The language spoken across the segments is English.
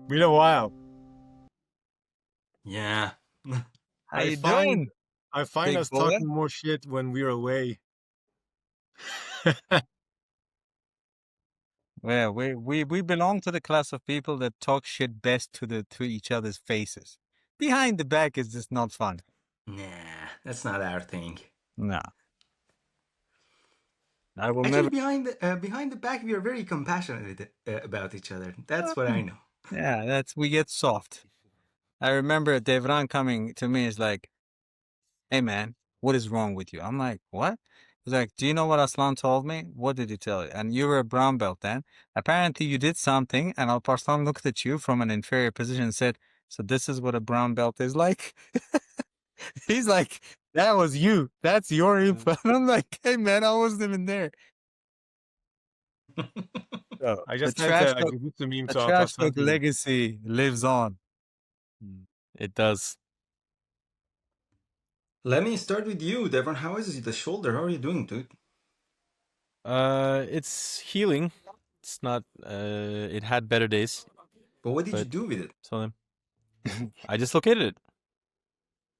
Been a while. Yeah. How I you find doing, I find big us boy? talking more shit when we're away. Well, we belong to the class of people that talk shit best to each other's faces. Behind the back is just not fun. Nah, that's not our thing. No, I will Actually, never. behind the back, we are very compassionate about each other. That's what I know. Yeah, that's we get soft. I remember Devran coming to me is like, "Hey man, what is wrong with you?" I'm like, "What?" He's like, "Do you know what Aslan told me? What did he tell you? And you were a brown belt then. Apparently, you did something." And Alparslan looked at you from an inferior position and said, "So this is what a brown belt is like." He's like, that was you. That's your info. And I'm like, hey man, I wasn't even there. So I the just sent trash a talk, Jiu-Jitsu meme the to trash talk Alparslan to legacy lives on. It does. Let me start with you, Devon. How is the shoulder? How are you doing, dude? It's healing. It's not. It had better days, But what did you but do with it? so I dislocated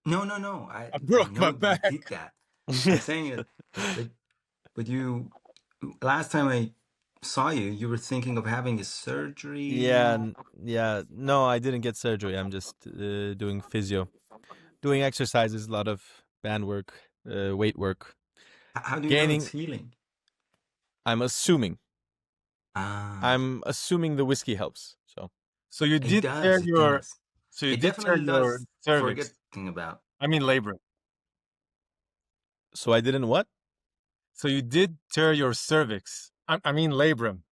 No, no, no. I I broke my know you back. did that. I'm it. saying it, but you. Last time I saw you, you were thinking of having a Yeah, surgery. yeah. No, I didn't get surgery. I'm just doing physio, doing exercises, a lot of band work, weight work, How do you know it's gaining. healing? I'm assuming. Ah, I'm assuming the whiskey helps. So So you it did tear does. It your does. so you It did tear definitely your does. cervix. Forgetting about. I mean labrum. so I didn't what? So you did tear your cervix. I mean labrum.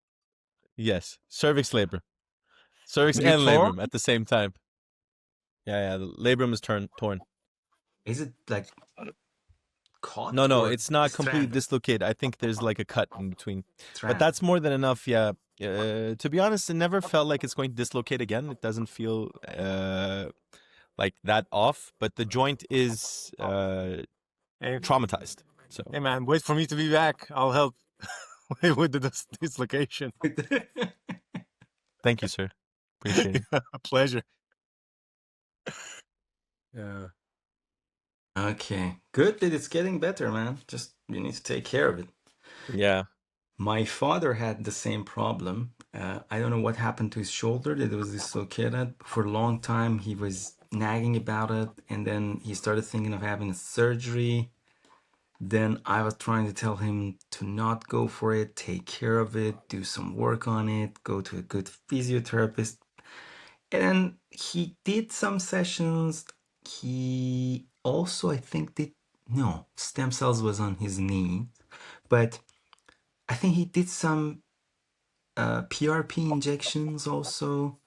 Yes, cervix labrum, cervix You and tore? labrum at the same time. Yeah, yeah. The labrum is torn. Is it like No, caught no, or it's not completely stranded? dislocated. I think there's like a cut in between, but Stranded. that's more than enough. Yeah. To be honest, it never felt like it's going to dislocate again. It doesn't feel like that off, but the joint is Hey, traumatized. So hey man, wait for me to be back. I'll help with the dislocation. thank you, sir. Appreciate it. A pleasure. Yeah. Okay. Good that it's getting better, man. Just you need to take care of it. Yeah. My father had the same problem. I don't know what happened to his shoulder that it was dislocated. For a long time, he was nagging about it, and then he started thinking of having a surgery. Then I was trying to tell him to not go for it, take care of it, do some work on it, go to a good physiotherapist. And then he did some sessions. He also, I think, did no stem cells was on his knee, but I think he did some PRP injections also,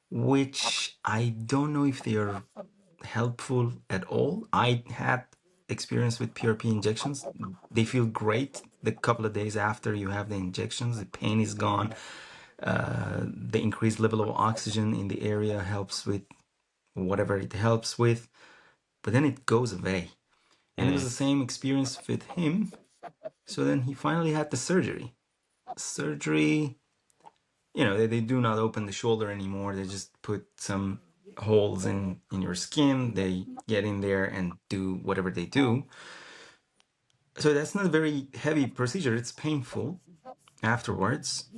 which I don't know if they are helpful at all. I had experience with PRP injections. They feel great the couple of days after you have the injections. The pain is gone. The increased level of oxygen in the area helps with whatever it helps with, but then it goes away. And it was Mm. the same experience with him. So then he finally had the surgery. Surgery, they do not open the shoulder anymore. They just put some holes in your skin. They get in there and do whatever they do. So that's not a very heavy procedure. It's painful afterwards.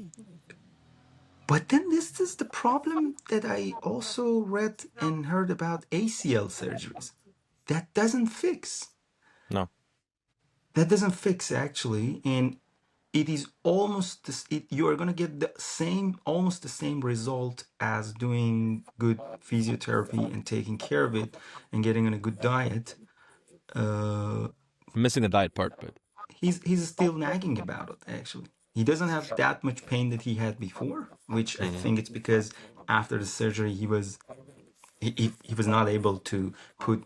But then this is the problem that I also read and heard about ACL surgeries. That doesn't fix. No. That doesn't fix actually, and it is almost this, you are going to get the same, almost the same result as doing good physiotherapy and taking care of it and getting on a good diet. uh I'm missing the diet part, but he's still nagging about it. Actually, he doesn't have that much pain that he had before, which I mm. think it's because after the surgery he was not able to put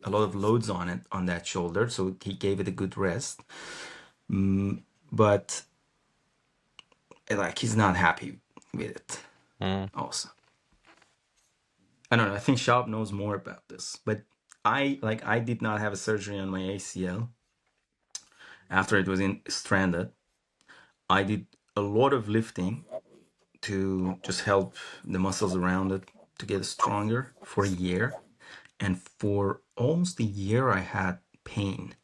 a lot of loads on it, on that shoulder, so he gave it a good rest. But like he's not happy with it Mm. also. I don't know. I think Schaub knows more about this, but I did not have a surgery on my ACL after it was in stranded. I did a lot of lifting to just help the muscles around it to get stronger for a year. And for almost a year, I had pain.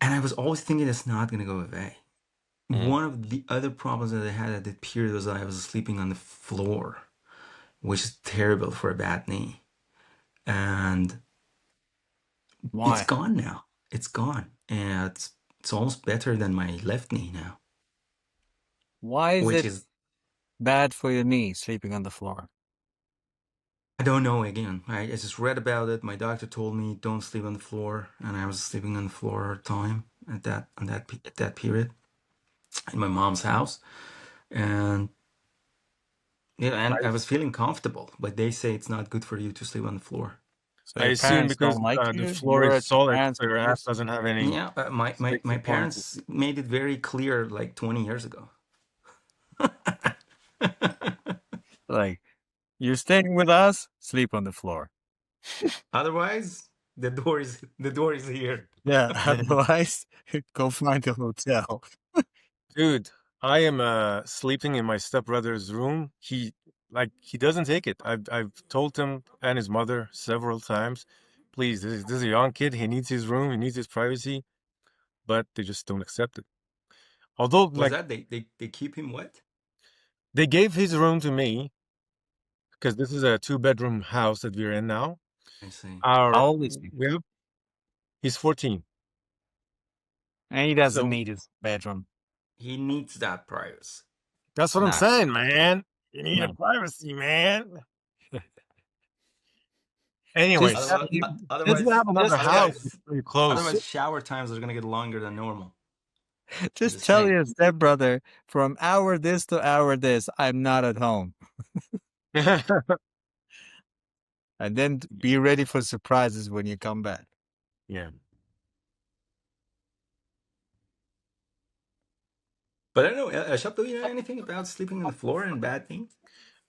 And I was always thinking it's not going to go away. Mm. One of the other problems that I had at that period was that I was sleeping on the floor, which is terrible for a bad knee. And it's Why? gone now. It's gone. And it's almost better than my left knee now, Why is which it is, bad for your knee sleeping on the floor? I don't know again. I just read about it. My doctor told me don't sleep on the floor, and I was sleeping on the floor all the time at that period in my mom's house. And yeah, and I was feeling comfortable, but they say it's not good for you to sleep on the floor. So I your assume parents because don't like the you? floor You're is at your solid, parents' so your ass place? doesn't have any Yeah, my sticking points. parents made it very clear like 20 years ago. Like, you're staying with us? Sleep on the floor. Otherwise, the door is here. Yeah, otherwise, go find a hotel. Dude, I am sleeping in my stepbrother's room. He doesn't take it. I've told him and his mother several times, please, this is a young kid. He needs his room. He needs his privacy, but they just don't accept it. Although, Was like, that they keep him what? they gave his room to me because this is a 2-bedroom house that we're in now. I see. How old is he? He's 14. And he doesn't So need his bedroom. He needs that privacy. that's what I'm Nah, saying, man. You need no. privacy, man. Just Anyways, tell Otherwise, you, since we have another house, otherwise, it's pretty close. otherwise, shower times are gonna get longer than normal. I'm just just tell saying. your stepbrother from hour this to hour this, I'm not at home. And then be ready for surprises when you come back. Yeah. But I don't know, Shab, do you know anything about sleeping on the floor and bad things?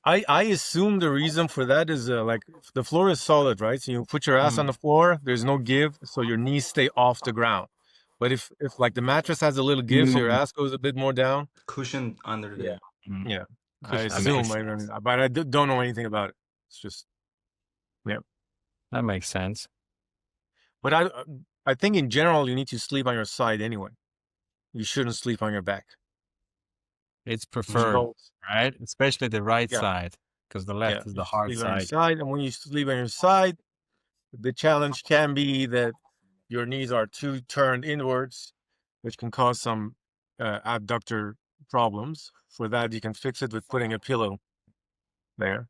I assume the reason for that is like the floor is solid, right? So you put your ass on the floor, there's no give, so your knees stay off the ground. But if like the mattress has a little give, so your ass goes a bit more down. Cushion under Yeah. the Yeah. I cushion. That assume, makes I don't, but I don't know anything about it. It's just, yeah. That makes sense. But I think in general you need to sleep on your side anyway. You shouldn't sleep on your back. It's You should preferred, always- right? Especially the right Yeah. side, because the left is You the should hard sleep on your side. side, and when you sleep on your side, the challenge can be that your knees are too turned inwards, which can cause some abductor problems. For that, you can fix it with putting a pillow there.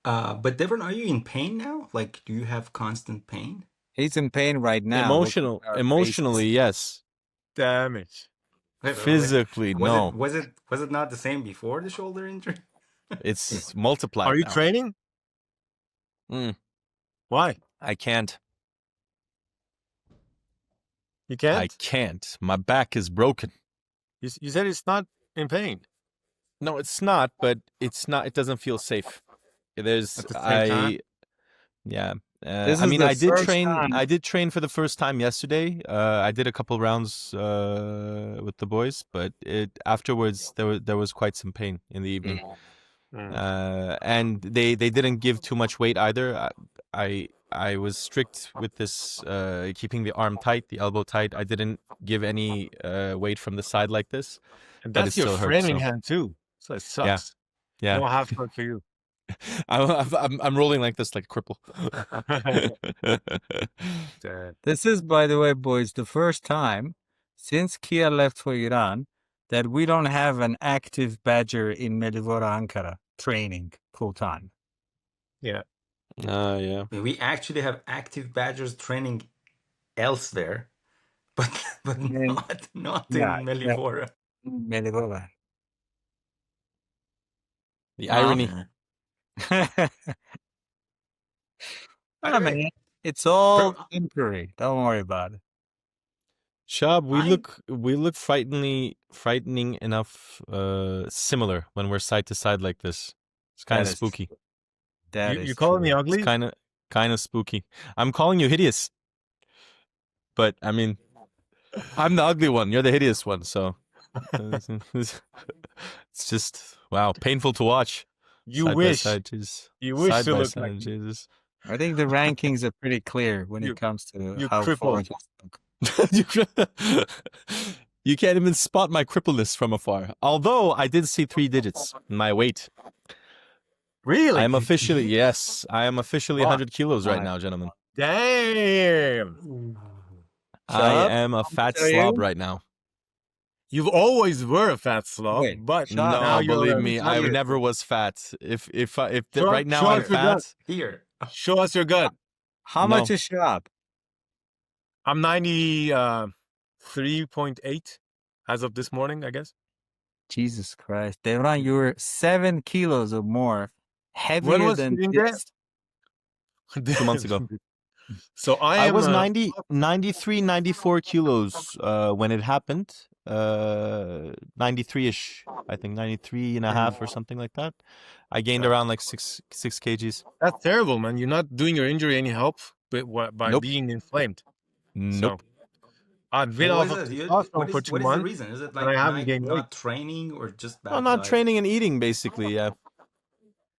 But Devon, are you in pain now? Like, do you have constant pain? He's in pain right now. looking at our Emotionally, faces. yes. Damn it. Physically, was no. was it not the same before the shoulder injury? It's multiplied Are you now. training? Mm, Why? I can't. You can't? I can't. My back is broken. You said it's not in pain. No, it's not, but it's not. It doesn't feel safe. There's At the same time? yeah. This I is mean, the I did first train. time. I did train for the first time yesterday. I did a couple rounds with the boys, but afterwards there was quite some pain in the evening. And they didn't give too much weight either. I was strict with this, keeping the arm tight, the elbow tight. I didn't give any weight from the side like this, And but it that's your still hurt. framing So hand too. So it sucks. yeah, No half foot for you. I'm rolling like this, like a cripple. This is, by the way, boys, the first time since Kia left for Iran that we don't have an active badger in Medivora, Ankara training full time. Yeah. Yeah. We actually have active badgers training elsewhere, but not in Melivora. Medivora. The irony. I mean, it's all temporary. Don't worry about it. Shab, we look frightening enough similar when we're side to side like this. It's kind of That is- spooky. That You is calling me true. ugly? It's kind of spooky. I'm calling you hideous. But I mean, I'm the ugly one. You're the hideous one. So It's just wow, painful to watch. You Side by wish. side, Jesus. You wish Side to by look like side, me. Jesus. I think the rankings are pretty clear when You it comes to you how far crippled. you look. You can't even spot my crippleness from afar. Although I did see 3 digits in my weight. I Really? am officially, yes, I am officially Fuck. 100 kilos right Alright. now, gentlemen. Damn. I Shab, am a how fat much are slob you? right now. You've always were a fat slob, Wait, but Shab, now No, you're believe a me, I giant. never was fat. If Show, right now show I'm us your gut. fat, Here. Show us your gut. how no. much is Shab? I'm 93.8 as of this morning, I guess. Jesus Christ. Devran, you were 7 kilos or more When heavier was than sitting there? this. 2 months ago. So I I am was 93, 94 kilos when it happened. 93-ish. I think 93 and a half or something like that. I gained around like 6 kgs. that's terrible, man. You're not doing your injury any help by Nope. being inflamed. Nope. So I've been Well, what off is of it? testosterone for 2 What is the months reason? Is it and I like haven't gained weight. not training or just Well, bad not diet? training and eating basically, yeah.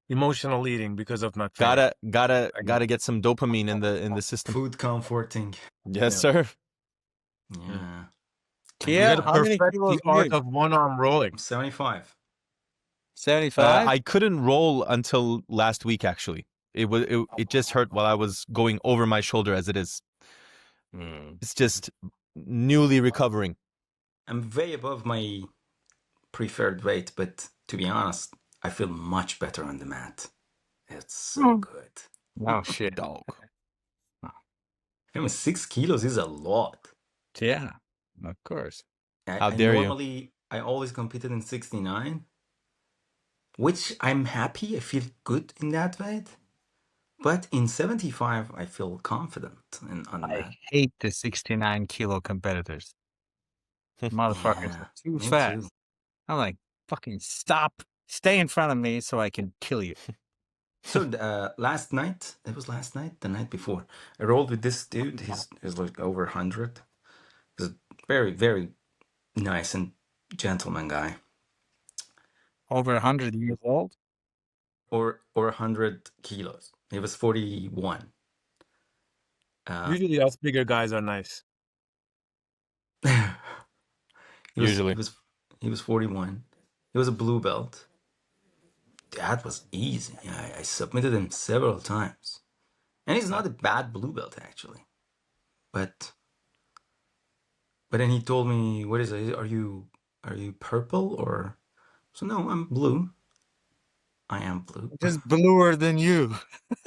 Emotional eating because of not training. Gotta get some dopamine in the system. Food comforting. Yes, Yeah. sir. Yeah. You Kia, gotta how many perfect kilos the are art you? of one-arm rolling. I'm 75. 75? I couldn't roll until last week. Actually, it just hurt while I was going over my shoulder as it is. It's just newly recovering. I'm way above my preferred weight, but to be honest, I feel much better on the mat. It's so good. Oh, shit. Dog. I mean, 6 kilos is a lot. Yeah, of course. How dare you? I always competed in 69, which I'm happy. I feel good in that weight. But in 75, I feel confident on the I mat. hate the 69 kilo competitors. Motherfuckers Yeah, are too me fat. too. I'm like, fucking stop. Stay in front of me so I can kill you. So last night, the night before, I rolled with this dude. He's like over 100. He's a very, very nice and gentleman guy. Over 100 years old? Or 100 kilos. He was 41. Usually us bigger guys are nice. Usually. He was 41. He was a blue belt. That was easy. I submitted him several times. And he's not a bad blue belt actually. But then he told me, what is it? Are you purple or so no, I'm blue. I am blue. Just bluer than you.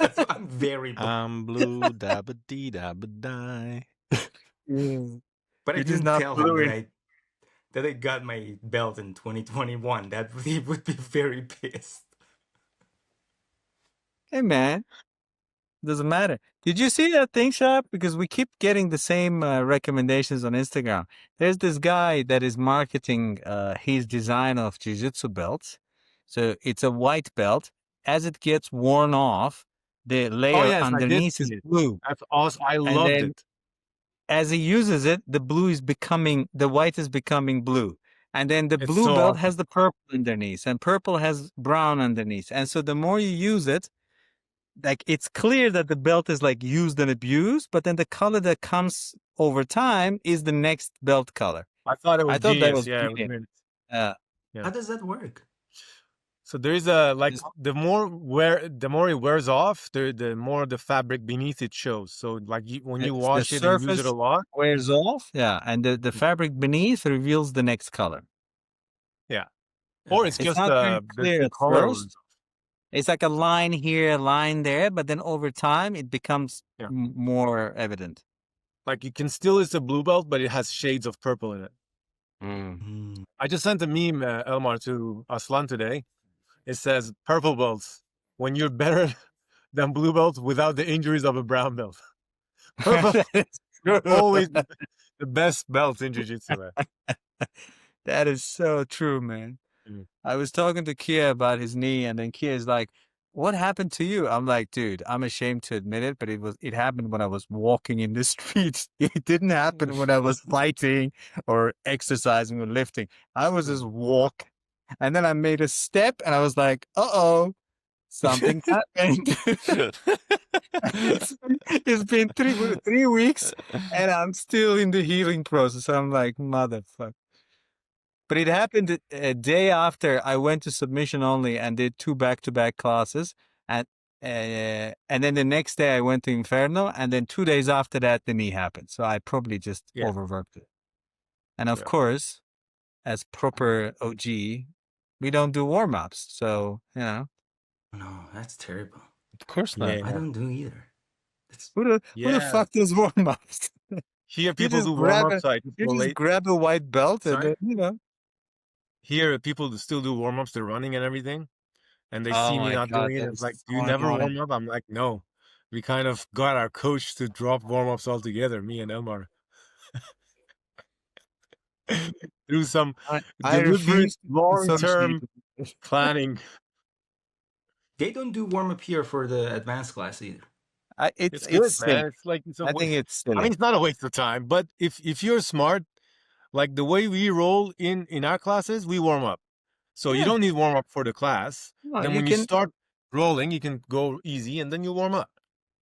I'm very blue. I'm blue, dabba dee dabba die. But I You're just didn't not tell him bluer. that I got my belt in 2021. That he would be very pissed. Hey, man. Doesn't matter. Did you see that thing, Shop? Because we keep getting the same recommendations on Instagram. There's this guy that is marketing his design of Jiu-Jitsu belts. So it's a white belt. As it gets worn off, the Oh layer yes, I did underneath is see it. blue. That's awesome. I And loved then it. as he uses it, the white is becoming blue. And then the It's blue so belt awesome. has the purple underneath, and purple has brown underneath. And so the more you use it, like it's clear that the belt is like used and abused, but then the color that comes over time is the next belt color. I thought it I was thought that genius. was Yeah, it was brilliant. brilliant. Yeah. How does that work? So there is a like Just- the more it wears off, the more the fabric beneath it shows. So like when you the wash it and use it a surface lot, wears off, yeah, and the fabric beneath reveals the next color. yeah. Or it's It's just not very clear the at color. first. It's like a line here, a line there, but then over time it becomes Yeah. more evident. Like you can still it's a blue belt, but it has shades of purple in it. I just sent a meme, Elmar, to Aslan today. It says purple belts when you're better than blue belts without the injuries of a brown belt. Purple always the best belt in jiu-jitsu. Man. That is so true, man. Mm. I was talking to Kia about his knee, and then Kia is like, what happened to you? I'm like, dude, I'm ashamed to admit it, but it happened when I was walking in the streets. It didn't happen when I was fighting or exercising or lifting. I was just walk, and then I made a step, and I was like, uh-oh, something happened. It's been 3 weeks, and I'm still in the healing process. I'm like, motherfucker. But it happened a day after I went to submission only and did 2 back-to-back classes, and then the next day I went to Inferno, and then 2 days after that the knee happened. So I probably just Yeah, overworked it. And of yeah. course, as proper OG, we don't do warm-ups. So No, that's terrible. Of course not. I Yeah, don't do either. It's who the yeah. fuck does warm-ups? Here You people just do warm grab ups, a so I just you go just late. grab a white belt and sorry. then. Here people still do warm ups. They're running and everything, and they Oh see me my not god, doing it. that It's is like, do you so never warm annoying. up? I'm like, no. We kind of got our coach to drop warm ups altogether. Me and Elmar through some I deliberate refuse to be long associated term with it. planning. They don't do warm up here for the advanced class either. It's It's it's good, man. silly. It's like it's a I think it's I mean, silly. it's not a waste of time, but if you're smart, like the way we roll in our classes, we warm up. So you Yeah, don't need warm up for the class. no, Then you when you can. start rolling, you can go easy and then you warm up.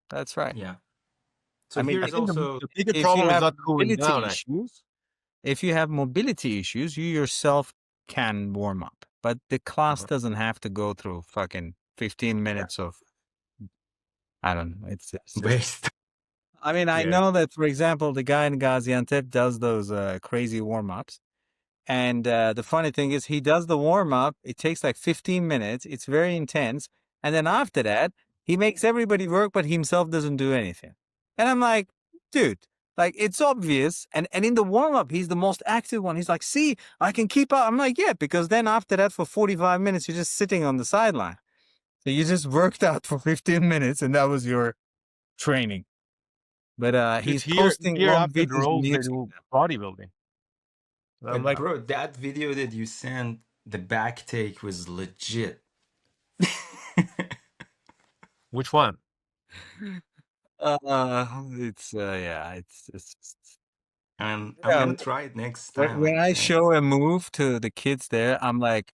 That's right. Yeah. So I mean, I here's think also the biggest if you problem is have not cooling mobility down. issues, if you have mobility issues, you yourself can warm up, but the class Uh-huh. doesn't have to go through fucking 15 Yeah. minutes of, I don't know. It's just. waste. I mean, I Yeah. know that, for example, the guy in Gaziantep does those crazy warm ups. And the funny thing is, he does the warm up. It takes like 15 minutes. It's very intense. And then after that, he makes everybody work, but himself doesn't do anything. And I'm like, dude, like it's obvious. And in the warm up, he's the most active one. He's like, see, I can keep up. I'm like, yeah, because then after that, for 45 minutes, you're just sitting on the sideline. So you just worked out for 15 minutes, and that was your training. But Dude, he's posting here long after the videos on rolls they YouTube. do bodybuilding. I'm But like, bro, that video that you sent, the back take was legit. which one? It's yeah, it's just, And I'm yeah. gonna try it next When time. when I show a move to the kids there, I'm like,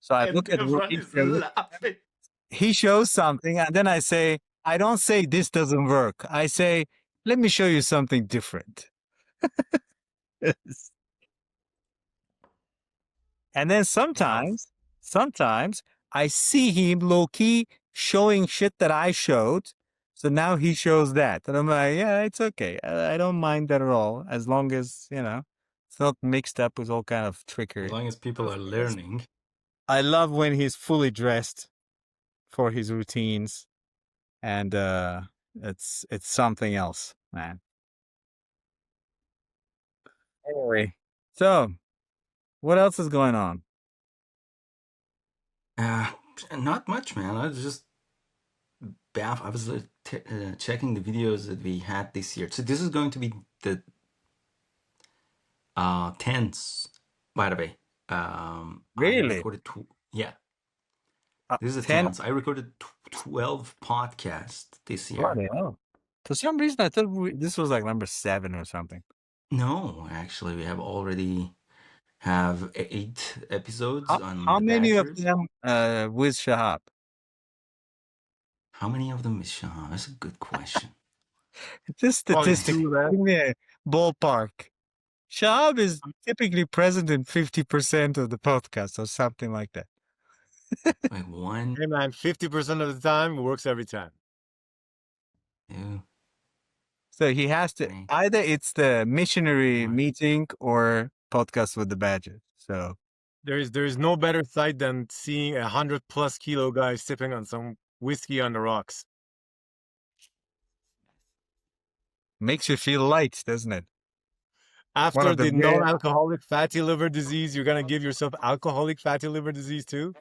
so I And look at everyone is laughing. he shows something, and then I don't say this doesn't work. I say, let me show you something different. And then Wow. sometimes I see him low key showing shit that I showed. So now he shows that. And I'm like, yeah, it's okay. I don't mind that at all. As long as, it's not mixed up with all kind of As trickery. long as people are learning. I love when he's fully dressed for his routines. And it's something else, man. Anyway. So what else is going on? Uh, Not much, man. I was just I was checking the videos that we had this year. So this is going to be the 10th, by the way. I Really? recorded yeah, this is the 10. 10th. I recorded 12 podcasts this year. Bloody hell. For some reason, I thought this was like number 7 or something. No, actually, we have already have 8 episodes on How the many of Badgers. them with Shahab? How many of them is Shah? That's a good question. Just Probably statistic. two, man. Give me a ballpark. Shahab is typically present in 50% of the podcast or something like that. Like 1, Hey man, 50% of the time it works every time. 2, So he has to 3, either it's the missionary 4. meeting or podcast with the Badger. So There is no better sight than seeing 100+ kilo guy sipping on some whiskey on the rocks. makes you feel light, doesn't it? One After of the the rare. non-alcoholic fatty liver disease, you're gonna give yourself alcoholic fatty liver disease too?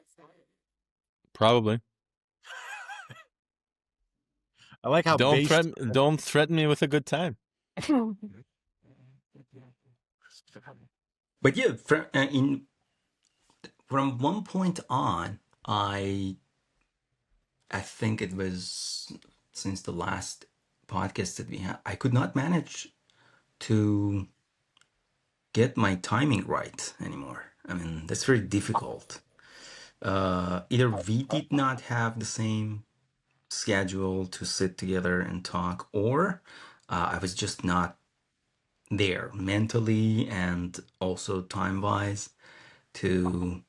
Probably. I like how based. Don't threaten me with a good time. But yeah, from one point on, I I think it was since the last podcast that we had, I could not manage to get my timing right anymore. I mean, that's very difficult. Either we did not have the same schedule to sit together and talk, or I was just not there mentally and also time wise to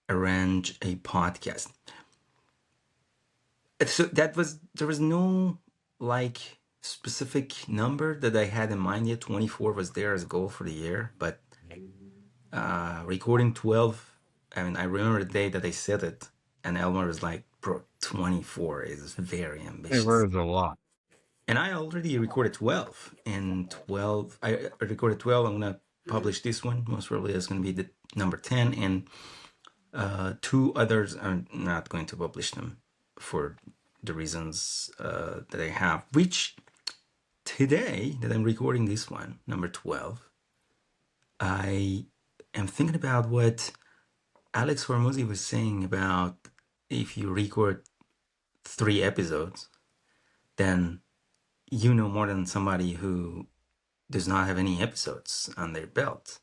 arrange a podcast. So there was no like specific number that I had in mind yet. 24 was there as a goal for the year, but recording 12, I mean, I remember the day that I said it, and Elmar was like, bro, 24 is very It ambitious. was a lot. And I already recorded 12, and I recorded 12. I'm going to publish this one. Most probably it's going to be the number 10, and two others, I'm not going to publish them for the reasons that I have, which today that I'm recording this one, number 12, I am thinking about what Alex Hormozzi was saying about if you record 3 episodes, then you know more than somebody who does not have any episodes on their belt.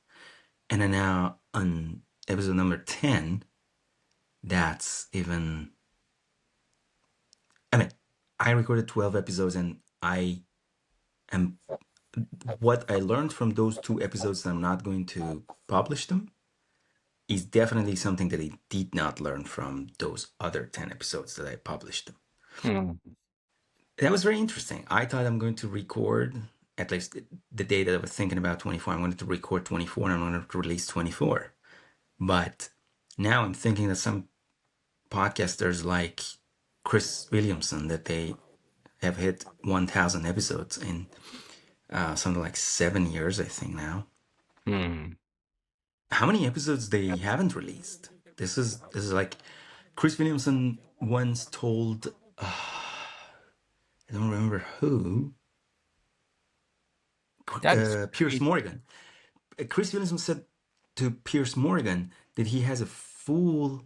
And then now on episode number 10, that's even. I mean, I recorded 12 episodes, and I am. What I learned from those 2 episodes, I'm not going to publish them, is definitely something that I did not learn from those other 10 episodes that I published them. That was very interesting. I thought I'm going to record, at least the day that I was thinking about 24, I'm going to record 24 and I'm going to release 24. But now I'm thinking that some podcasters like Chris Williamson, that they have hit 1,000 episodes in something like 7 years, I think now. How many episodes they haven't released? This is like Chris Williamson once told, I don't remember who, That's Pierce crazy. Morgan. Chris Williamson said to Pierce Morgan that he has a full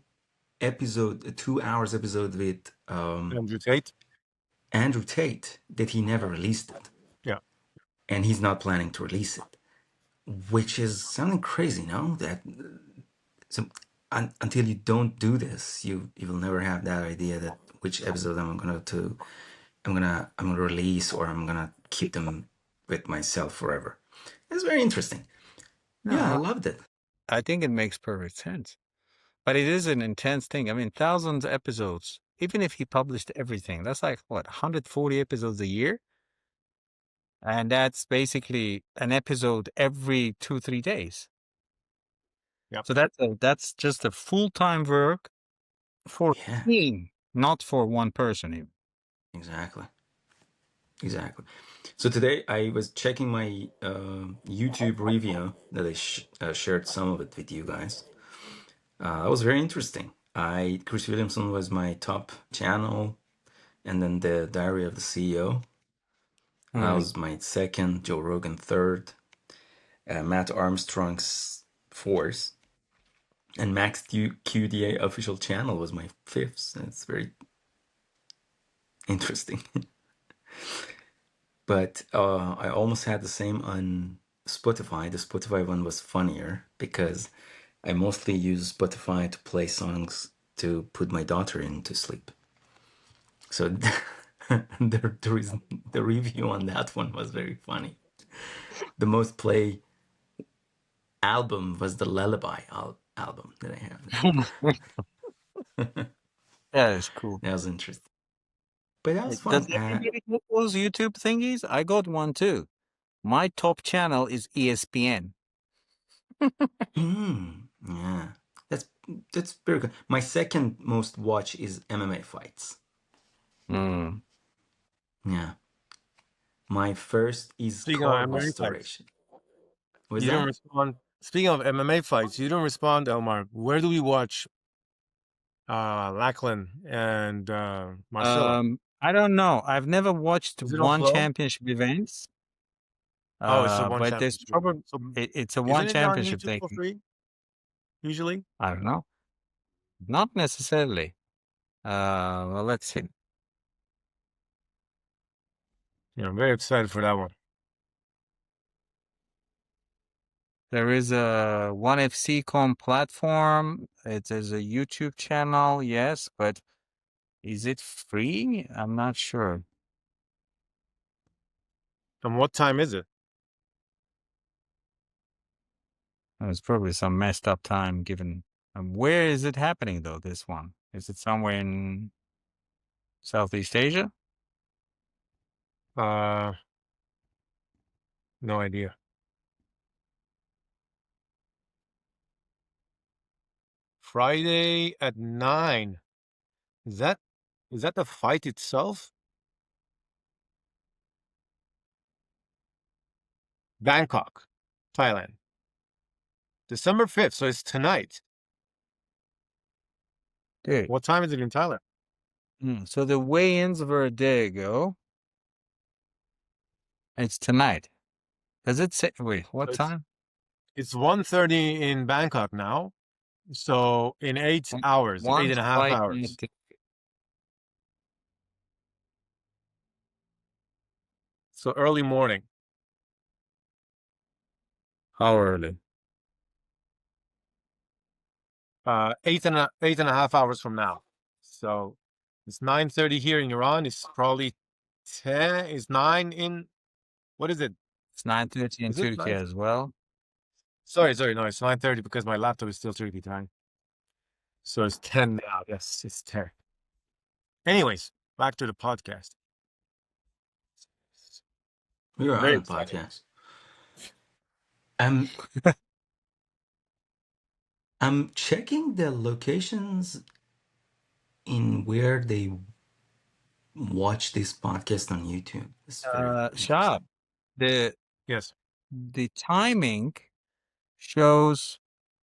episode, a 2 hours episode with Andrew Tate. Andrew Tate, that he never released it. Yeah. And he's not planning to release it, which is sounding crazy, no? That so until you don't do this, you will never have that idea that which episode I'm gonna release, or I'm gonna keep them with myself forever. It's very interesting. Yeah, I No, loved it. I think it makes perfect sense. But it is an intense thing. I mean, thousands of episodes. Even if he published everything, that's like what, 140 episodes a year? And that's basically an episode every 2, 3 days. Yep. So that's just a full-time work for a Yeah, team, not for one person even. exactly. So today I was checking my YouTube review that I shared some of it with you guys. That was very interesting. Chris Williamson was my top channel, and then the Diary of the CEO. That was my second. Joe Rogan third. Matt Armstrong's fourth, and Max QDA official channel was my fifth. That's very interesting. But I almost had the same on Spotify. The Spotify one was funnier because I mostly use Spotify to play songs to put my daughter in to sleep. So the review on that one was very funny. The most play album was the Lullaby album that I have. That is cool. That was interesting. But that was Does fun. everybody get those YouTube thingies? I got one too. My top channel is ESPN. Yeah, that's very good. My second most watch is MMA fights. Yeah. My first is Speaking of car MMA fights, restoration. Was you don't that? respond. Speaking of MMA fights, you don't respond, Elmar. Where do we watch Lachlan and Marcelo? I don't know. I've never watched Is it on one Flow? championship events. Oh, it's the one But there's championship. probably So it's a one isn't it on championship YouTube thing. for free usually? I don't know. Not necessarily. Well, let's see. Yeah, I'm very excited for that one. There is a ONE FC.com platform. It is a YouTube channel, yes, but is it free? I'm not sure. And what time is it? It's probably some messed up time given. Where is it happening though? This one, is it somewhere in Southeast Asia? No idea. Friday at 9. Is that the fight itself? Bangkok, Thailand. December 5th, so it's tonight. Dude. What time is it in Thailand? So the weigh-ins were a day ago. It's tonight. Does it say? Wait, what So time? it's 1:30 in Bangkok now. So in 8 hours, One 8.5 flight. hours. So early morning. How early? 8.5 hours from now. So it's 9:30 here in Iran. It's probably 10. It's 9 in, what is it? It's 9:30 in Is it Turkey 9? as well. Sorry, no, it's 9:30 because my laptop is still Turkey time. So it's 10 now. Yes, it's 10. Anyways, back to the podcast. We are on Very a excited. podcast. I'm checking the locations in where they watch this podcast on YouTube. It's very Shab, interesting. the Yes. timing shows.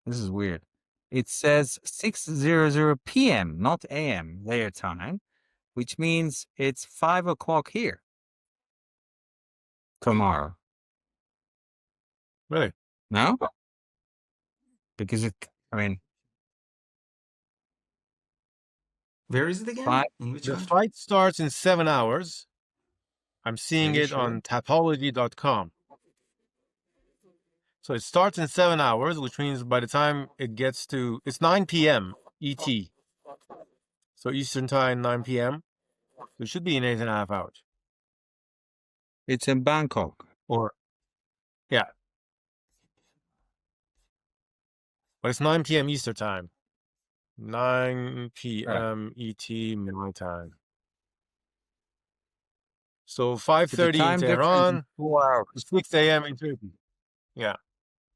This is weird. It says 6:00 p.m., not a.m. their time, which means it's 5 o'clock here tomorrow. Really? No, because I mean, Where is it again? 5. In which The country? fight starts in 7 hours. I'm seeing Are you it sure? on tapology.com. So it starts in 7 hours, which means by the time it gets to, it's 9 p.m. ET. So Eastern time, 9 p.m. So it should be in 8.5 hours. It's in Bangkok. Or, yeah. But it's 9 p.m. Eastern time. 9 p.m. ET, my time. So But the 5:30 in time difference is Tehran, 4 hours. 6 a.m. in Turkey. Yeah.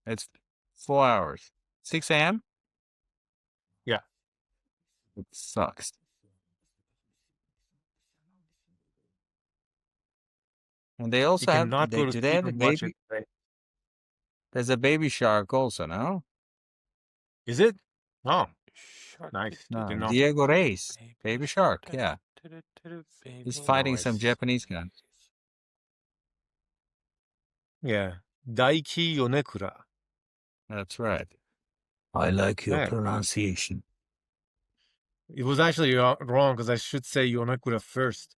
It's 4 hours. 6 a.m. Yeah. It sucks. And they You also have. cannot go to Do they sleep have a and watch baby? it. Right? There's a baby shark also. No. Is it? Oh, nice. No, Didn't know. Diego Reyes, baby shark. Yeah, he's fighting some Nice. Japanese guy. Yeah. Daiki Yonekura. That's right. I like your Yeah. pronunciation. It was actually wrong because I should say Yonekura first.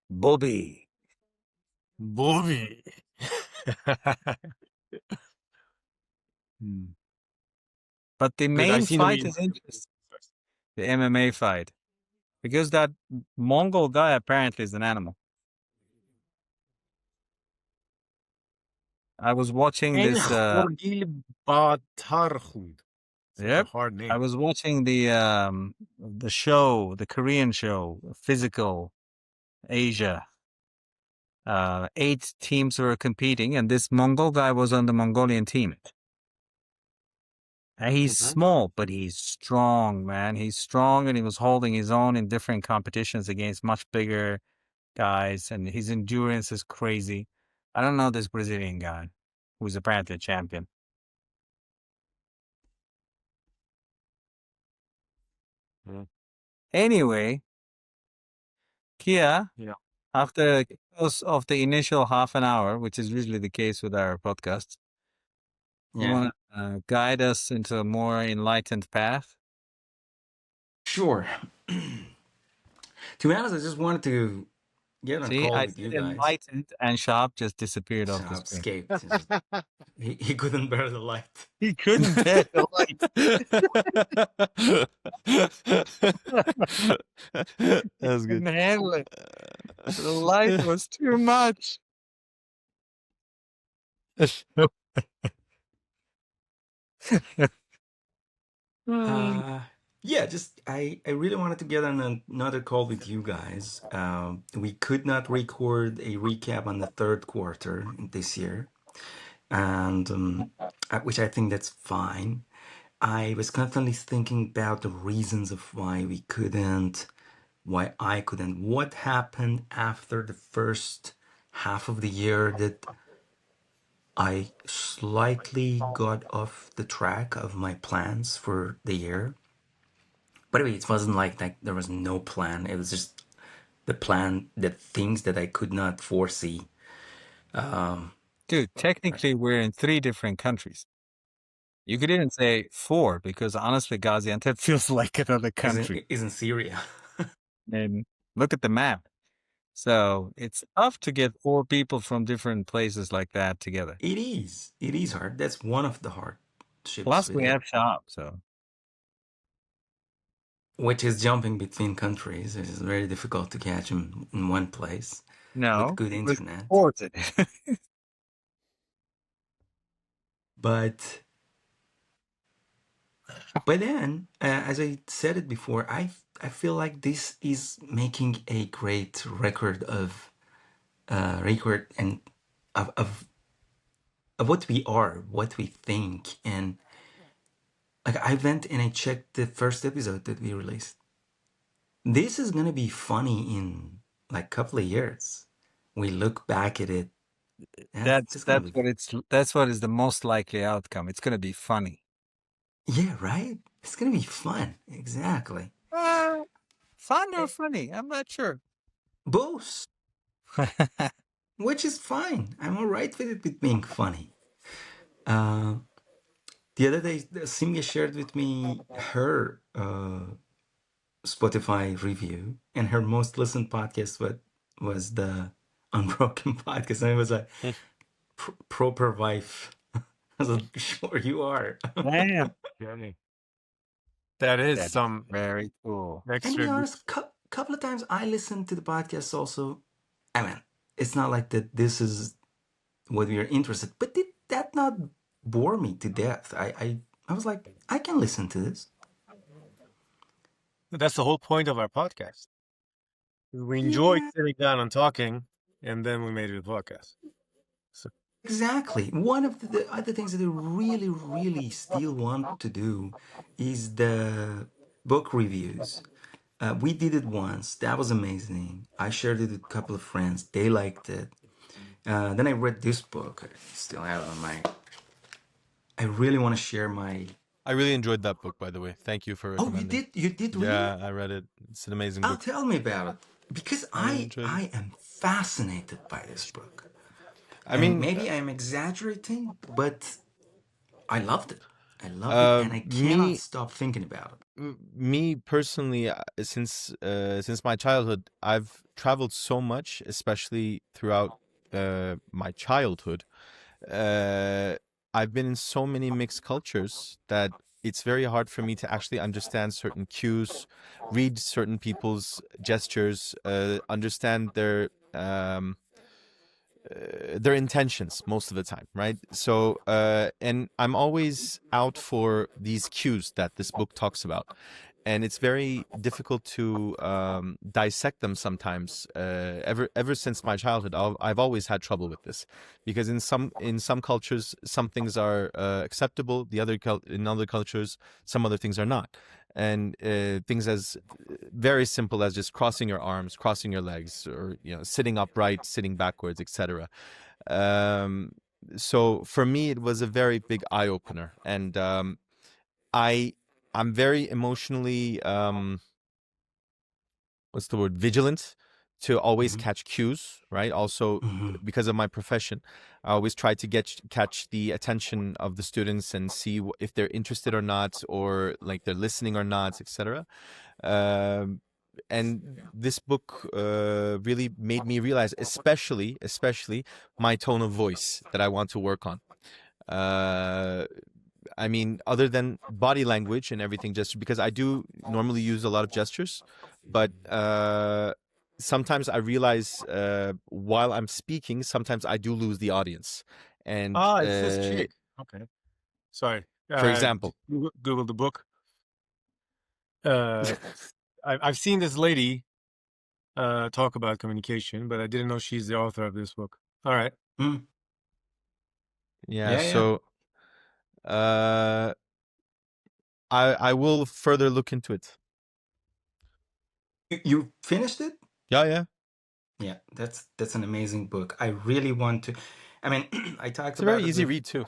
Bobby. Bobby. But the Good. I main seen him fight eat. is interesting. The MMA fight. Because that Mongol guy apparently is an animal. I was watching this. Enkhorgil Batarkhund. Such a Yep. hard I name. was watching the show, the Korean show, Physical Asia. 8 teams were competing, and this Mongol guy was on the Mongolian team. And he's small, but he's strong, man. He's strong, and he was holding his own in different competitions against much bigger guys, and his endurance is crazy. I don't know this Brazilian guy, who's apparently a champion. Anyway, Kia, Yeah. after of the initial half an hour, which is usually the case with our podcasts, you Yeah. want to guide us into a more enlightened path? Sure. To be honest, I just wanted to get on a See, call I with you said guys. enlightened, and Shop just disappeared off the Shab screen. escaped. He couldn't bear the light. He couldn't bear the light. He That's good. couldn't handle it. The light was too much. Uh, yeah, just I really wanted to get on another call with you guys. We could not record a recap on the third quarter this year, and which I think that's fine. I was constantly thinking about the reasons of why we couldn't, why I couldn't, what happened after the first half of the year that I slightly got off the track of my plans for the year. By the way, it wasn't like there was no plan. It was just the plan, the things that I could not foresee. Dude, technically, we're in 3 different countries. You could even say 4, because honestly, Gaziantep feels like another country. Isn't Syria. And look at the map. So it's tough to get 4 people from different places like that together. It is. It is hard. That's one of the hardships Plus, with we it, have Shop, so which is jumping between countries. It is very difficult to catch him in one place with no, good he was internet. deported. But then, as I said it before, I feel like this is making a great record and of what we are, what we think, and like I went and I checked the first episode that we released. This is gonna be funny in like a couple of years. We look back at it. It's gonna be, That's what is the most likely outcome. It's gonna be funny. yeah, right. It's gonna be fun. Exactly. Fun or funny? I'm not sure. Both, which is fine. I'm all right with it with being funny. Uh, the other day, Simya shared with me her Spotify review, and her most listened podcast was the Unbroken podcast, and it was a proper wife. I was like, sure you are. Damn. Jenny. That is That's some very cool. And to extra. be honest, couple of times I listened to the podcast also. I mean, it's not like that this is what we are interested, but did that not bore me to death? I was like, I can listen to this. That's the whole point of our podcast. We enjoyed Yeah, sitting down and talking, and then we made it a podcast. So, exactly. One of the other things that I really, really still want to do is the book reviews. We did it once. That was amazing. I shared it with a couple of friends. They liked it. Then I read this book. I still have it on my. I really want to share my. I really enjoyed that book, by the way. Thank you for Oh, you recommending. did? You did read it? Yeah, I read it. It's an amazing Oh, book. tell me about it. Because I really enjoyed it. I am fascinated by this book. I And mean, maybe I'm exaggerating, but I loved it. I loved it, and I cannot me stop thinking about it. me personally, since my childhood, I've traveled so much, especially throughout my childhood. Uh, I've been in so many mixed cultures that it's very hard for me to actually understand certain cues, read certain people's gestures, understand their intentions most of the time, right? So, and I'm always out for these cues that this book talks about, and it's very difficult to dissect them sometimes. Ever since my childhood, I've always had trouble with this, because in some cultures some things are acceptable, in other cultures some other things are not, and things as very simple as just crossing your arms, crossing your legs, or sitting upright, sitting backwards, etc. Um, so for me, it was a very big eye opener, and I I'm very emotionally what's the word, vigilant to always Mhm. catch cues, right? Also, Mhm. because of my profession, I always try to catch the attention of the students and see if they're interested or not, or like they're listening or not, etc. Um, and this book really made me realize, especially my tone of voice that I want to work on. Uh, I mean, other than body language and everything, just because I do normally use a lot of gestures, but sometimes I realize while I'm speaking, sometimes I do lose the audience. And Ah, it's this chick. Okay. Sorry. for example, Google the book. Uh, I've seen this lady talk about communication, but I didn't know she's the author of this book. All right. Mm. yeah, Yeah, yeah. so uh, I will further look into it. You finished it? Yeah, yeah, Yeah, that's an amazing book. I really want to. I mean, I talked it's a very about it easy with read too.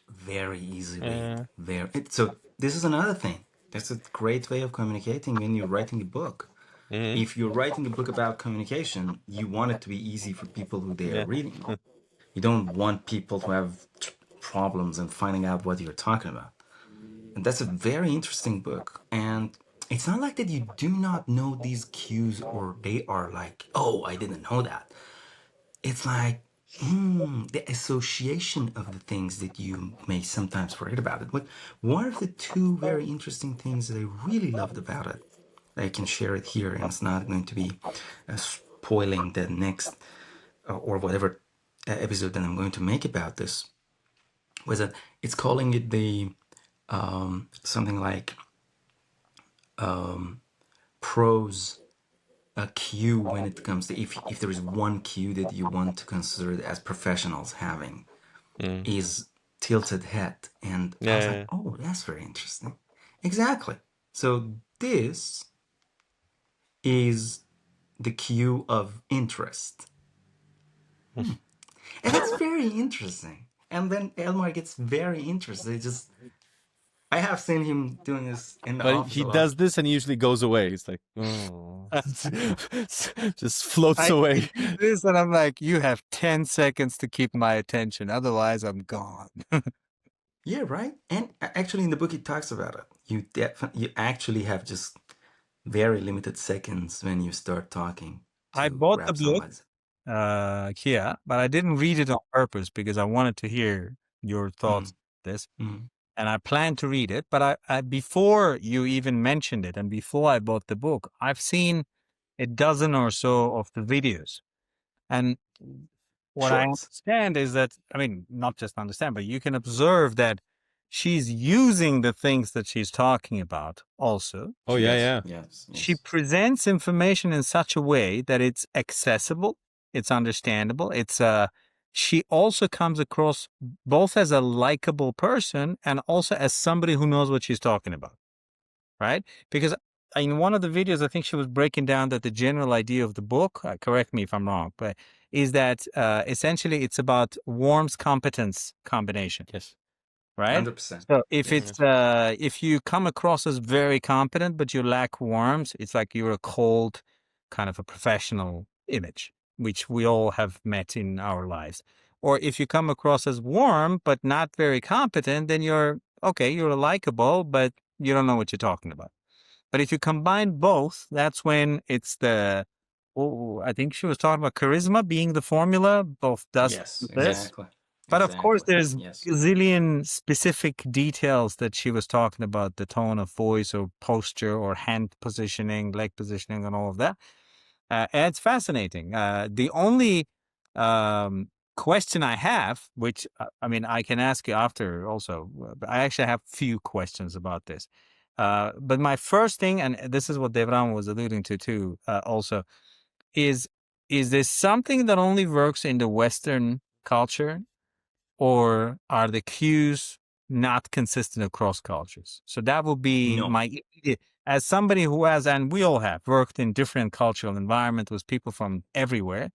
very easy read. Uh, So this is another thing. That's a great way of communicating when you're writing a book. mhm, If you're writing a book about communication, you want it to be easy for people who they are yeah, reading. You don't want people to have problems in finding out what you're talking about. And that's a very interesting book. And it's not like that you do not know these cues or they are like, oh, I didn't know that. It's like the association of the things that you may sometimes forget about it. But one of the two very interesting things that I really loved about it, I can share it here, and it's not going to be spoiling the next or whatever episode that I'm going to make about this, was that it's calling it the something like pros a cue when it comes to if there is one cue that you want to consider as professionals having mm, is tilted head. And I was like, yeah, oh, that's very interesting. Exactly. So this is the cue of interest. yeah. And that's very interesting. And then Elmar gets very interested. I have seen him doing this in the But office he a lot. does this and he usually goes away. It's like, oh, just floats I away. do this and I'm like, you have 10 seconds to keep my attention. Otherwise, I'm gone. Yeah, right. And actually, in the book, it talks about it. You actually have just very limited seconds when you start talking I to bought the grab book somebody's. here, but I didn't read it on purpose because I wanted to hear your thoughts Mm, on this. mm, And I planned to read it, but I before you even mentioned it and before I bought the book, I've seen a dozen or so of the videos. And what I shorts. understand is that, I mean, not just understand, but you can observe that she's using the things that she's talking about also. Oh yeah, Yes, yeah. yes, She yes. presents information in such a way that it's accessible, it's understandable, she also comes across both as a likable person and also as somebody who knows what she's talking about, right? Because in one of the videos, I think she was breaking down that the general idea of the book, correct me if I'm wrong, but is that essentially it's about warmth competence combination, Yes. right? 100%. So if Yes. it's if you come across as very competent but you lack warmth, it's like you're a cold kind of a professional image, which we all have met in our lives. Or if you come across as warm but not very competent, then you're okay, you're likable, but you don't know what you're talking about. But if you combine both, that's when it's I think she was talking about charisma being the formula, both does Yes, this. exactly. But of course, Exactly. there's Yes. gazillion specific details that she was talking about, the tone of voice or posture or hand positioning, leg positioning, and all of that. And it's fascinating. The only um, question I have, which I mean, I can ask you after also, but I actually have few questions about this. But my first thing, and this is what Devran was alluding to too, also, is this something that only works in the Western culture, or are the cues not consistent across cultures? So that would be No. my, as somebody who has, and we all have worked in different cultural environments with people from everywhere.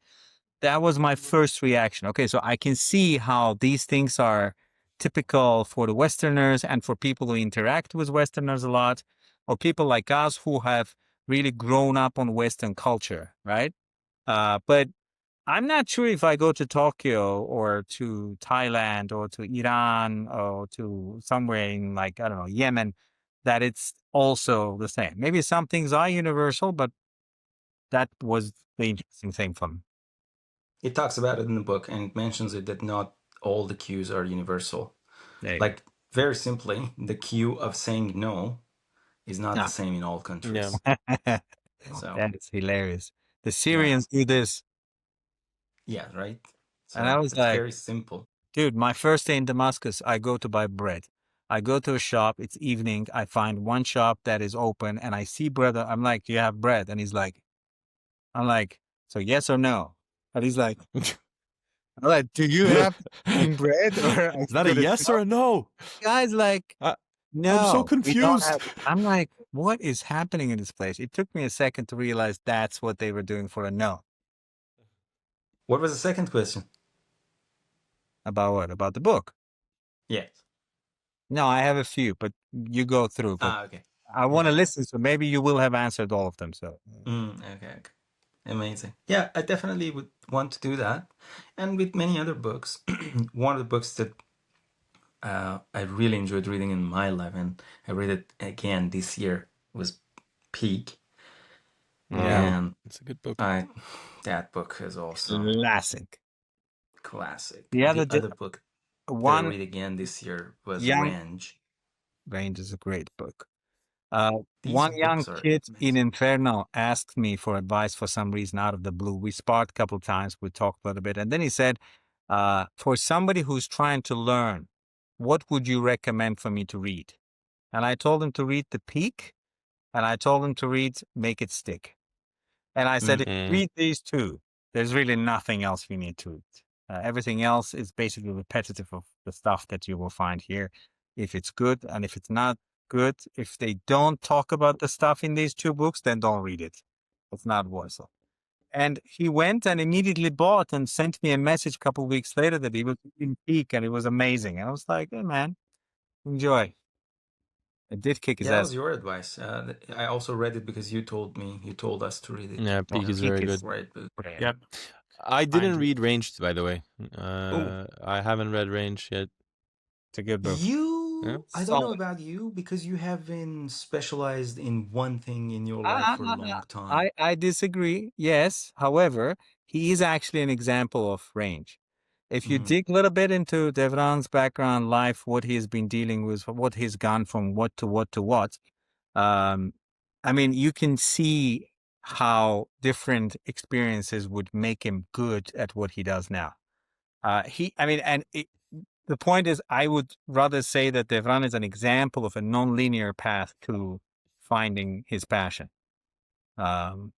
That was my first reaction. Okay, so I can see how these things are typical for the Westerners and for people who interact with Westerners a lot, or people like us who have really grown up on Western culture, right? But I'm not sure if I go to Tokyo or to Thailand or to Iran or to somewhere in like, I don't know, Yemen, that it's also the same. Maybe some things are universal, but that was the interesting thing for me. It talks about it in the book, and it mentions it that not all the cues are universal. There you Like, very simply, the cue of saying no is not the go. same in all Yeah. countries. Ah. So, That is hilarious. The yeah, Syrians do this. yeah, right? And I So was it's like, very simple. dude, my first day in Damascus, I go to buy bread. I go to a shop, it's evening. I find one shop that is open and I see brother. I'm like, do you have bread? And he's like, I'm like, so yes or no? And he's like, I'm like, do you have fucking bread? Or I Is that a go to yes or shop. a no? Guy's like, I, I'm so no, we don't confused. have. I'm like, what is happening in this place? It took me a second to realize that's what they were doing for a no. What was the second question? About what? About the book. Yes. No, I have a few, but you go through. But Okay. I want to Yeah. listen, so maybe you will have answered all of them. So Okay. Amazing. Yeah, I definitely would want to do that. And with many other books, one of the books that I really enjoyed reading in my life, and I read it again this year, was Peak. yeah, Oh, And it's a good book. that book is also classic. classic. The The other other book that I one, read again this year was Young Range. Range is a great book. These One young books are kid in amazing. Inferno asked me for advice for some reason out of the blue. We sparred a couple times. We talked a little bit, and then he said, "For somebody who's trying to learn, what would you recommend for me to read?" And I told him to read The Peak, and I told him to read Make It Stick. And I said, if you Mm. read these two, there's really nothing else you need to read. Everything else is basically repetitive of the stuff that you will find here. If it's good and if it's not good, if they don't talk about the stuff in these two books, then don't read it. It's not worth it. And he went and immediately bought and sent me a message a couple of weeks later that he was in Peak and it was amazing. And I was like, hey, man, enjoy. It did kick his Yeah, that ass. was your advice. I also read it because you told us to read it. Yeah, Oh, Peak is Peak very is good. Right, but brilliant. Yep. I I didn't enjoy. read Range, by the way. oh, I haven't read Range yet. It's a good book. Yeah. I don't know Solid. about you because you have been specialized in one thing in your life Ah, for a ah, ah, long time. I disagree. Yes. However, he is actually an example of range. If you Mm, dig a little bit into Devran's background, life, what he's been dealing with, what he's gone from what to what to what, um, I mean, you can see how different experiences would make him good at what he does now. I mean, the point is, I would rather say that Devran is an example of a non-linear path to finding his passion. Um,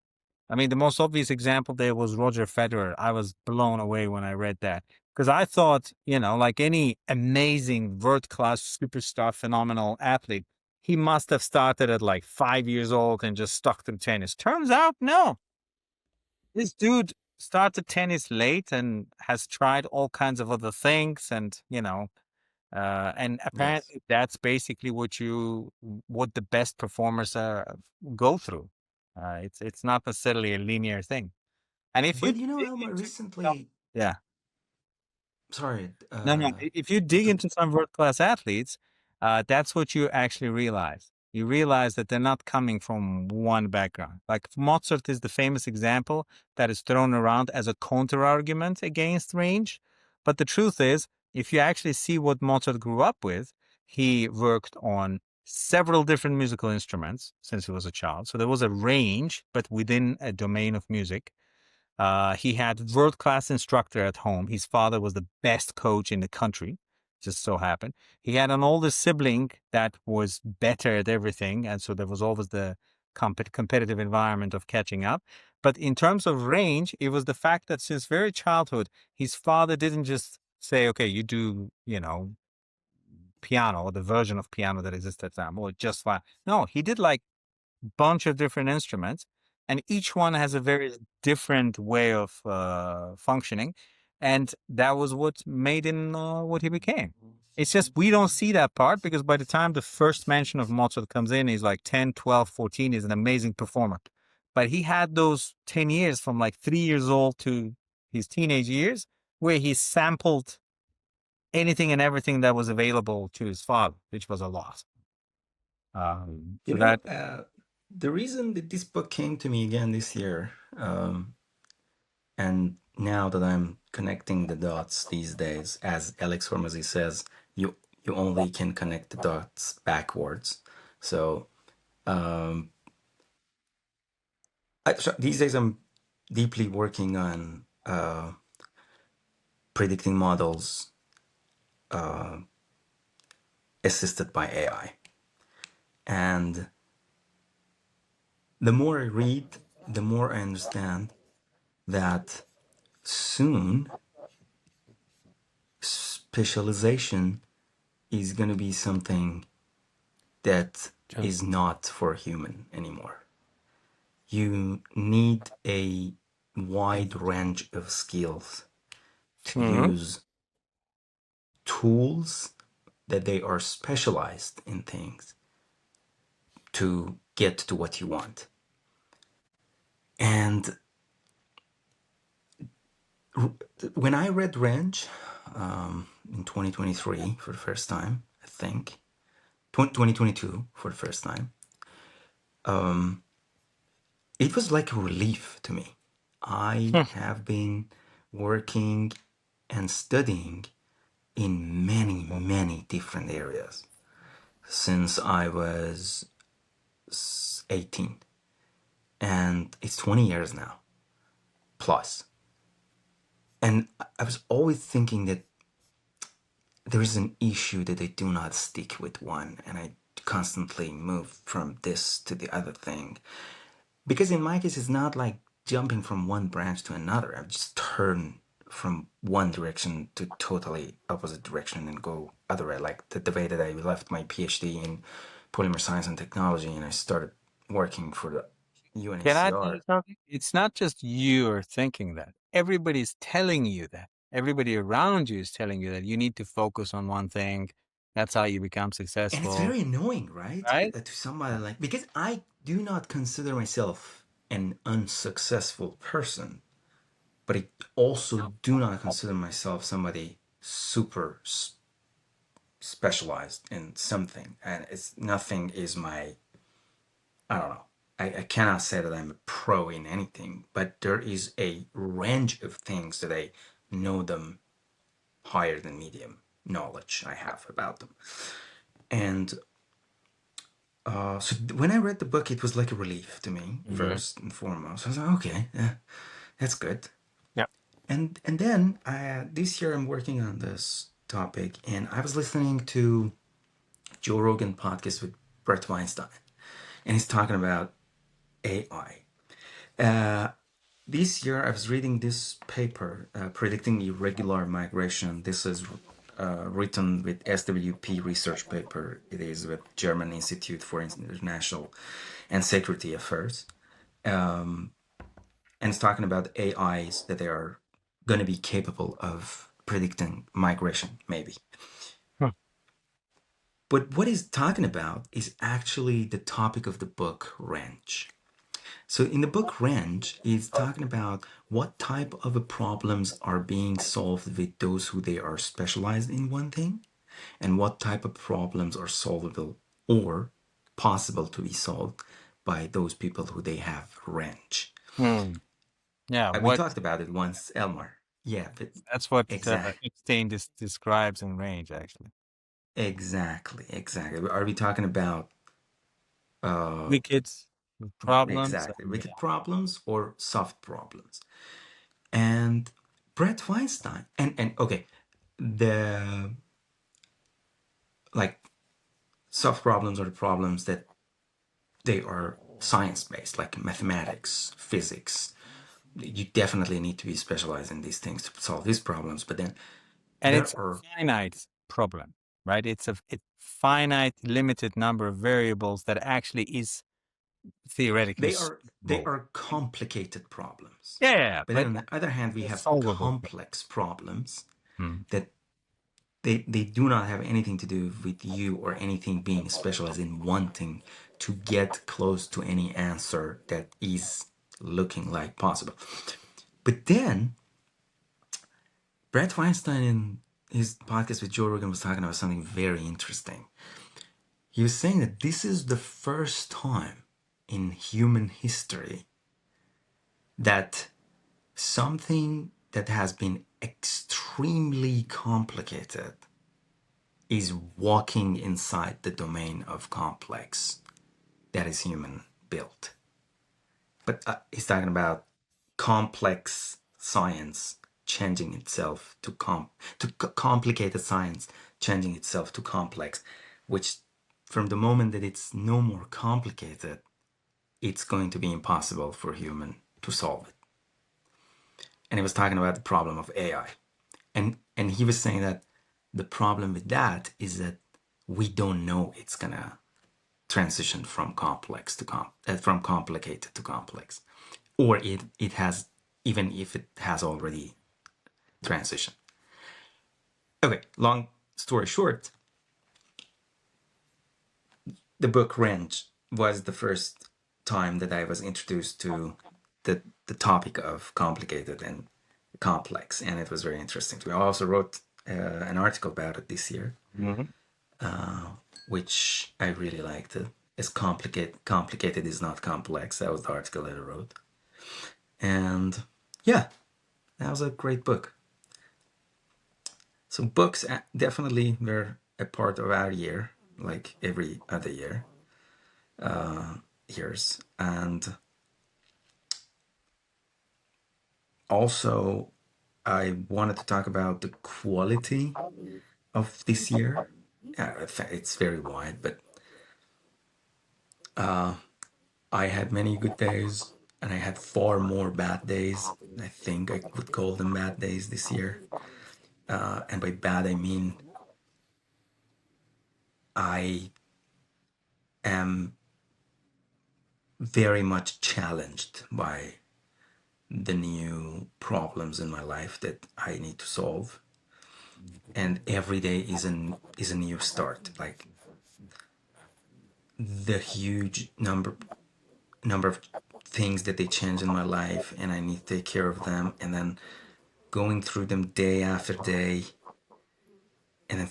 I mean, the most obvious example there was Roger Federer. I was blown away when I read that because I thought, like any amazing world class superstar, phenomenal athlete, he must have started at like 5 years old and just stuck to tennis. Turns out, no. This dude started tennis late and has tried all kinds of other things, and yes. apparently that's basically what the best performers go through. It's not necessarily a linear thing. And if you But you know, dig Elma, into recently, yeah, sorry, no, no. If you dig the, into some world class athletes, that's what you actually realize. You realize that they're not coming from one background. Like Mozart is the famous example that is thrown around as a counter argument against range. But the truth is, if you actually see what Mozart grew up with, he worked on several different musical instruments since he was a child. So there was a range, but within a domain of music. He had world-class instructor at home. His father was the best coach in the country, just so happened. He had an older sibling that was better at everything, and so there was always the competitive environment of catching up. But in terms of range, it was the fact that since very childhood, his father didn't just say, "Okay, you do, piano or the version of piano that exists at the time, or just fine." No, he did like bunch of different instruments, and each one has a very different way of functioning, and that was what made him what he became. It's just we don't see that part because by the time the first mention of Mozart comes in, he's like 10, 12, 14, he's an amazing performer. But he had those 10 years from like 3 years old to his teenage years where he sampled anything and everything that was available to his father, which was a lot. You So know, that the reason that this book came to me again this year, and now that I'm connecting the dots these days, as Alex Hormozy says, you only can connect the dots backwards. So, so these days I'm deeply working on predicting models assisted by AI. And the more I read, the more I understand that soon specialization is going to be something that is not for human anymore. You need a wide range of skills to Mhm. use tools that they are specialized in things to get to what you want. And when I read Range in 2023 for the first time, I think, 2022 for the first time, it was like a relief to me. I have been working and studying in many, many different areas since I was 18. And it's 20 years now, plus. And I was always thinking that there is an issue that I do not stick with one, and I constantly move from this to the other thing. Because in my case, it's not like jumping from one branch to another. I just turn from one direction to totally opposite direction and go other way. Like the way that I left my PhD in polymer science and technology and I started working for the Can I tell you UNHCR. something? It's not just you are thinking that. Everybody's telling you that. Everybody around you is telling you that you need to focus on one thing. That's how you become And it's successful, very annoying, right? right? To somebody like, because I do not consider myself an unsuccessful person, but I also do not consider myself somebody super specialized in something. And it's nothing is my, I don't know. I cannot say that I'm a pro in anything, but there is a range of things that I know them higher than medium knowledge I have about them. And so when I read the book, it was like a relief to me, first and foremost. I was like, okay, yeah, that's good. Yeah. And then this year I'm working on this topic, and I was listening to Joe Rogan podcast with Brett Weinstein, and he's talking about AI. This year I was reading this paper predicting irregular migration. This is written with SWP research paper. It is with German Institute for International and Security Affairs. And it's talking about AIs that they are going to be capable of predicting migration, maybe. Huh. But what he's talking about is actually the topic of the book Range. So in the book Range, it's talking about what type of problems are being solved with those who they are specialized in one thing, and what type of problems are solvable or possible to be solved by those people who they have range. Hmm. Yeah, We what talked about it once, Elmar. Yeah, but that's what exact, Epstein describes in Range, actually. exactly. Are we talking about Wicked problems. exactly And, wicked problems or soft problems? And Brett Weinstein, and okay, the like soft problems are the problems that they are science based, like mathematics, physics. You definitely need to be specialized in these things to solve these problems. But then and there it's are a finite problem, right? It's a finite, limited number of variables that actually is theoretically they solvable. are complicated problems. Yeah, But then but on the other hand, we they're have solvable. complex problems Hmm. that they do not have anything to do with you or anything being specialized in one thing to get close to any answer that is looking like possible. But then Brett Weinstein in his podcast with Joe Rogan was talking about something very interesting. He was saying that this is the first time in human history that something that has been extremely complicated is walking inside the domain of complex that is human built. But he's talking about complex science changing itself to complicated science changing itself to complex, which from the moment that it's no more complicated, it's going to be impossible for human to solve it. And he was talking about the problem of AI. And he was saying that the problem with that is that we don't know it's gonna transition from complex to from complicated to complex, or it has, even if it has already transitioned. Okay, long story short, the book Range was the first time that I was introduced to the topic of complicated and complex, and it was very interesting to me. I also wrote an article about it this year, which I really liked. It's complicated is not complex. That was the article that I wrote, and yeah, that was a great book. So books definitely were a part of our year, like every other years, and also I wanted to talk about the quality of this year. It's very wide, but I had many good days and I had far more bad days. I think I would call them bad days this year. And by bad, I mean I am very much challenged by the new problems in my life that I need to solve. And every day is a new start. Like the huge number of things that they change in my life, and I need to take care of them, and then going through them day after day. And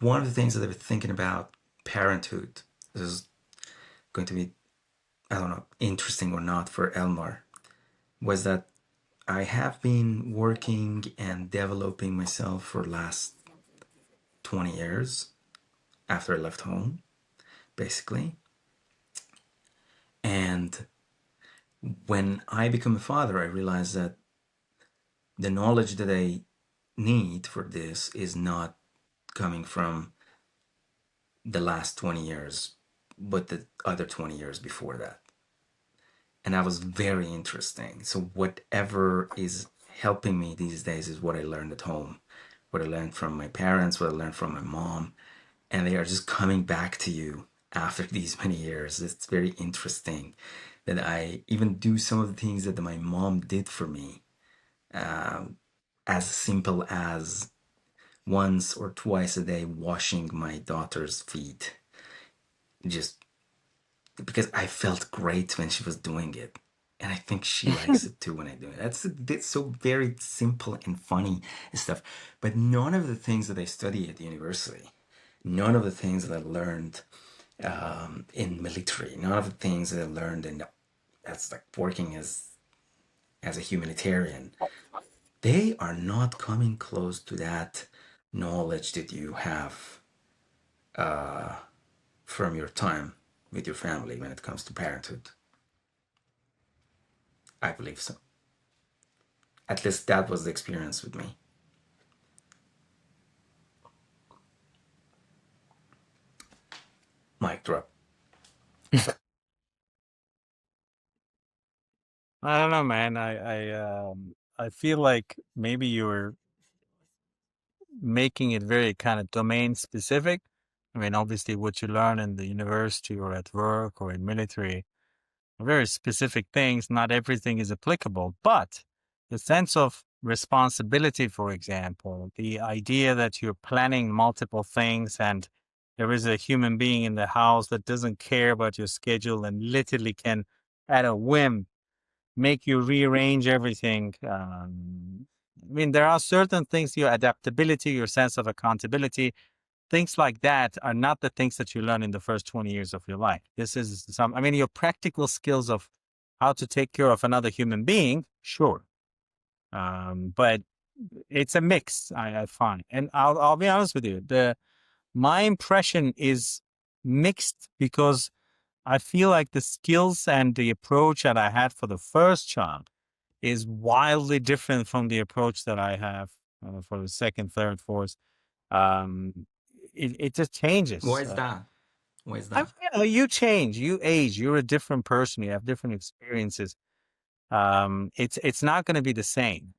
one of the things that I've been thinking about parenthood, this is going to be, I don't know, interesting or not for Elmar, was that I have been working and developing myself for the last 20 years after I left home, basically. And when I become a father, I realized that the knowledge that I need for this is not coming from the last 20 years, but the other 20 years before that. And that was very interesting. So whatever is helping me these days is what I learned at home, what I learned from my parents, what I learned from my mom, and they are just coming back to you after these many years. It's very interesting that I even do some of the things that my mom did for me, as simple as once or twice a day washing my daughter's feet, just because I felt great when she was doing it. And I think she likes it too when I do it. That's so very simple and funny stuff. But none of the things that I study at university, none of the things that I learned in military, none of the things that I learned in that's like working as a humanitarian, they are not coming close to that knowledge that you have from your time with your family when it comes to parenthood. I believe so. At least that was the experience with me. Mic drop. I don't know, man. I feel like maybe you're making it very kind of domain specific. I mean, obviously, what you learn in the university or at work or in military are very specific things. Not everything is applicable, but the sense of responsibility, for example, the idea that you're planning multiple things and there is a human being in the house that doesn't care about your schedule and literally can, at a whim, make you rearrange everything. I mean, there are certain things, your adaptability, your sense of accountability, things like that are not the things that you learn in the first 20 years of your life. This is I mean, your practical skills of how to take care of another human being, sure. But it's a mix, I find. And I'll be honest with you. My impression is mixed because I feel like the skills and the approach that I had for the first child is wildly different from the approach that I have for the second, third, fourth. Um, it just Why changes. is that? Why is that? You change, you age, you're a different person, you have different experiences. It's not going to be the same.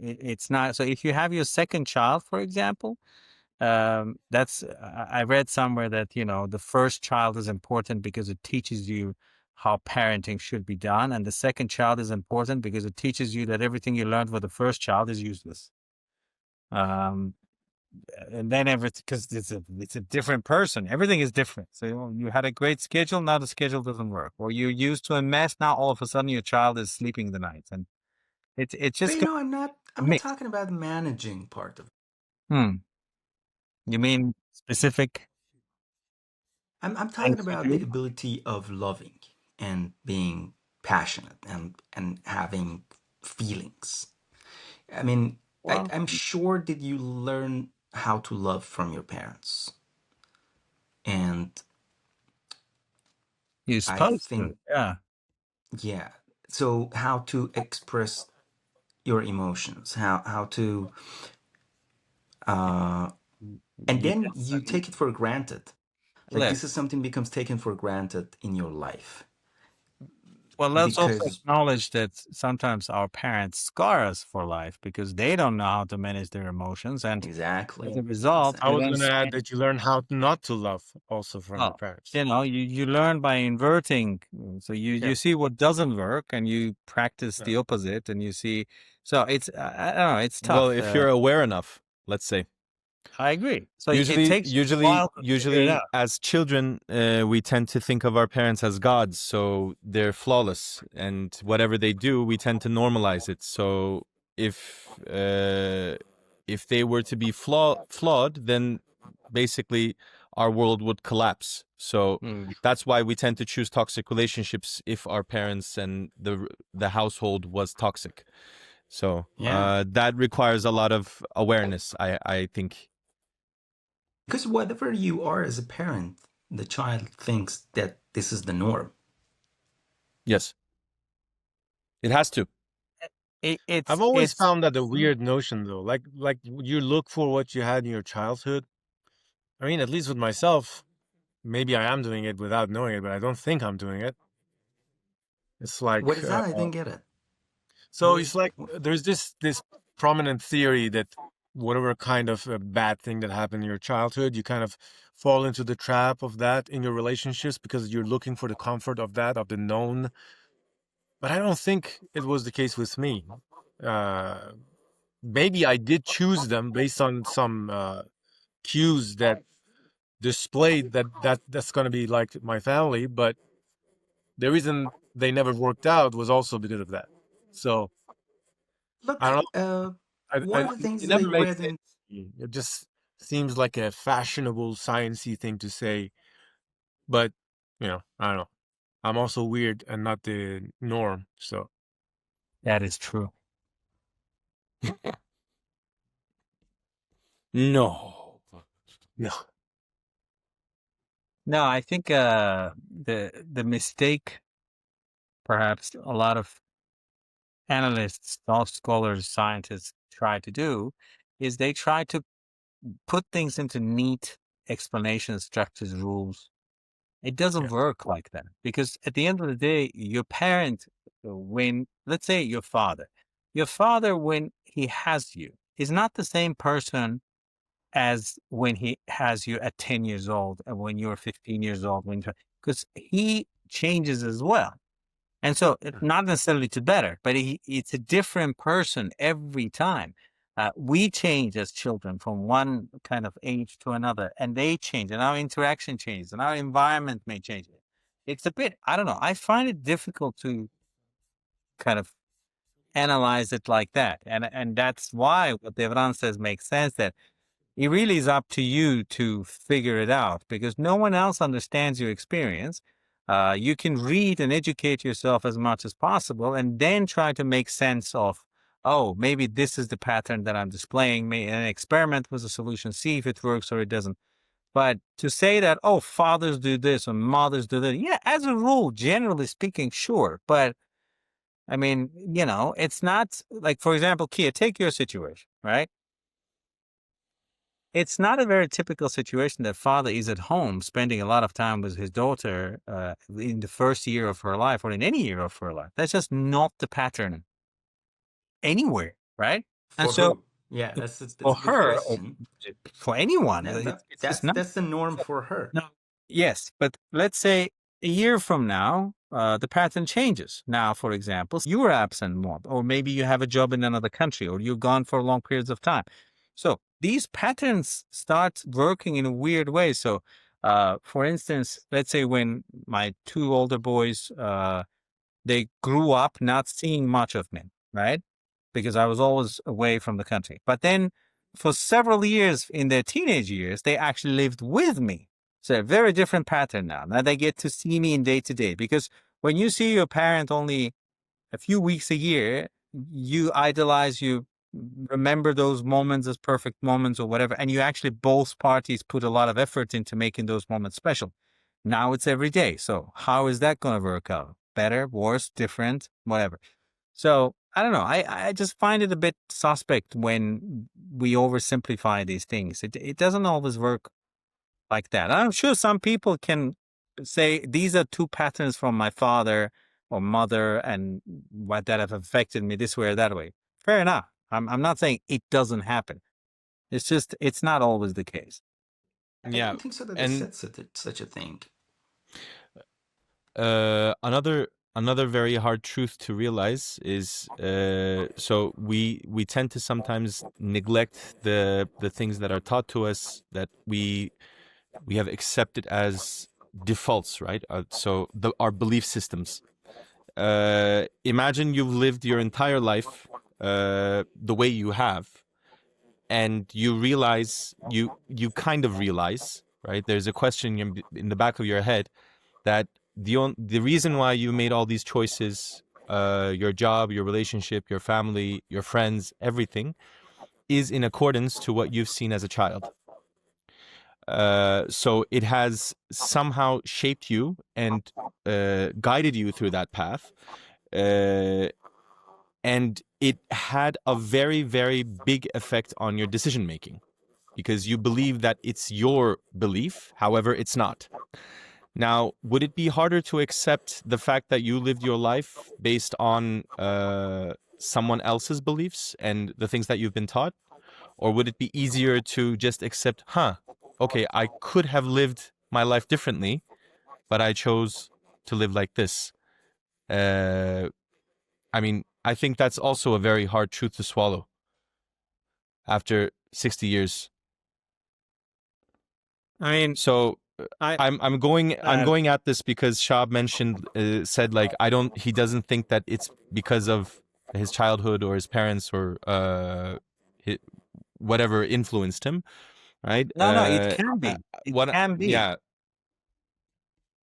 It's not. So if you have your second child, for example, that's I read somewhere that the first child is important because it teaches you how parenting should be done, and the second child is important because it teaches you that everything you learned with the first child is useless. Um, and then everything, because it's a different person. Everything is different. So you had a great schedule, now the schedule doesn't work, or you're used to a mess. Now all of a sudden your child is sleeping the night, and it's But just you gonna know, be I'm not mixed. talking about the managing part of it. You mean specific I'm talking things you about the do? ability of loving and being passionate and having feelings. I mean, Well, I'm sure did you learn how to love from your parents? And you're I supposed to, think, yeah. yeah. So how to express your emotions, how to, uh, and then Yes, you take it for granted. Like look, this is something becomes taken for granted in your life well, let's also because acknowledge that sometimes our parents scar us for life because they don't know how to manage their emotions, and as exactly, a result, I they exactly. was don't going to add see. that you learn how not to love also from your Oh, parents. you learn by inverting. So Yeah. you see what doesn't work, and you practice Yeah. the opposite, and you see. So it's I don't know. It's Well, tough. if you're aware enough, let's say. I agree. So it Usually, takes a usually, while to figure it usually, out. as children, we tend to think of our parents as gods, so they're flawless, and whatever they do, we tend to normalize it. So if they were to be flawed, then basically our world would collapse. So Mm. that's why we tend to choose toxic relationships if our parents and the household was toxic. So Yeah, that requires a lot of awareness, I think. because whatever you are as a parent, the child thinks that this is the norm. Yes, it has to. I've always It's found that a weird notion though. Like you look for what you had in your childhood. I mean, at least with myself, maybe I am doing it without knowing it, but I don't think I'm doing it. It's What like is that? I didn't get it. so it's like there's this prominent theory that whatever kind of a bad thing that happened in your childhood, you kind of fall into the trap of that in your relationships because you're looking for the comfort of that, of the known. But I don't think it was the case with me. Uh, Maybe I did choose them based on some cues that displayed that's going to be like my family, but the reason they never worked out was also because of that. So I Look, don't know. one of the It things that I never made read sense in to me. It just seems like a fashionable, sciencey thing to say. But I don't know. I'm also weird and not the norm. So that is true. No. no. No, I think the mistake perhaps a lot of analysts, thought scholars, scientists try to do is they try to put things into neat explanations, structures, rules. It doesn't Yeah. work like that because at the end of the day, your parent, when let's say your father, when he has you, is not the same person as when he has you at 10 years old and when you're 15 years old, because he changes as well. And so, not necessarily to better, but it's a different person every time. We change as children from one kind of age to another, and they change, and our interaction changes, and our environment may change. It's a bit, I don't know. I find it difficult to kind of analyze it like that, and that's why what Devran says makes sense. That it really is up to you to figure it out because no one else understands your experience. You can read and educate yourself as much as possible and then try to make sense of, oh, maybe this is the pattern that I'm displaying. Maybe an experiment with a solution, see if it works or it doesn't. But to say that, oh, fathers do this or mothers do that, yeah, as a rule, generally speaking, sure. But I mean, it's not like, for example, Kia, take your situation, right? It's not a very typical situation that father is at home spending a lot of time with his daughter in the first year of her life or in any year of her life. That's just not the pattern anywhere, right? And For so who? Yeah, that's for a good her or question. for anyone, No, it's just not. that's the norm for her. No. Yes, but let's say a year from now, the pattern changes. Now, for example, you were absent more, or maybe you have a job in another country, or you're gone for long periods of time. So these patterns start working in a weird way. So, for instance, let's say when my two older boys, they grew up not seeing much of me, right? Because I was always away from the country. But then for several years in their teenage years, they actually lived with me. So a very different pattern now. Now they get to see me in day to day because when you see your parent only a few weeks a year, you idolize, you remember those moments as perfect moments or whatever. And you actually, both parties put a lot of effort into making those moments special. Now it's every day. So how is that going to work out? Better, worse, different, whatever. So I don't know. I just find it a bit suspect when we oversimplify these things. It doesn't always work like that. I'm sure some people can say these are two patterns from my father or mother and what that have affected me this way or that way. Fair enough. I'm not saying it doesn't happen. It's just it's not always the case. I Yeah, don't think so that they and said such a thing. another very hard truth to realize is so we tend to sometimes neglect the things that are taught to us that we have accepted as defaults, right? So our belief systems. Imagine you've lived your entire life the way you have, and you realize you kind of realize, right? There's a question in the back of your head that the reason why you made all these choices, your job, your relationship, your family, your friends, everything, is in accordance to what you've seen as a child. So it has somehow shaped you and guided you through that path. And it had a very, very big effect on your decision making because you believe that it's your belief. However, it's not. Now, would it be harder to accept the fact that you lived your life based on someone else's beliefs and the things that you've been taught? Or would it be easier to just accept, okay, I could have lived my life differently, but I chose to live like this? I mean, I think that's also a very hard truth to swallow after 60 years. I mean, So I I'm going at this because Shab mentioned said like he doesn't think that it's because of his childhood or his parents or whatever influenced him, right? no, it can be. It can be. Yeah,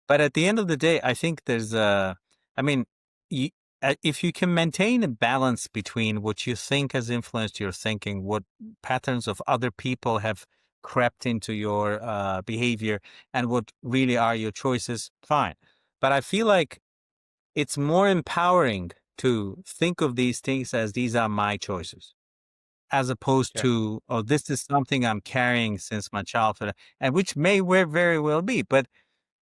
But at the end of the day, I think there's I mean, you, if you can maintain a balance between what you think has influenced your thinking, what patterns of other people have crept into your behavior, and what really are your choices, fine. But I feel like it's more empowering to think of these things as these are my choices, as opposed yeah. to, oh, this is something I'm carrying since my childhood, and which may very well be, but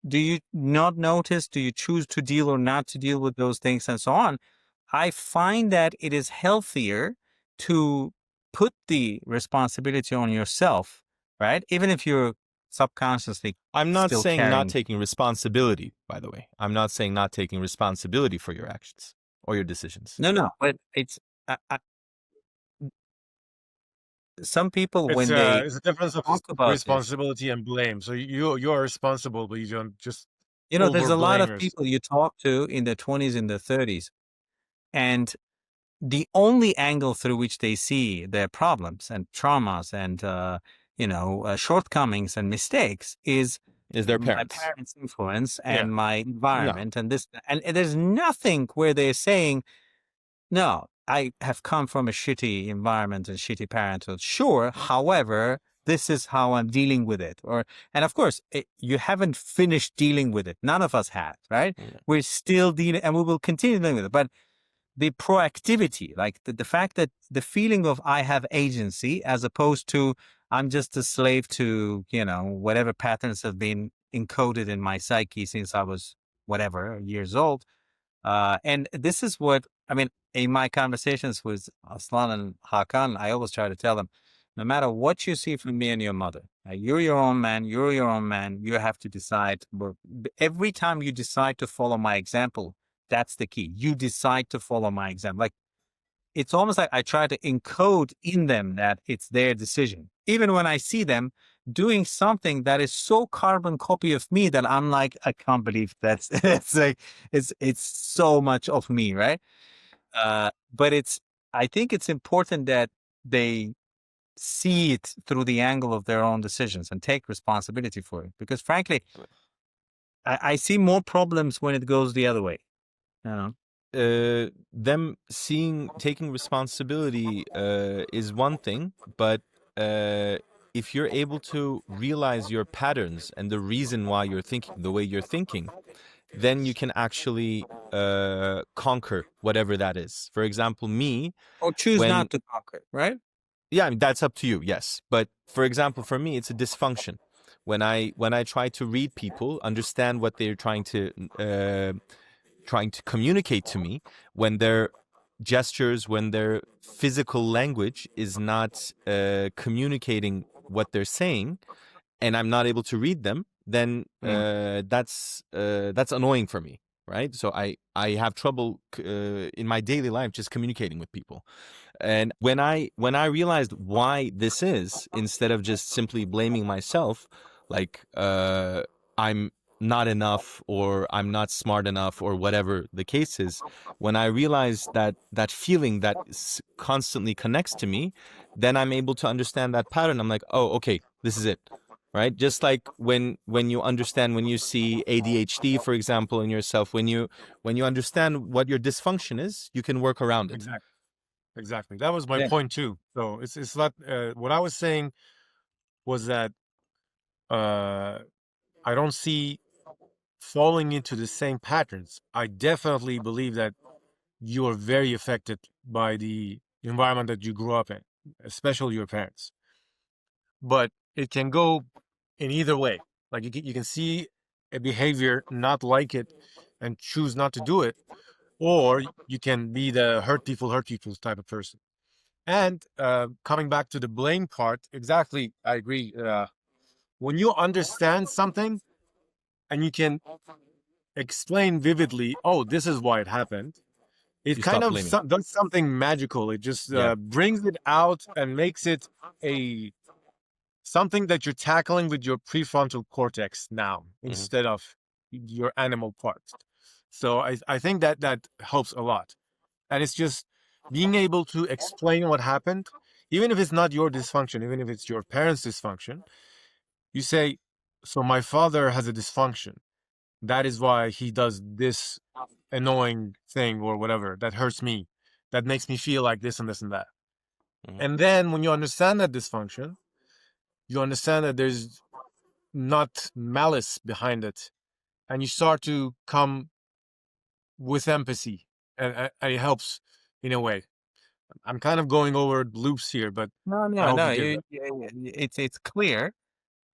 do you not notice? Do you choose to deal or not to deal with those things and so on? I find that it is healthier to put the responsibility on yourself, right? Even if you're subconsciously I'm not still saying not carrying. taking responsibility, by the way. I'm not saying not taking responsibility for your actions or your decisions. No, but it's some people, when they It's a difference of talk about this, responsibility and blame. So you are responsible, but you don't just there's over a lot blame of yourself. people you talk to in their 20s, in their 30s, and the only angle through which they see their problems and traumas and shortcomings and mistakes is Is their my parents. parents' influence Yeah. and my No. environment and this, and there's nothing where they're saying, no, I have come from a shitty environment and shitty parenthood. Sure, however, this is how I'm dealing with it. And of course, you haven't finished dealing with it. None of us have, right? Yeah. We're still dealing, and we will continue dealing with it. But the proactivity, like the fact that the feeling of I have agency, as opposed to I'm just a slave to, whatever patterns have been encoded in my psyche since I was whatever years old. And this is what, I mean, in my conversations with Aslan and Hakan, I always try to tell them, no matter what you see from me and your mother, you're your own man, you're your own man, you have to decide. But every time you decide to follow my example, that's the key. You decide to follow my example. Like, it's almost like I try to encode in them that it's their decision. Even when I see them doing something that is so carbon copy of me that I'm like, I can't believe that's it's like it's so much of me, right? But I think it's important that they see it through the angle of their own decisions and take responsibility for it. Because frankly, I see more problems when it goes the other way. You know? Them taking responsibility is one thing, but if you're able to realize your patterns and the reason why you're thinking the way you're thinking, then you can actually conquer whatever that is. For example, me, Or choose when not to conquer, right? yeah, I mean, that's up to you, yes. But for example, for me, it's a dysfunction. When I try to read people, understand what they're trying to communicate to me, when their gestures, when their physical language is not communicating what they're saying, and I'm not able to read them, then that's annoying for me, right? So I have trouble in my daily life just communicating with people. And when I realized why this is, instead of just simply blaming myself, like I'm not enough or I'm not smart enough or whatever the case is, when I realized that feeling that constantly connects to me, then I'm able to understand that pattern. I'm like, oh, okay, this is it. Right? Just like when you understand, when you see ADHD, for example, in yourself, when you understand what your dysfunction is, you can work around it. Exactly. Exactly. That was my Yeah. point too. So it's not what I was saying was that uh I don't see falling into the same patterns. I definitely believe that you are very affected by the environment that you grew up in, especially your parents. But it can go in either way. Like you can see a behavior, not like it, and choose not to do it, or you can be the hurt people type of person. And coming back to the blame part, exactly, I agree. When you understand something and you can explain vividly, oh, this is why it happened, it You kind stop of blaming. does something magical. It just Yeah. brings it out and makes it a something that you're tackling with your prefrontal cortex now Hmm. instead of your animal parts. So I think that helps a lot. And it's just being able to explain what happened, even if it's not your dysfunction, even if it's your parents' dysfunction. You say, so my father has a dysfunction. That is why he does this annoying thing or whatever that hurts me, that makes me feel like this and this and that. Hmm. And then when you understand that dysfunction, you understand that there's not malice behind it, and you start to come with empathy, and it helps in a way. I'm kind of going over loops here, but No, I no, hope you no. get that. It's clear.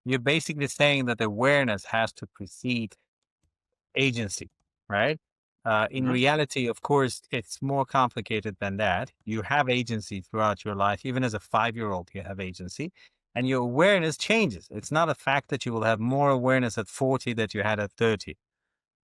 You're basically saying that awareness has to precede agency, right? In Hmm. reality, of course, it's more complicated than that. You have agency throughout your life. Even as a 5-year-old, you have agency, and your awareness changes. It's not a fact that you will have more awareness at 40 that you had at 30.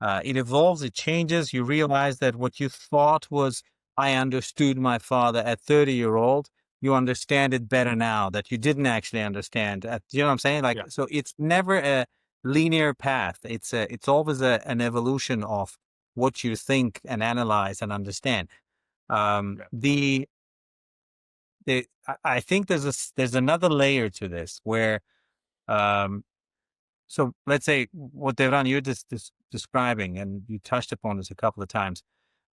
It evolves, it changes. You realize that what you thought was, I understood my father at 30-year-old, you understand it better now that you didn't actually understand. You know what I'm saying? Like, Yeah. so it's never a linear path. It's always an evolution of what you think and analyze and understand. Yeah. I think there's another layer to this where, so let's say what Devran, you're describing, and you touched upon this a couple of times.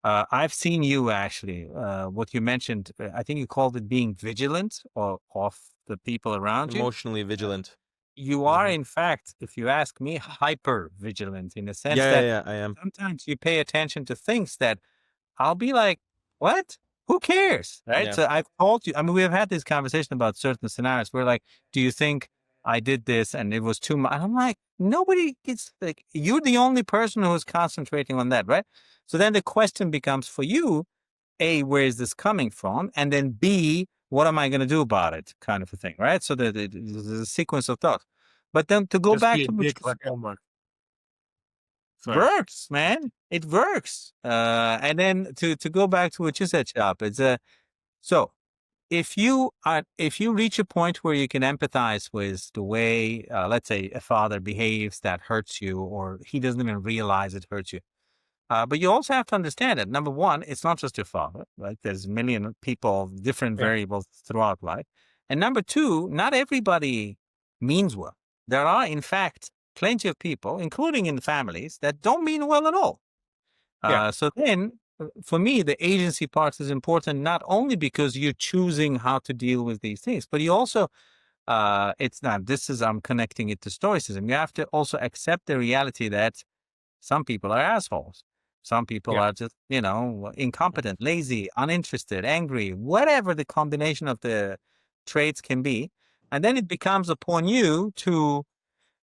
I've seen you actually, what you mentioned, I think you called it being vigilant or of the people around you. Emotionally vigilant. You are, in fact, if you ask me, hyper vigilant in the sense that Yeah, I am. sometimes you pay attention to things that I'll be like, what? Who cares? Right. Yeah. So I've told you, I mean, we've had this conversation about certain scenarios where, like, do you think I did this and it was too much? I'm like, nobody gets, like, you're the only person who's concentrating on that. Right. So then the question becomes for you, A, where is this coming from? And then B, what am I going to do about it? Kind of a thing. Right. So there's a sequence of thoughts. But then to go Just back be a to what dick you like Omar. Sorry. works, man. It works. And then to go back to what you said, Chop, it's so if you reach a point where you can empathize with the way, let's say, a father behaves that hurts you, or he doesn't even realize it hurts you. But you also have to understand that, number one, it's not just your father, right? There's a million people, different Yeah. variables throughout life. And number two, not everybody means well. There are, in fact, plenty of people, including in families, that don't mean well at all. Yeah. So then, for me, the agency part is important, not only because you're choosing how to deal with these things, but you also, I'm connecting it to stoicism. You have to also accept the reality that some people are assholes. Some people Yeah. are just, incompetent, lazy, uninterested, angry, whatever the combination of the traits can be. And then it becomes upon you to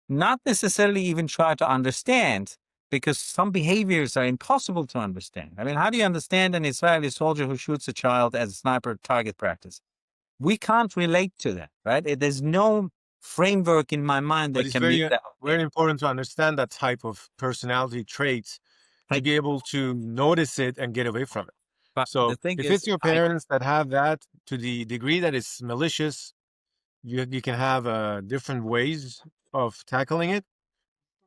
not necessarily even try to understand, because some behaviors are impossible to understand. I mean, how do you understand an Israeli soldier who shoots a child as a sniper target practice? We can't relate to that, right? There's no framework in my mind But that it's can be that. very important to understand that type of personality traits to be able to notice it and get away from it. But So the thing if is, it's your parents that have that to the degree that it's malicious, you can have different ways of tackling it.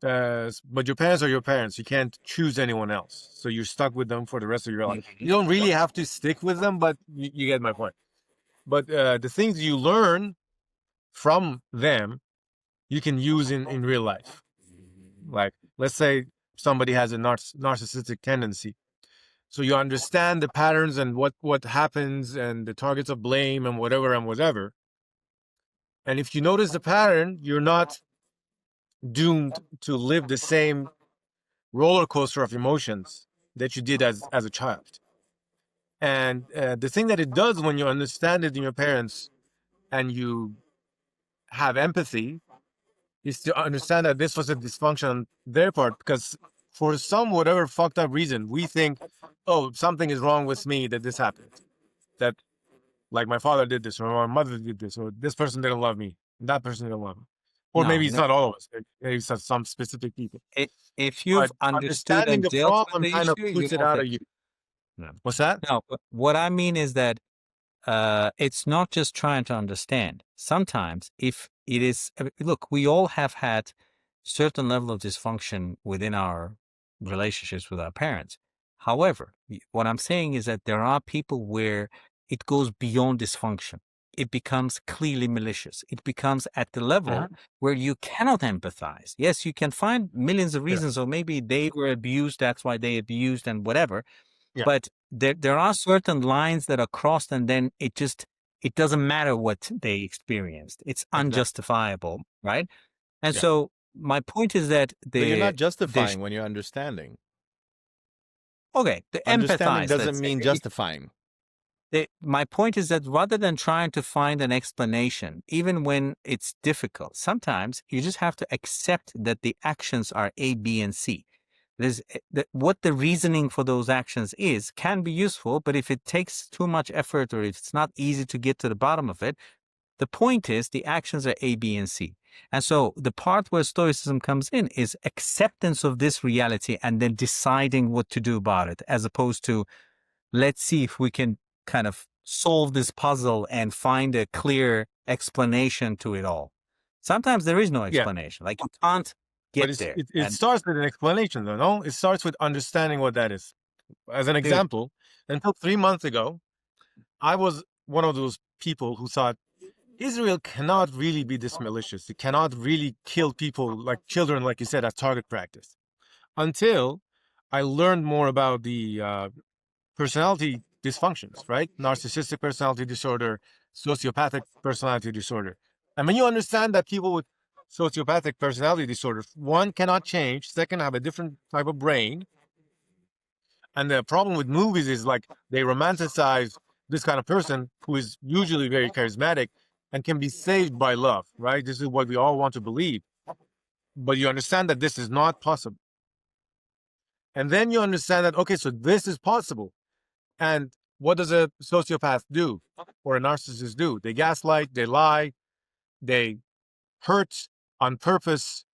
But your parents are your parents. You can't choose anyone else. So you're stuck with them for the rest of your life. You don't really have to stick with them, but you get my point. But the things you learn from them, you can use in real life. Like, let's say somebody has a narcissistic tendency. So you understand the patterns and what happens and the targets of blame and whatever and whatever. And if you notice the pattern, you're not doomed to live the same roller coaster of emotions that you did as a child. And the thing that it does when you understand it in your parents and you have empathy is to understand that this was a dysfunction on their part, because for some whatever fucked up reason we think, oh, something is wrong with me that this happened, that like my father did this or my mother did this or this person didn't love me, that person didn't love me, or no, maybe it's no. not all of us, maybe it's some specific people. If But you've understood understanding and the dealt with problem the kind of issue, you puts it know out that. of you. No, What's that? no. But what I mean is that it's not just trying to understand. Sometimes, if it is, look, we all have had certain level of dysfunction within our relationships with our parents. However, what I'm saying is that there are people where it goes beyond dysfunction. It becomes clearly malicious. It becomes at the level where you cannot empathize. Yes, you can find millions of Yeah. reasons, or maybe they were abused, that's why they abused, and whatever. Yeah. But there are certain lines that are crossed, and then it doesn't matter what they experienced. It's Exactly. unjustifiable, right? And Yeah. so my point is that But you're not there's justifying when you're understanding. okay, the Understanding empathize. doesn't Let's mean say. justifying. My point is that rather than trying to find an explanation, even when it's difficult, sometimes you just have to accept that the actions are A, B, and C. What the reasoning for those actions is can be useful, but if it takes too much effort or if it's not easy to get to the bottom of it, the point is the actions are A, B, and C. And so the part where Stoicism comes in is acceptance of this reality and then deciding what to do about it, as opposed to let's see if we can kind of solve this puzzle and find a clear explanation to it all. Sometimes there is no Yeah, explanation. Like you can't but get there. it And starts with an explanation, though. No, it starts with understanding what that is. As an dude, example, until 3 months ago, I was one of those people who thought Israel cannot really be this malicious. It cannot really kill people like children, like you said, at target practice. Until I learned more about the personality dysfunctions, right? Narcissistic personality disorder, sociopathic personality disorder. And when you understand that people with sociopathic personality disorder, one, cannot change, second, have a different type of brain. And the problem with movies is like they romanticize this kind of person who is usually very charismatic and can be saved by love, right? This is what we all want to believe. But you understand that this is not possible. And then you understand that, okay, so this is possible. And what does a sociopath do or a narcissist do? They gaslight, they lie, they hurt on purpose.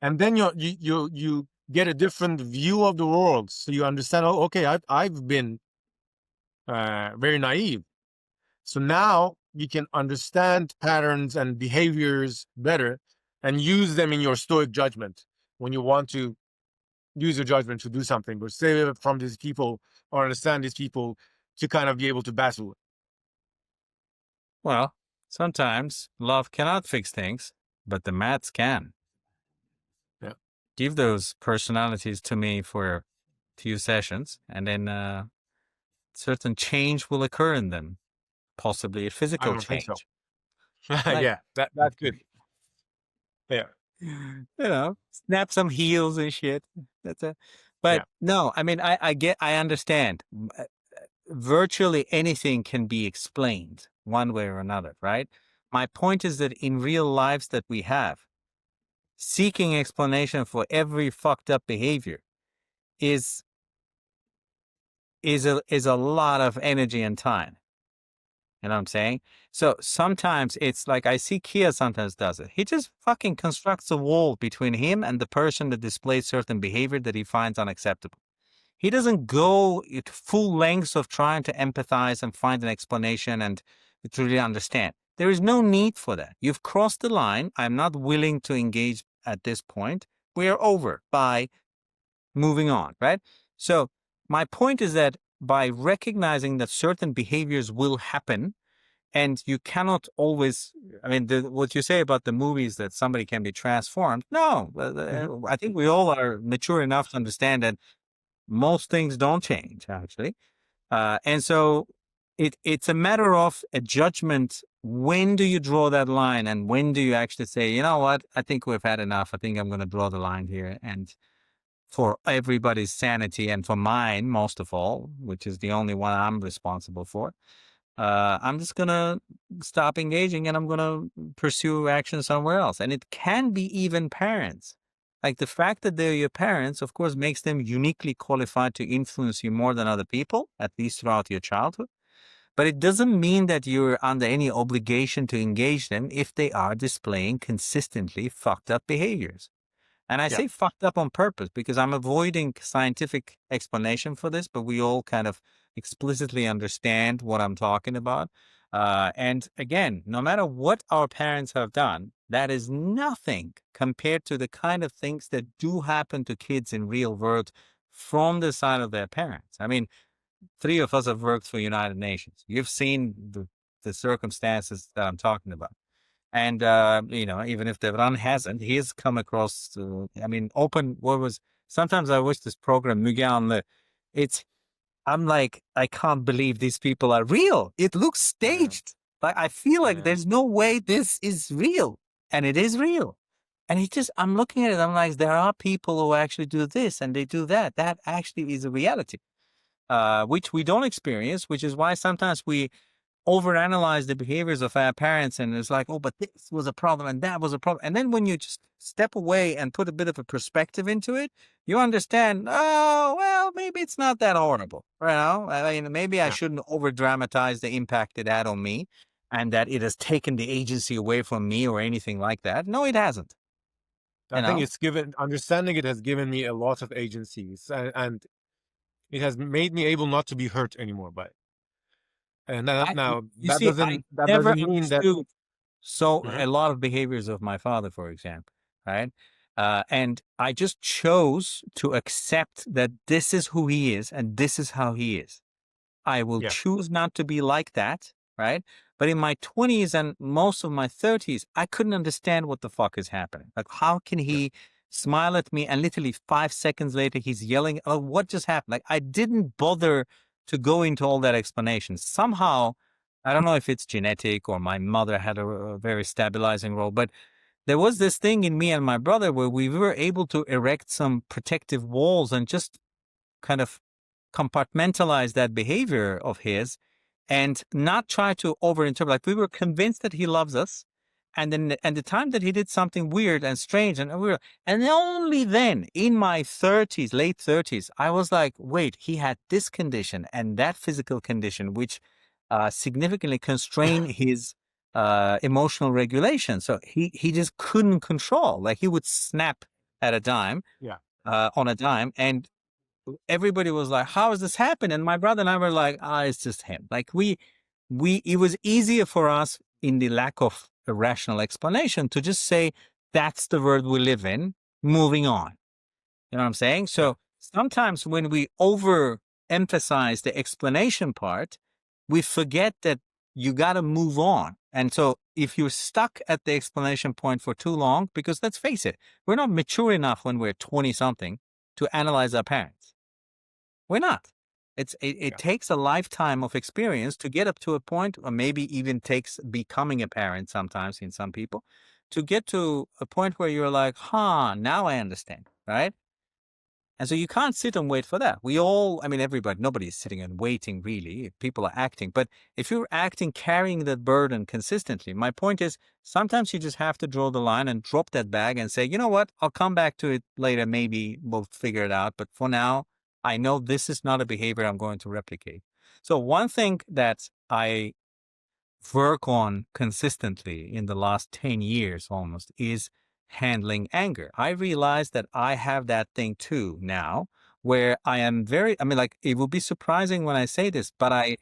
And then you get a different view of the world. So you understand, oh, okay, I've been very naive. So now you can understand patterns and behaviors better and use them in your stoic judgment when you want to use your judgment to do something, but stay from these people or understand these people to kind of be able to battle it. well, sometimes love cannot fix things, but the maths can. Yeah. Give those personalities to me for a few sessions, and then certain change will occur in them, possibly a I physical don't think so. change. Like, Yeah, that's good. Yeah, snap some heels and shit. That's a, but yeah, no, I mean, I understand. Virtually anything can be explained one way or another, right? My point is that in real lives that we have, seeking explanation for every fucked up behavior is is a lot of energy and time. You know what I'm saying? So sometimes it's like I see Kia sometimes does it. He just fucking constructs a wall between him and the person that displays certain behavior that he finds unacceptable. He doesn't go to full lengths of trying to empathize and find an explanation and to really understand. There is no need for that. You've crossed the line. I'm not willing to engage at this point. We are over by moving on, right? So my point is that by recognizing that certain behaviors will happen and you cannot always, I mean, what you say about the movies that somebody can be transformed, no, hmm I think we all are mature enough to understand that most things don't change, actually. And so it's a matter of a judgment. When do you draw that line? And when do you actually say, you know what? I think we've had enough. I think I'm going to draw the line here. And for everybody's sanity and for mine, most of all, which is the only one I'm responsible for, I'm just going to stop engaging and I'm going to pursue action somewhere else. And it can be even parents. Like the fact that they're your parents, of course, makes them uniquely qualified to influence you more than other people, at least throughout your childhood. But it doesn't mean that you're under any obligation to engage them if they are displaying consistently fucked up behaviors. And I yeah. say fucked up on purpose because I'm avoiding scientific explanation for this, but we all kind of explicitly understand what I'm talking about. And again, no matter what our parents have done, that is nothing compared to the kind of things that do happen to kids in real world from the side of their parents. I mean, three of us have worked for United Nations. You've seen the circumstances that I'm talking about. And, even if Devran hasn't, he's come across, sometimes I wish this program, Müge Anlı, I'm like, I can't believe these people are real. It looks I know. staged. Like, I feel I like know. there's no way this is real. And it is real. And I'm looking at it, I'm like, there are people who actually do this and they do that. That actually is a reality, which we don't experience, which is why sometimes we overanalyze the behaviors of our parents and it's like, oh, but this was a problem and that was a problem. And then when you just step away and put a bit of a perspective into it, you understand, oh, well, maybe it's not that horrible. You know, I mean, maybe I Yeah. shouldn't over dramatize the impact it had on me and that it has taken the agency away from me or anything like that. No, it hasn't. I You think know, it's given understanding it has given me a lot of agencies, and it has made me able not to be hurt anymore by it. And I now you see, I that never doesn't mean that. understood so Mhm. a lot of behaviors of my father, for example, right? And I just chose to accept that this is who he is and this is how he is. I will Yeah, choose not to be like that, right? But in my 20s and most of my 30s, I couldn't understand what the fuck is happening. Like, how can yeah, he smile at me and literally 5 seconds later he's yelling, "Oh, what just happened?" Like, I didn't bother to go into all that explanation. Somehow, I don't know if it's genetic or my mother had a very stabilizing role, but there was this thing in me and my brother where we were able to erect some protective walls and just kind of compartmentalize that behavior of his and not try to overinterpret. Like we were convinced that he loves us. And then, and the time that he did something weird and strange and weird, and only then in my 30s, late 30s, I was like, wait, he had this condition and that physical condition, which significantly constrained his emotional regulation. So he just couldn't control. Like he would snap at a dime, yeah, on a dime, and everybody was like, "How is this happening?" And my brother and I were like, "Ah, it's just him." Like it was easier for us in the lack of a rational explanation to just say, "That's the world we live in." Moving on. You know what I'm saying? yeah, So sometimes when we overemphasize the explanation part, we forget that you got to move on. And so if you're stuck at the explanation point for too long, because let's face it, we're not mature enough when we're 20 something to analyze our parents. We're not. It yeah, takes a lifetime of experience to get up to a point, or maybe even takes becoming a parent sometimes in some people, to get to a point where you're like, huh, now I understand, right? And so you can't sit and wait for that. We all, I mean, everybody, nobody is sitting and waiting really. People are acting. But if you're acting, carrying that burden consistently, my point is sometimes you just have to draw the line and drop that bag and say, you know what, I'll come back to it later. Maybe we'll figure it out. But for now, I know this is not a behavior I'm going to replicate. So one thing that I work on consistently in the last 10 years almost is handling anger. I realize that I have that thing too now where I am very, I mean, like, it will be surprising when I say this, but I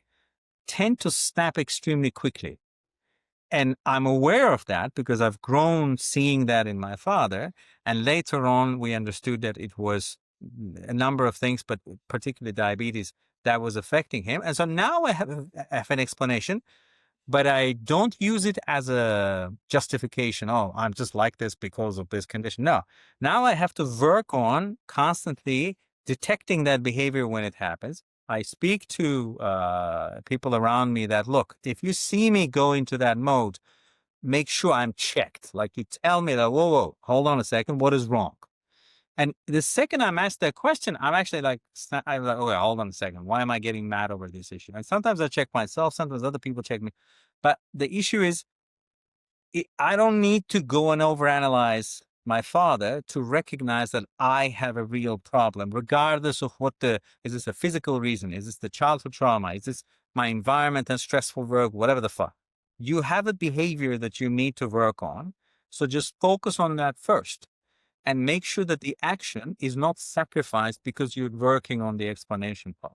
tend to snap extremely quickly. And I'm aware of that because I've grown seeing that in my father. And later on, we understood that it was a number of things, but particularly diabetes that was affecting him. And so now I have an explanation, but I don't use it as a justification. Oh, I'm just like this because of this condition. No, now I have to work on constantly detecting that behavior when it happens. I speak to people around me that, look, if you see me go into that mode, make sure I'm checked. Like you tell me that, whoa, whoa, hold on a second, what is wrong? And the second I'm asked that question, I'm actually like, I'm like, okay, hold on a second. Why am I getting mad over this issue? And sometimes I check myself, sometimes other people check me. But the issue is, I don't need to go and overanalyze my father to recognize that I have a real problem, regardless of is this a physical reason? Is this the childhood trauma? Is this my environment and stressful work? Whatever the fuck. You have a behavior that you need to work on. So just focus on that first and make sure that the action is not sacrificed because you're working on the explanation part.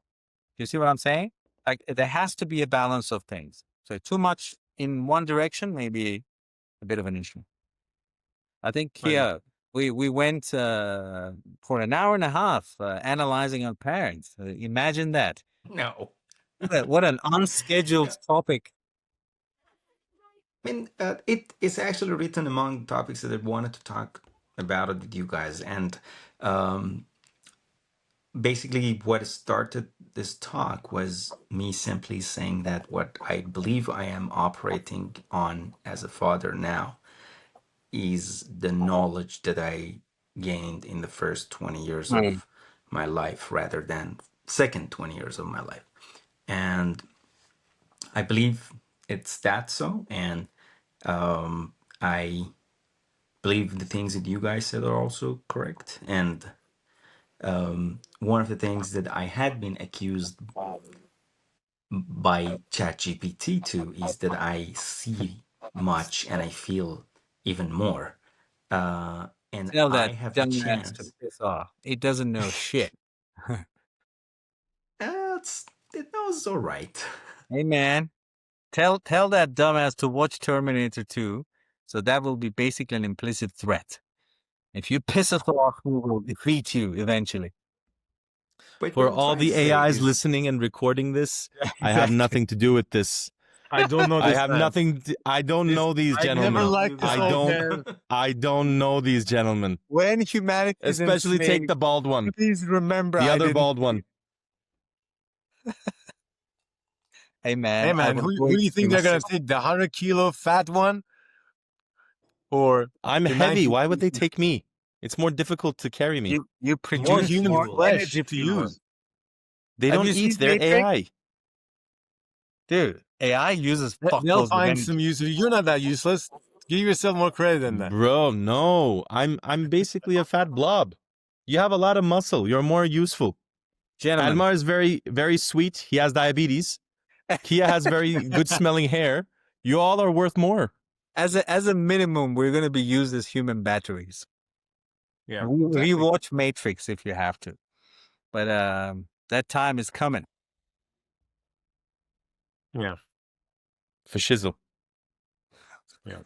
Do you see what I'm saying? Like there has to be a balance of things. So too much in one direction may be a bit of an issue. I think I agree. here we went for an hour and a half analyzing our parents. Imagine that. No. What an unscheduled Yeah. topic. I mean, it is actually written among topics that I wanted to talk about it with you guys. And um, basically, what started this talk was me simply saying that what I believe I am operating on as a father now is the knowledge that I gained in the first 20 years Mm. of my life rather than second 20 years of my life. And I believe it's that so. And I believe the things that you guys said are also correct. And one of the things that I had been accused by ChatGPT to is that I see much and I feel even more. And Tell I that have the dumbass to chance. piss off. He doesn't know shit. It's, it was all right. Hey man, tell that dumbass to watch Terminator 2. So that will be basically an implicit threat. If you piss us off, we will defeat you eventually. Wait, what For are you all trying to the say? AIs Is listening and recording this, I have Exactly. nothing to do with this. I don't know I this have man. nothing. I don't This know these I never gentlemen. love you liked this I old guys. don't. man. I don't know these gentlemen. When humanity is Especially take enslaved, the bald one, please remember the I other didn't. bald one. Hey man, Hey I man, will who wait do you for think you. they're gonna take? The 100-kilo fat one or I'm the heavy. 90? Why would they take me? It's more difficult to carry me. You More produce human more fuel. flesh energy to for him. use. They Have don't you seen eat. They're Matrix? AI. Dude, AI uses They'll fuckloads of find energy. some use. You're not that useless. Give yourself more credit than that. Bro, no. I'm basically a fat blob. You have a lot of muscle. You're more useful. Gentlemen, Admar is very sweet. He has diabetes. Kia has very good smelling hair. You all are worth more. as a minimum, we're gonna be used as human batteries. Yeah, exactly. Rewatch Matrix if you have to. But that time is coming. Yeah, For shizzle. yeah.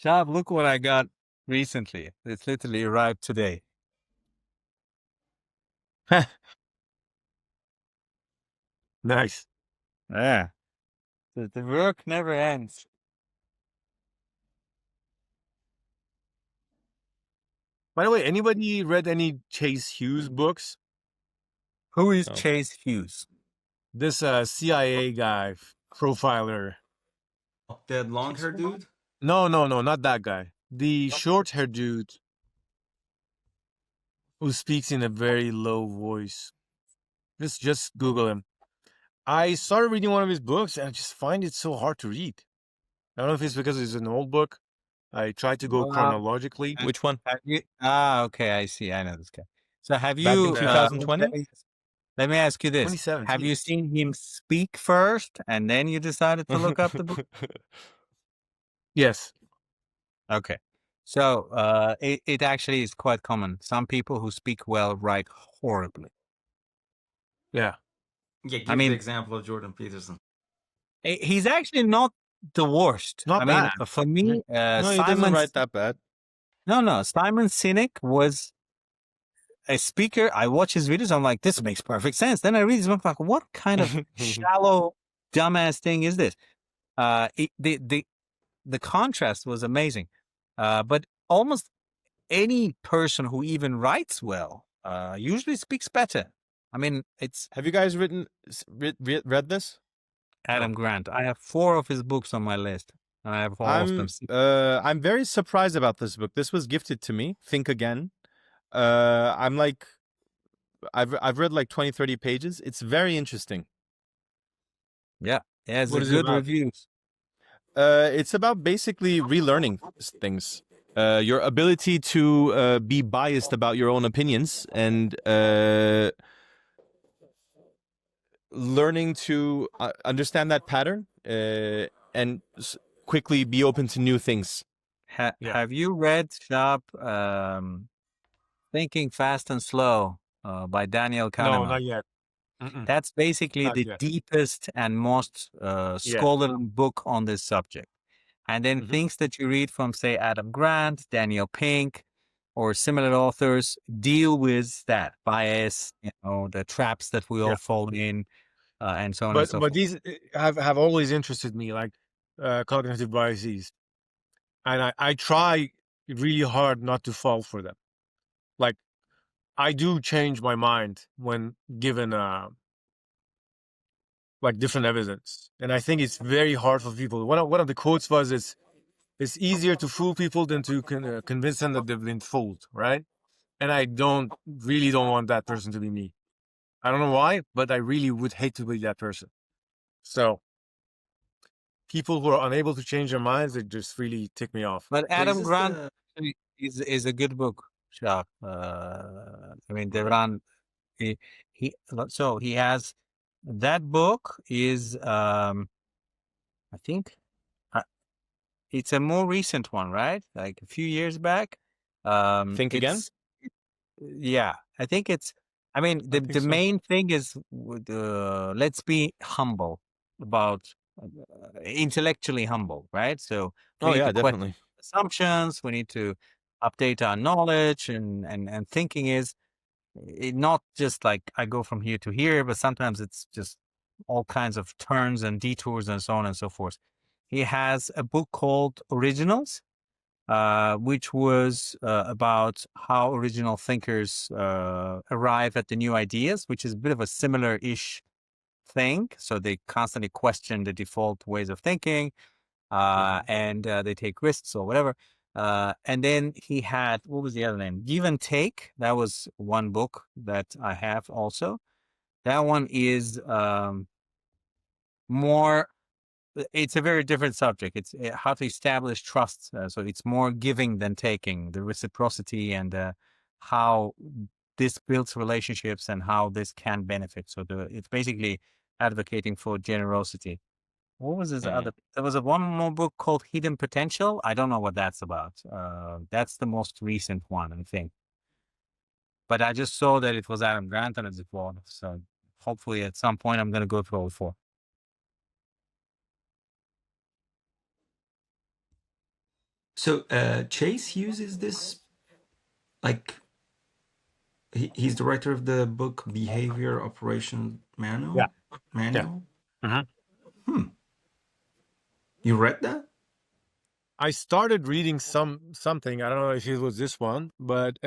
Shab, look what I got recently. It's literally arrived today. Nice. Yeah. The work never ends. By the way, anybody read any Chase Hughes books? Who is No. Chase Hughes? This CIA guy, profiler. That long hair dude? No, not that guy. The short hair dude who speaks in a very low voice. Just Google him. I started reading one of his books and I just find it so hard to read. I don't know if it's because it's an old book. I tried to go chronologically. Which one? Have you? Okay, I see. I know this guy. So have Back in you? 2020? Let me ask you this: Have 2017. you seen him speak first, and then you decided to look up the book? Yes. Okay. So it actually is quite common. Some people who speak well write horribly. Yeah. Yeah, give I the mean, example of Jordan Peterson. he's actually not the worst. Not I mean, bad. for me, No, he doesn't Simon. write that bad. No, Simon Sinek was a speaker. I watch his videos. I'm like, this makes perfect sense. Then I read his book, like, what kind of shallow, dumbass thing is this? The contrast was amazing. But almost any person who even writes well usually speaks better. I mean, it's Have you guys read this? Adam Grant. I have 4 of his books on my list, and I have all of them. I'm very surprised about this book. This was gifted to me. Think Again. I'm like, I've read like 20, 30 pages. It's very interesting. Yeah, it's What a is it good about? reviews. It's about basically relearning things. Your ability to be biased about your own opinions and learning to understand that pattern and quickly be open to new things. Yeah. Have you read Shab Thinking Fast and Slow by Daniel No, Kahneman? not yet. Mm-mm. That's basically Not the yet. deepest and most scholarly book on this subject. And then Mhm. things that you read from, say, Adam Grant, Daniel Pink, or similar authors deal with that bias, the traps that we all Yeah. fall in, and so on and But so forth. these have always interested me, like cognitive biases, and I try really hard not to fall for them. Like I do change my mind when given like different evidence, and I think it's very hard for people. One of the quotes was, "It's easier to fool people than to convince them that they've been fooled," right? And I really don't want that person to be me. I don't know why, but I really would hate to be that person. So people who are unable to change their minds, they just really tick me off. But Wait, is Adam this Grant the is a good book, Shab. I mean, Devran, he so he has that book is I think it's a more recent one, right? Like a few years back. Think Again? Yeah, I think it's I mean, I the think so. main thing is let's be humble about intellectually humble, right? So we Oh need yeah, to question definitely. assumptions. We need to update our knowledge, and thinking is not just like I go from here to here, but sometimes it's just all kinds of turns and detours and so on and so forth. He has a book called Originals, which was about how original thinkers arrive at the new ideas, which is a bit of a similar-ish thing. So they constantly question the default ways of thinking, and they take risks or whatever. And then he had, what was the other name? Give and Take. That was one book that I have also. That one is more, it's a very different subject. It's how to establish trust. So it's more giving than taking, the reciprocity, and how this builds relationships and how this can benefit. So it's basically advocating for generosity. What was his other? There was one more book called Hidden Potential. I don't know what that's about. That's the most recent one, I think. But I just saw that it was Adam Grant on his board. So hopefully at some point I'm going to go through all four. So Chase uses this, like, he's director of the book Behavior Operation Yeah. Manual. Yeah. Manual. Mm-hmm. You read that? I started reading something. I don't know if it was this one, but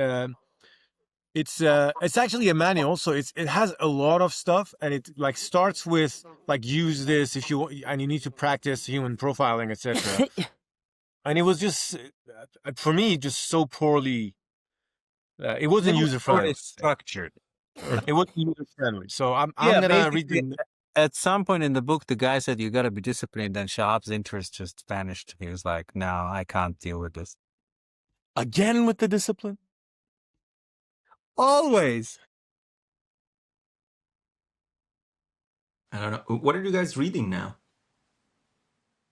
it's actually a manual. So it has a lot of stuff, and it like starts with like use this if you and you need to practice human profiling, etc. And it was just for me just so poorly. It wasn't It was user poorly friendly. structured. It wasn't user friendly. So I'm Yeah, gonna read basically, the at some point in the book, the guy said, "You got to be disciplined," and Shahab's interest just vanished. He was like, "No, I can't deal with this." again with the discipline. Always. I don't know. What are you guys reading now?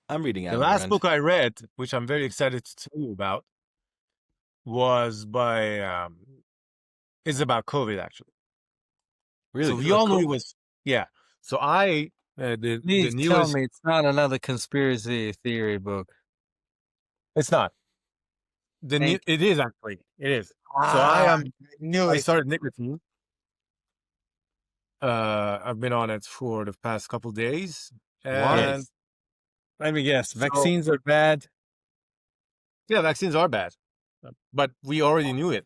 I'm reading The Adam last Grant. book I read, which I'm very excited to tell you about, was by is about COVID actually. Really? So It's we about all knew it COVID. was yeah. So I the Please tell newest me it's not another conspiracy theory book. it's not the new Thank it is actually it is. So I knew I it. started nicotine. I've been on it for the past couple days, What? and Let me guess. so Vaccines are bad. yeah, vaccines are bad, but we already knew it,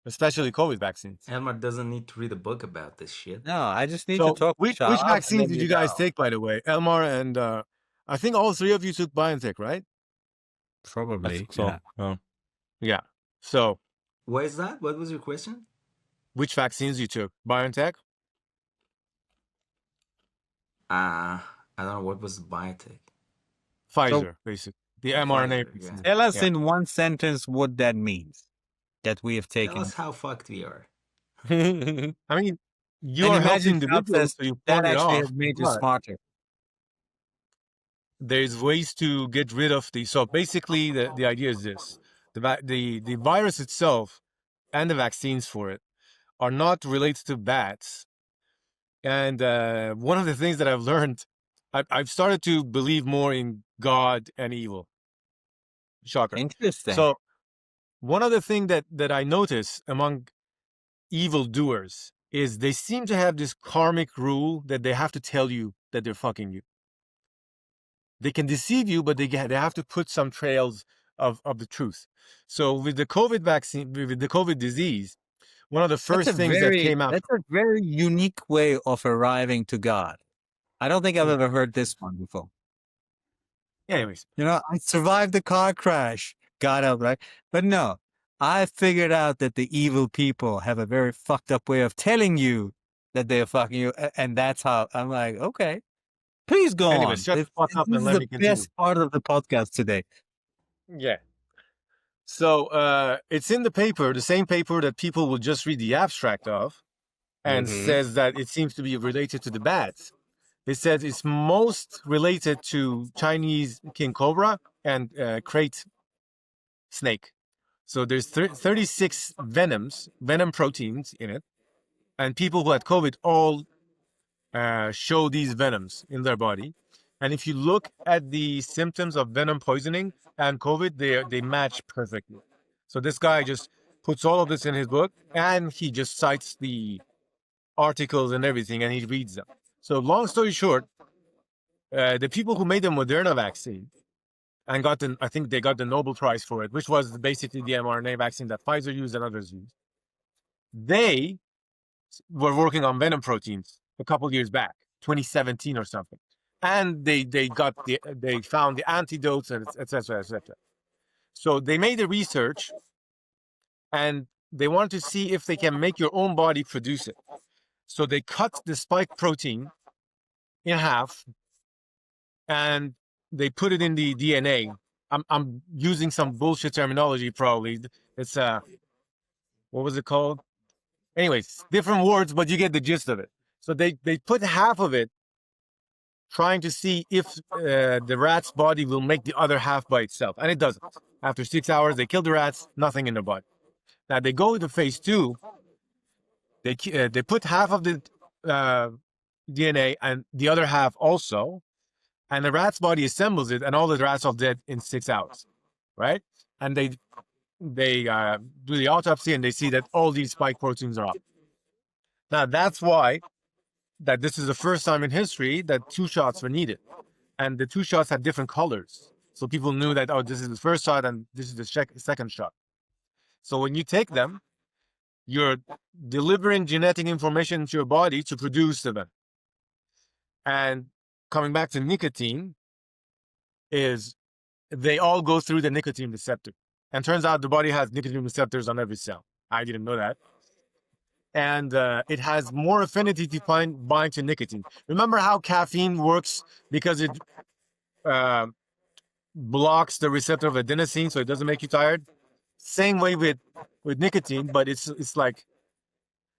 especially COVID vaccines. Elmar doesn't need to read a book about this shit. No, I just need to So talk to which Shahab and vaccines then did you you guys know. take, by the way, Elmar and I think all three of you took BioNTech, right? I Probably. think so. Yeah. Oh. Yeah. So Why is that? What was your question? which vaccines you took? BioNTech, I don't know. What was biotech? So Pfizer, basically the mRNA Pfizer, yeah. vaccine. tell us Yeah. in one sentence what that means that we have Tell taken us it. how fucked we are. I mean, you And are healthy imagine Shahab individuals, says so you that fought it actually off, has made you but smarter. there's ways to get rid of the. So basically, the idea is this: the virus itself and the vaccines for it are not related to bats. And one of the things that I've learned, I've started to believe more in God and evil. Shocker. Interesting. So one of the things that I notice among evildoers is they seem to have this karmic rule that they have to tell you that they're fucking you. They can deceive you, but they have to put some trails of the truth. So with the COVID vaccine, with the COVID disease, one of the first things that came out. That's a very unique way of arriving to God. I don't think I've Yeah. ever heard this one before. Anyways, You know, I survived the car crash. God help, right? But no, I figured out that the evil people have a very fucked up way of telling you that they're fucking you. And that's how I'm like, okay, please go anyways, on. shut the fuck up This and is let the me continue. best part of the podcast today. Yeah. So it's in the paper, the same paper that people will just read the abstract of, and says that it seems to be related to the bats. It says it's most related to Chinese king cobra and crate snake. So there's 36 venom proteins in it, and people who had COVID all show these venoms in their body. And if you look at the symptoms of venom poisoning and COVID, they match perfectly. So this guy just puts all of this in his book, and he just cites the articles and everything, and he reads them. So long story short, the people who made the Moderna vaccine and I think they got the Nobel Prize for it, which was basically the mRNA vaccine that Pfizer used and others used. They were working on venom proteins a couple years back, 2017 or something, and they found the antidotes and etc. etc. So they made the research, and they wanted to see if they can make your own body produce it. So they cut the spike protein in half, and they put it in the DNA. I'm using some bullshit terminology probably. It's what was it called? Anyways, different words, but you get the gist of it. So they put half of it, trying to see if the rat's body will make the other half by itself, and it doesn't. After 6 hours, they kill the rats, nothing in their body. Now they go into phase 2. They put half of the DNA and the other half also, and the rat's body assembles it, and all the rats are dead in 6 hours, right? And they do the autopsy, and they see that all these spike proteins are up. Now that's why that this is the first time in history that 2 shots were needed, and the 2 shots had different colors, so people knew that, oh, this is the first shot and this is the second shot. So when you take them, you're delivering genetic information into your body to produce the venom. And coming back to nicotine, is they all go through the nicotine receptor. And turns out the body has nicotine receptors on every cell. I didn't know that. And it has more affinity to bind to nicotine. Remember how caffeine works because it blocks the receptor of adenosine, so it doesn't make you tired? Same way with nicotine, but it's like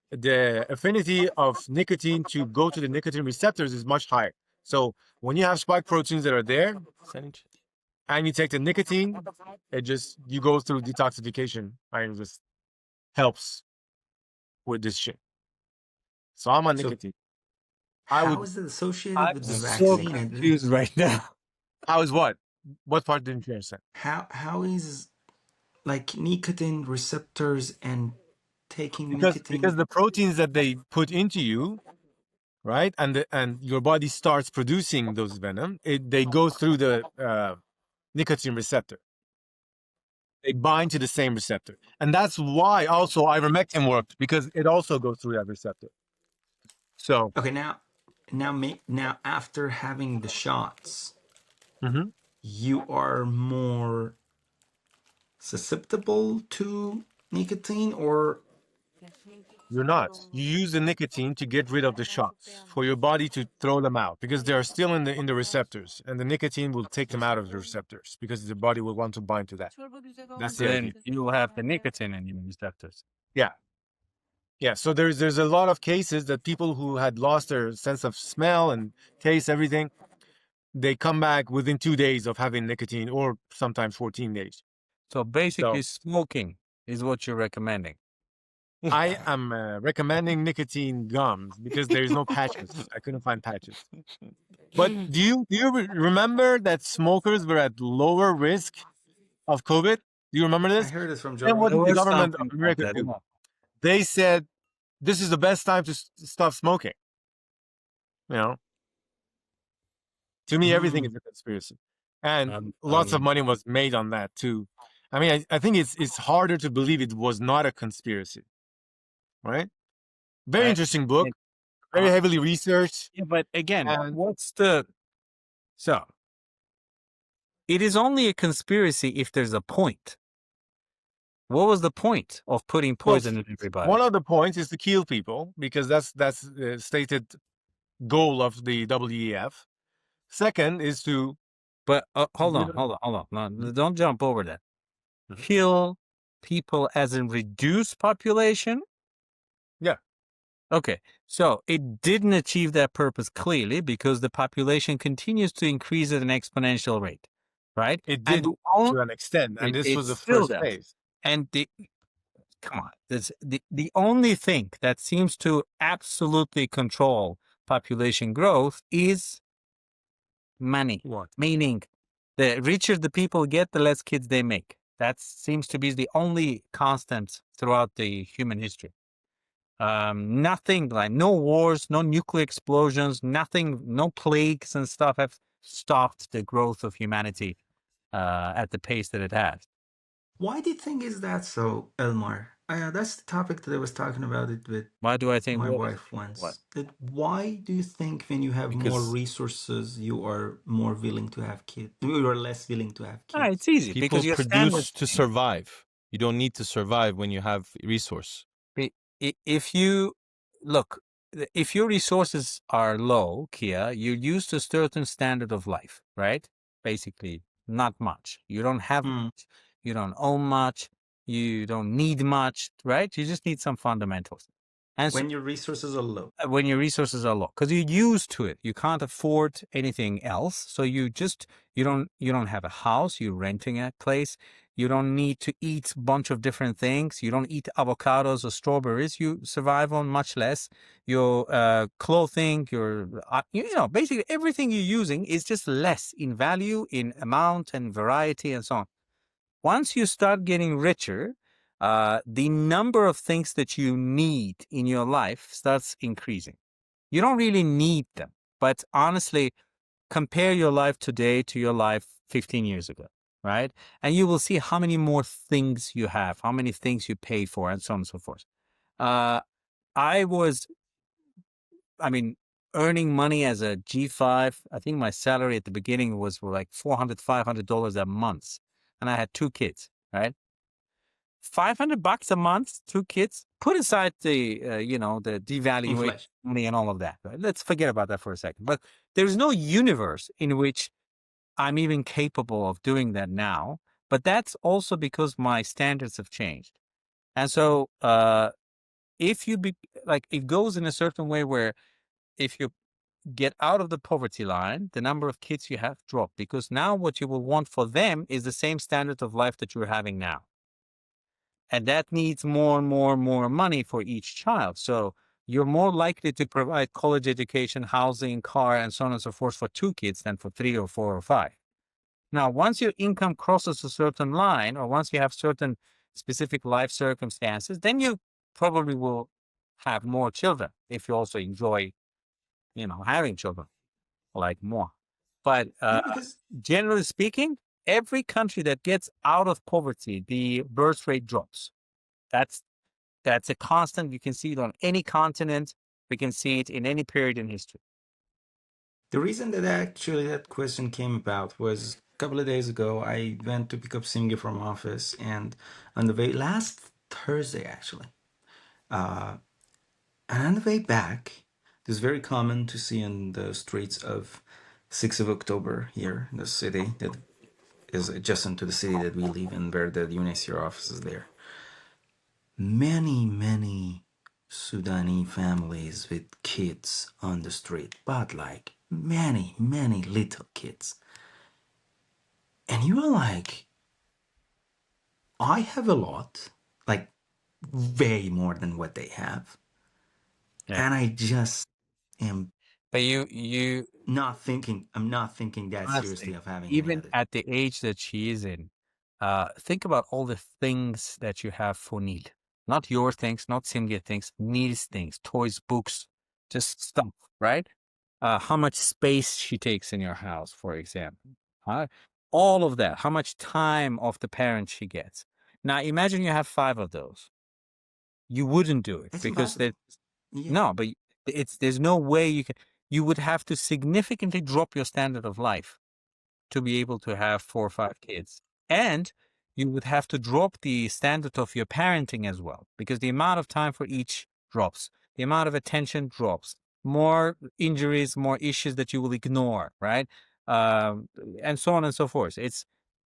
the affinity of nicotine to go to the nicotine receptors is much higher. So when you have spike proteins that are there, and you take the nicotine, you go through detoxification, and it just helps with this shit. So I'm on nicotine. How is it associated I'm with the so vaccine? confused right now. How is what? What part didn't you understand? How is like nicotine receptors and taking Because nicotine? the proteins that they put into you, right, and your body starts producing those venom, they go through the nicotine receptor. They bind to the same receptor, and that's why also ivermectin worked, because it also goes through that receptor. So Okay, now after having the shots, you are more susceptible to nicotine, or you're not. You use the nicotine to get rid of the shots for your body to throw them out, because they are still in the receptors, and the nicotine will take them out of the receptors because the body will want to bind to that. That's the idea. Then you will have the nicotine in your receptors. Yeah. Yeah, so there's a lot of cases that people who had lost their sense of smell and taste, everything, they come back within 2 days of having nicotine, or sometimes 14 days. So basically, smoking is what you're recommending. I am recommending nicotine gums because there's no patches. I couldn't find patches. But do you remember that smokers were at lower risk of COVID? Do you remember this? I heard it from Joe And what Rogan. did the government of America do? They said, this is the best time to stop smoking. You know? To me, everything is a conspiracy. And lots of money was made on that too. I mean, I think it's harder to believe it was not a conspiracy. Right? Very interesting book. Very heavily researched. Yeah, but again, so it is only a conspiracy if there's a point. What was the point of putting poison in everybody? One of the points is to kill people, because that's the stated goal of the WEF. Second is to... But hold on. No, don't jump over that. Kill people as in reduce population? Yeah. Okay, so it didn't achieve that purpose clearly because the population continues to increase at an exponential rate, right? It did to an extent, and this was the first phase. And come on. This, the only thing that seems to absolutely control population growth is money. What? Meaning, the richer the people get, the less kids they make. That seems to be the only constant throughout the human history. Nothing like no wars, no nuclear explosions, nothing, no plagues and stuff have stopped the growth of humanity at the pace that it has. Why do you think is that so, Elmar? That's the topic that I was talking about it with Why do I think my what? wife What? once. That why do you think when you have more Because resources, you are more willing to have kids? You are less willing to have Ah, kids? it's easy people because your standards produce to change. survive. You don't need to survive when you have resource. If you look, if your resources are low, Kia, you're used to a certain standard of life, right? Basically, not much. You don't have Mm. much. You don't own much. You don't need much, right? You just need some fundamentals. And so When your resources are low. when your resources are low, because you're used to it, you can't afford anything else. So you don't have a house. You're renting a place. You don't need to eat a bunch of different things. You don't eat avocados or strawberries. You survive on much less. Your clothing, your basically everything you're using is just less in value, in amount and variety, and so on. Once you start getting richer, the number of things that you need in your life starts increasing. You don't really need them, but honestly, compare your life today to your life 15 years ago, right? And you will see how many more things you have, how many things you pay for, and so on and so forth. Uh, I was, I mean, earning money as a G5. I think my salary at the beginning was like $400, $500 a month, and I had 2 kids, right? $500 a month, 2 kids. Put aside the the devaluation Inflation. money and all of that. Right? Let's forget about that for a second. But there's no universe in which I'm even capable of doing that now. But that's also because my standards have changed. And so, if you be like, it goes in a certain way where if you get out of the poverty line, the number of kids you have drop because now what you will want for them is the same standard of life that you're having now. And that needs more and more and more money for each child. So you're more likely to provide college education, housing, car, and so on and so forth for 2 kids than for 3 or 4 or 5. Now, once your income crosses a certain line, or once you have certain specific life circumstances, then you probably will have more children if you also enjoy, having children, like more. But Yeah, because generally speaking, every country that gets out of poverty, the birth rate drops. That's That's a constant. You can see it on any continent. We can see it in any period in history. the reason that actually that question came about was a couple of days ago. I went to pick up Simge from office, and on the way last Thursday actually, and on the way back, it is very common to see in the streets of 6th of October here in the city that is adjacent to the city that we live in, where the UNHCR office is there. Many Sudani families with kids on the street, but like many little kids. And you are like, I have a lot, like way more than what they have. Yeah. And I just am But you I'm not thinking that seriously honestly, of having any even other. at the age that she is in, think about all the things that you have for need. Not your things, not Simge things, needs things, toys, books, just stuff, right? How much space she takes in your house, for example. Huh? All of that. How much time of the parent she gets. Now imagine you have 5 of those. You wouldn't do it It's because impossible. Yeah. no, but there's no way you would have to significantly drop your standard of life to be able to have 4 or 5 kids. And you would have to drop the standard of your parenting as well, because the amount of time for each drops, the amount of attention drops, more injuries, more issues that you will ignore, right? And so on and so forth.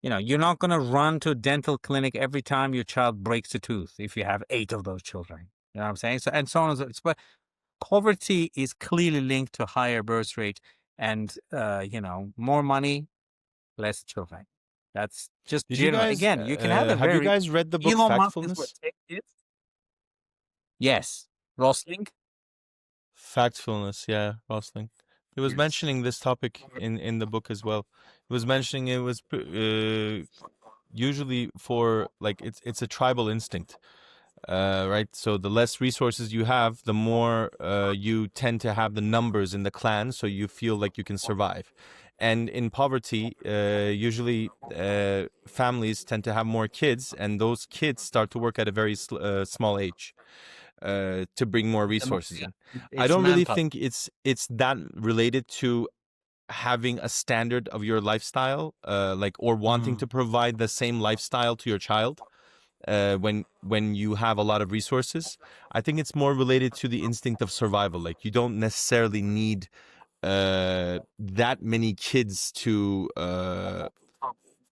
You're not going to run to a dental clinic every time your child breaks a tooth if you have 8 of those children. You know what I'm saying? So, and so on and so forth. But poverty is clearly linked to higher birth rate and, more money, less children. That's just Did you general. guys Again, you can have a have you very guys read the book Elon Musk is what Factfulness? 10 kids? Yes. Rosling? Factfulness, yeah, Rosling. He was Yes. mentioning this topic in the book as well. He was mentioning it was usually for like it's a tribal instinct, right? So the less resources you have, the more you tend to have the numbers in the clan, so you feel like you can survive. And in poverty, usually families tend to have more kids, and those kids start to work at a very small age to bring more resources Yeah. in. I It's don't really manpower. think it's that related to having a standard of your lifestyle, like or wanting to provide the same lifestyle to your child when you have a lot of resources. I think it's more related to the instinct of survival. Like you don't necessarily need that many kids to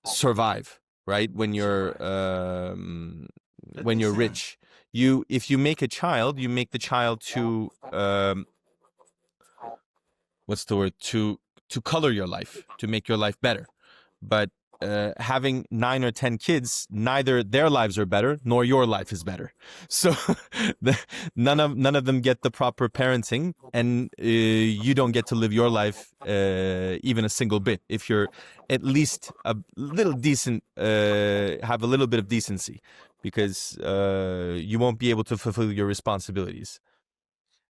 survive, right? That When makes you're sense. rich, if you make a child, you make the child to what's the word, to color your life, to make your life better. But having 9 or 10 kids, neither their lives are better nor your life is better. So none of them get the proper parenting, and you don't get to live your life even a single bit if you're at least a little decent, have a little bit of decency, because you won't be able to fulfill your responsibilities.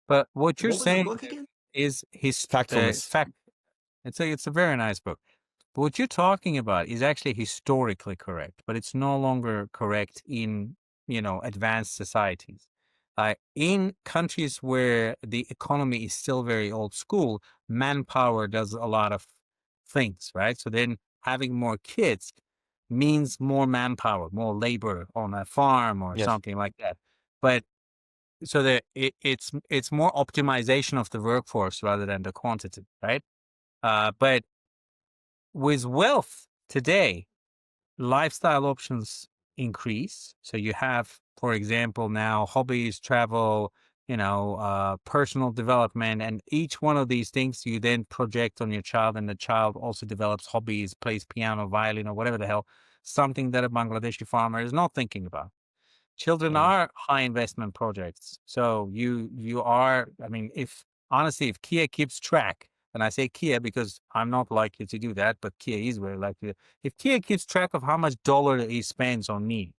But what you're What was the saying book again? is his Factfulness. fact. It's a very nice book. But what you're talking about is actually historically correct, but it's no longer correct in advanced societies. In countries where the economy is still very old school, manpower does a lot of things, right? So then having more kids means more manpower, more labor on a farm or Yes. something like that. But so that it's more optimization of the workforce rather than the quantity, right? But with wealth today, lifestyle options increase. So you have, for example, now hobbies, travel, personal development, and each one of these things you then project on your child, and the child also develops hobbies, plays piano, violin, or whatever the hell, something that a Bangladeshi farmer is not thinking about. Children Mm. are high investment projects. So you are, I mean, if honestly, if Kia keeps track, and I say Kia because I'm not likely to do that, but Kia is very likely. If Kia keeps track of how much dollar he spends on me,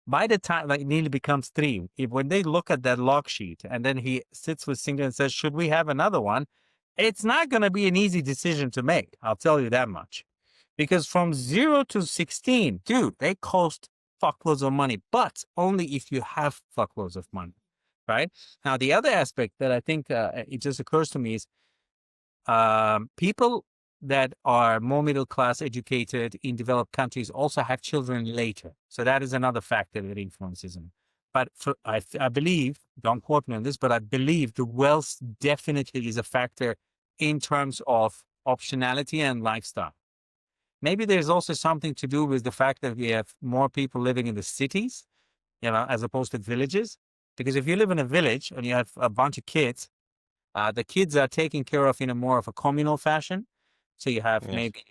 by the time like Neil becomes 3, if when they look at that log sheet and then he sits with Singer and says, "Should we have another one?" It's not going to be an easy decision to make. I'll tell you that much, because from 0 to 16, dude, they cost fuckloads of money, but only if you have fuckloads of money, right? Now, the other aspect that I think it just occurs to me is people that are more middle class educated in developed countries also have children later. So that is another factor that influences them. But I believe, don't quote me on this, but I believe the wealth definitely is a factor in terms of optionality and lifestyle. Maybe there's also something to do with the fact that we have more people living in the cities, as opposed to villages. Because if you live in a village and you have a bunch of kids, the kids are taken care of in a more of a communal fashion. So you have Yes. maybe,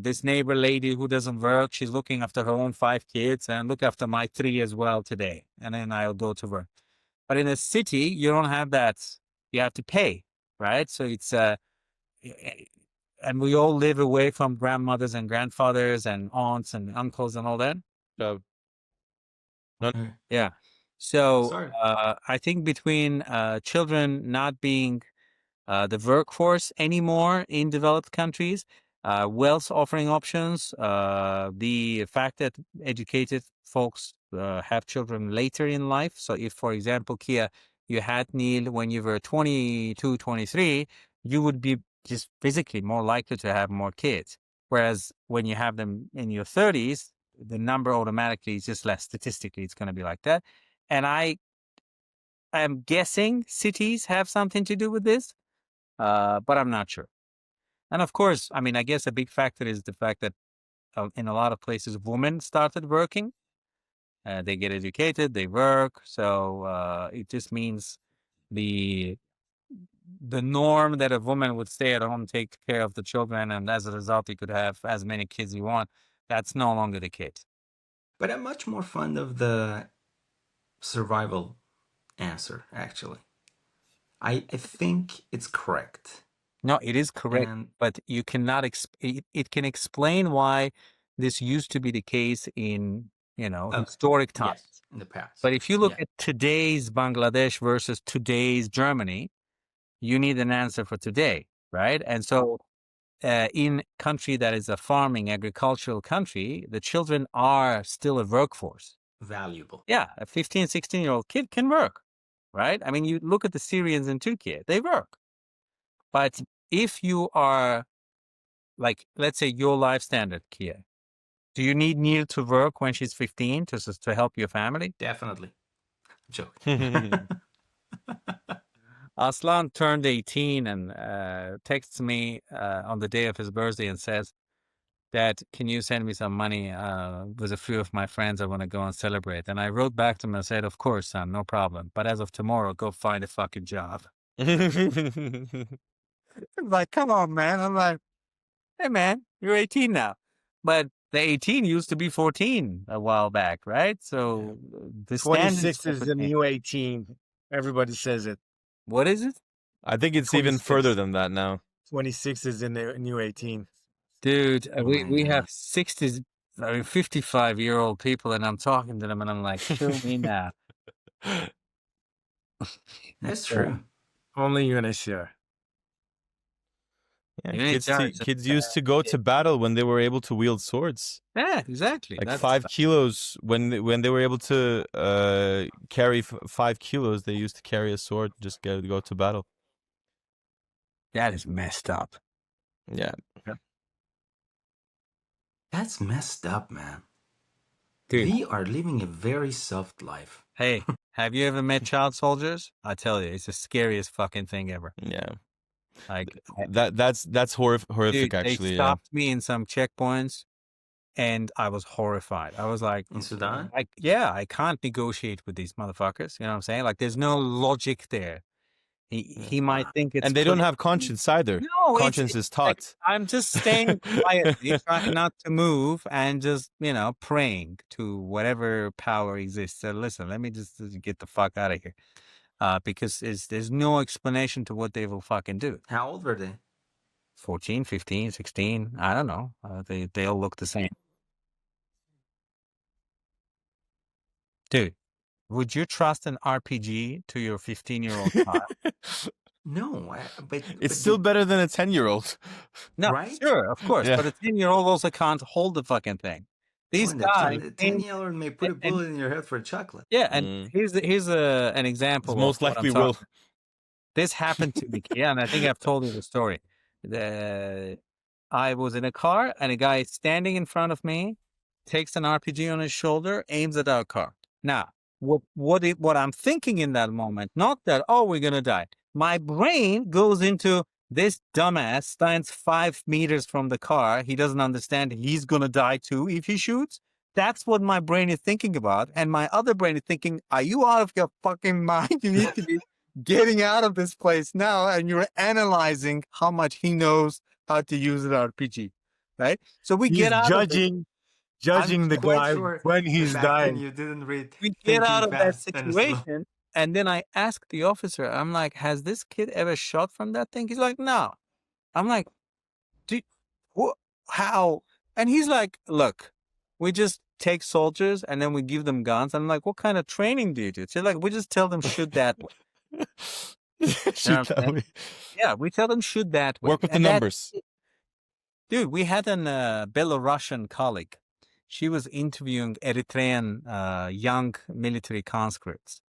this neighbor lady who doesn't work. She's looking after her own 5 kids and look after my 3 as well today. And then I'll go to work. But in a city, you don't have that. You have to pay, right? So it's, and we all live away from grandmothers and grandfathers and aunts and uncles and all that. So, no, Yeah. So Sorry. I think between children not being the workforce anymore in developed countries, wealth offering options, the fact that educated folks have children later in life. So if, for example, Kia, you had Neil when you were 22, 23, you would be just physically more likely to have more kids. Whereas when you have them in your 30s, the number automatically is just less. Statistically, it's going to be like that. And I am guessing cities have something to do with this, but I'm not sure. And of course, I mean, I guess a big factor is the fact that in a lot of places, women started working. They get educated, they work. So it just means the the norm that a woman would stay at home, take care of the children, and as a result, you could have as many kids you want. That's no longer the case. But I'm much more fond of the survival answer, actually. I think it's correct. No, it is correct, And but you cannot. It can explain why this used to be the case in okay, historic yes, times. in the past. But if you look Yeah, at today's Bangladesh versus today's Germany, you need an answer for today, right? And so, in country that is a farming agricultural country, the children are still a workforce. valuable. Yeah, a 15, 16-year-old kid can work, right? I mean, you look at the Syrians in Turkey, they work. But if you are, like, let's say your life standard, Kia, do you need Neil to work when she's 15 to help your family? Definitely. Joke. Aslan turned 18 and texts me on the day of his birthday and says, Dad, can you send me some money? With a few of my friends, I want to go and celebrate. And I wrote back to him and said, of course, son, no problem. But as of tomorrow, go find a fucking job. I'm like, come on, man. I'm like, hey, man, you're 18 now. But the 18 used to be 14 a while back, right? So the standards 26 have is the changed. new 18. Everybody says it. What is it? I think it's even 26. further than that now. 26 is the new 18. Dude, Oh my we have God. 55-year-old people, and I'm talking to them, and I'm like, kill me now. That's So, true. Only UNHCR. Yeah, UNHCR is kids used to go to battle when they were able to wield swords. yeah, exactly. Like That's 5 kilos when they were able to carry 5 kilos, they used to carry a sword, just go to battle. that is messed up. Yeah. That's messed up, man. Dude, We are living a very soft life. hey, have you ever met child soldiers? I tell you, it's the scariest fucking thing ever. Yeah. Like, That's horrific dude, they actually, yeah. stopped me in some checkpoints, and I was horrified. I was like, In Sudan? I can't negotiate with these motherfuckers. You know what I'm saying? Like, there's no logic there. He might think it's And they don't politically. have conscience either. No, Conscience it's is like taught. I'm just staying quietly, trying not to move, and just praying to whatever power exists. So listen, let me just get the fuck out of here, because there's no explanation to what they will fucking do. How old were they? 14, 15, 16, I don't know. They all look the same. Dude, would you trust an RPG to your 15-year-old child? No, It's still better than a 10-year-old. No, right? sure, of course, Yeah. but a 10-year-old also can't hold the fucking thing. These When guys, the 10-year-old may put a and bullet in your head for chocolate. yeah, and Mm. here's an example of Most what I'm likely talking will. about. This happened to me, yeah, and I think I've told you the story. I was in a car, and a guy standing in front of me takes an RPG on his shoulder, aims at our car. Now, what I'm thinking in that moment, not that, oh, we're gonna die. My brain goes into this dumbass stands 5 meters from the car. He doesn't understand he's gonna die too if he shoots. That's what my brain is thinking about. And my other brain is thinking, are you out of your fucking mind? You need to be getting out of this place now. And you're analyzing how much he knows how to use an RPG, right? So we He's get out of it. judging the Quite guy sure when he's back then dying. you didn't read We get Thinking out of that Fast and Slow. situation. And then I ask the officer, I'm like, has this kid ever shot from that thing? He's like, no. I'm like, how? And he's like, look, we just take soldiers and then we give them guns. I'm like, what kind of training do you do? So like, we just tell them shoot that way. You know what Shoot I'm that saying? way. Yeah, we tell them shoot that way. Work with the And numbers. dude, we had an Belarusian colleague. She was interviewing Eritrean young military conscripts.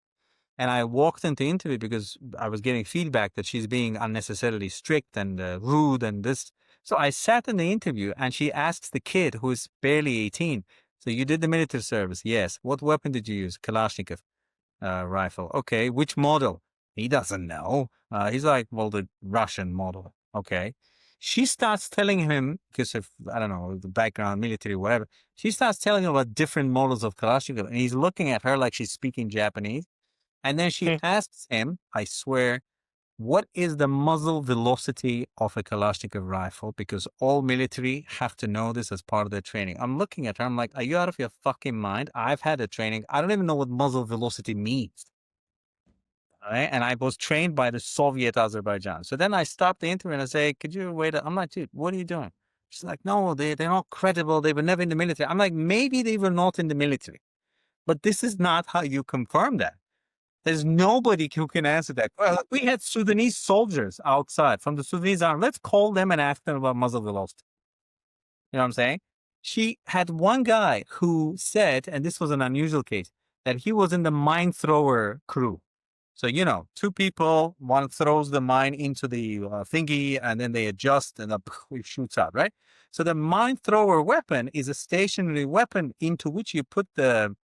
And I walked into the interview because I was getting feedback that she's being unnecessarily strict and rude and this. So I sat in the interview and she asks the kid who is barely 18, so you did the military service? Yes. What weapon did you use? Kalashnikov rifle. Okay. Which model? He doesn't know. He's like, well, the Russian model. Okay. She starts telling him, because of, I don't know, the background, military, whatever. She starts telling him about different models of Kalashnikov. And he's looking at her like she's speaking Japanese. And then she asks him, I swear, what is the muzzle velocity of a Kalashnikov rifle? Because all military have to know this as part of their training. I'm looking at her. I'm like, are you out of your fucking mind? I've had a training. I don't even know what muzzle velocity means. right? And I was trained by the Soviet Azerbaijan. So then I stopped the interview and I say, could you wait? I'm like, dude, what are you doing? She's like, no, they're not credible. They were never in the military. I'm like, maybe they were not in the military, but this is not how you confirm that. There's nobody who can answer that. Well, we had Sudanese soldiers outside from the Sudanese army. Let's call them and ask them about muzzle velocity. You know what I'm saying? She had one guy who said, and this was an unusual case, that he was in the mine thrower crew. So, you know, two people, one throws the mine into the thingy and then they adjust and it shoots out, right? So the mine thrower weapon is a stationary weapon into which you put the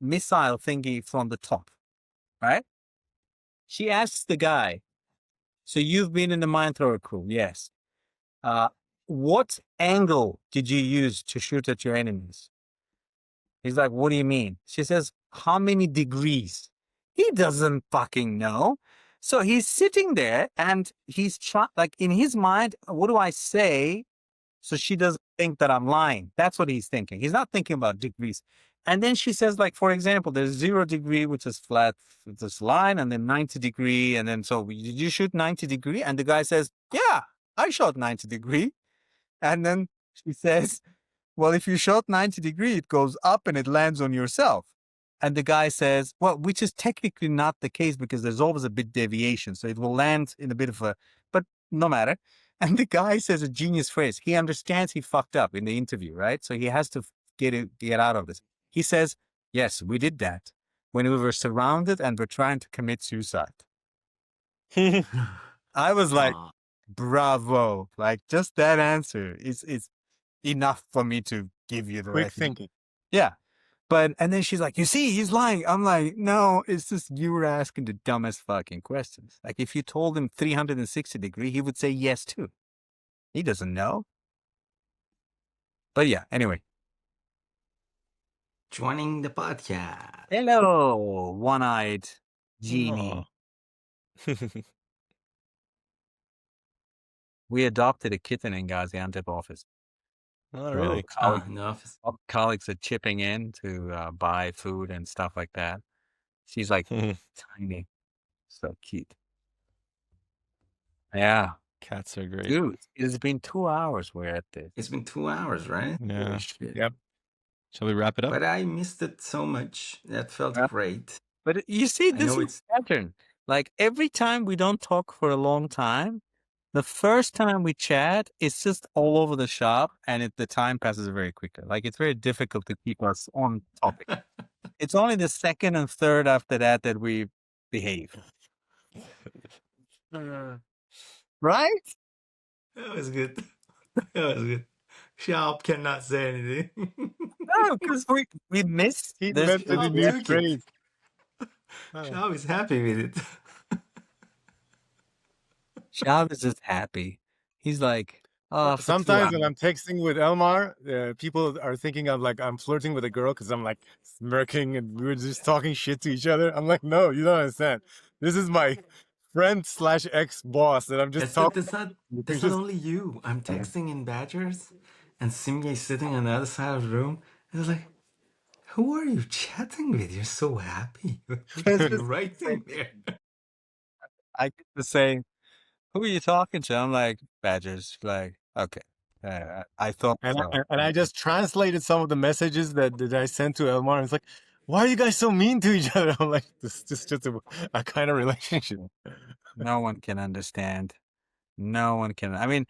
missile thingy from the top, right? She asks the guy, so you've been in the mine thrower crew? Yes. What angle did you use to shoot at your enemies? He's like, what do you mean? She says, how many degrees? He doesn't fucking know. So he's sitting there and he's trying, like in his mind, what do I say? So she doesn't think that I'm lying. That's what he's thinking. He's not thinking about degrees. And then she says, like, for example, there's 0 degree, which is flat, this line, and then 90 degree. And then, so did you shoot 90 degree? And the guy says, yeah, I shot 90 degree. And then she says, well, if you shot 90 degree, it goes up and it lands on yourself. And the guy says, well, which is technically not the case because there's always a bit deviation. So it will land in a bit of a, but no matter. And the guy says a genius phrase. He understands he fucked up in the interview, right? So he has to get out of this. He says, yes, we did that when we were surrounded and were trying to commit suicide. I was like, bravo. Like just that answer is enough for me to give you the Quick rest. thinking. Yeah. But, and then she's like, you see, he's lying. I'm like, no, it's just you were asking the dumbest fucking questions. Like if you told him 360 degree, he would say yes too. He doesn't know. But yeah, anyway. Joining the podcast. Hello, one-eyed genie. Aw. We adopted a kitten in Gaziantep office. Oh, really? In the office. Colleagues are chipping in to buy food and stuff like that. She's like tiny. So cute. Yeah. Cats are great. Dude, it's been 2 hours we're at this. It's been 2 hours, right? Yeah. Holy shit. Yep. Shall we wrap it up? But I missed it so much. That felt Yeah. great. But you see, I this know is a pattern. Like every time we don't talk for a long time, the first time we chat, it's just all over the shop and the time passes very quickly. Like it's very difficult to keep us on topic. It's only the second and third after that that we behave. Right? That was good. That was good. Sharp cannot say anything. No, because we missed. He There's invented a Sharp new took it. phrase. Sharp is happy with it. Shab is just happy. He's like, oh, for 2 Sometimes when hours. I'm texting with Elmar, people are thinking I'm flirting with a girl because I'm like smirking and we're just talking shit to each other. I'm like, no, you don't understand. This is my friend / ex-boss that I'm just talking. That's not only you. I'm texting in Badgers and Simge is sitting on the other side of the room. And it's like, who are you chatting with? You're so happy. What are you writing there? I get to say, who are you talking to? I'm like, Badgers. Like, okay. I thought And so. I just translated some of the messages that I sent to Elmar. And it's like, why are you guys so mean to each other? I'm like, this is just a kind of relationship. No one can understand. No one can. I mean,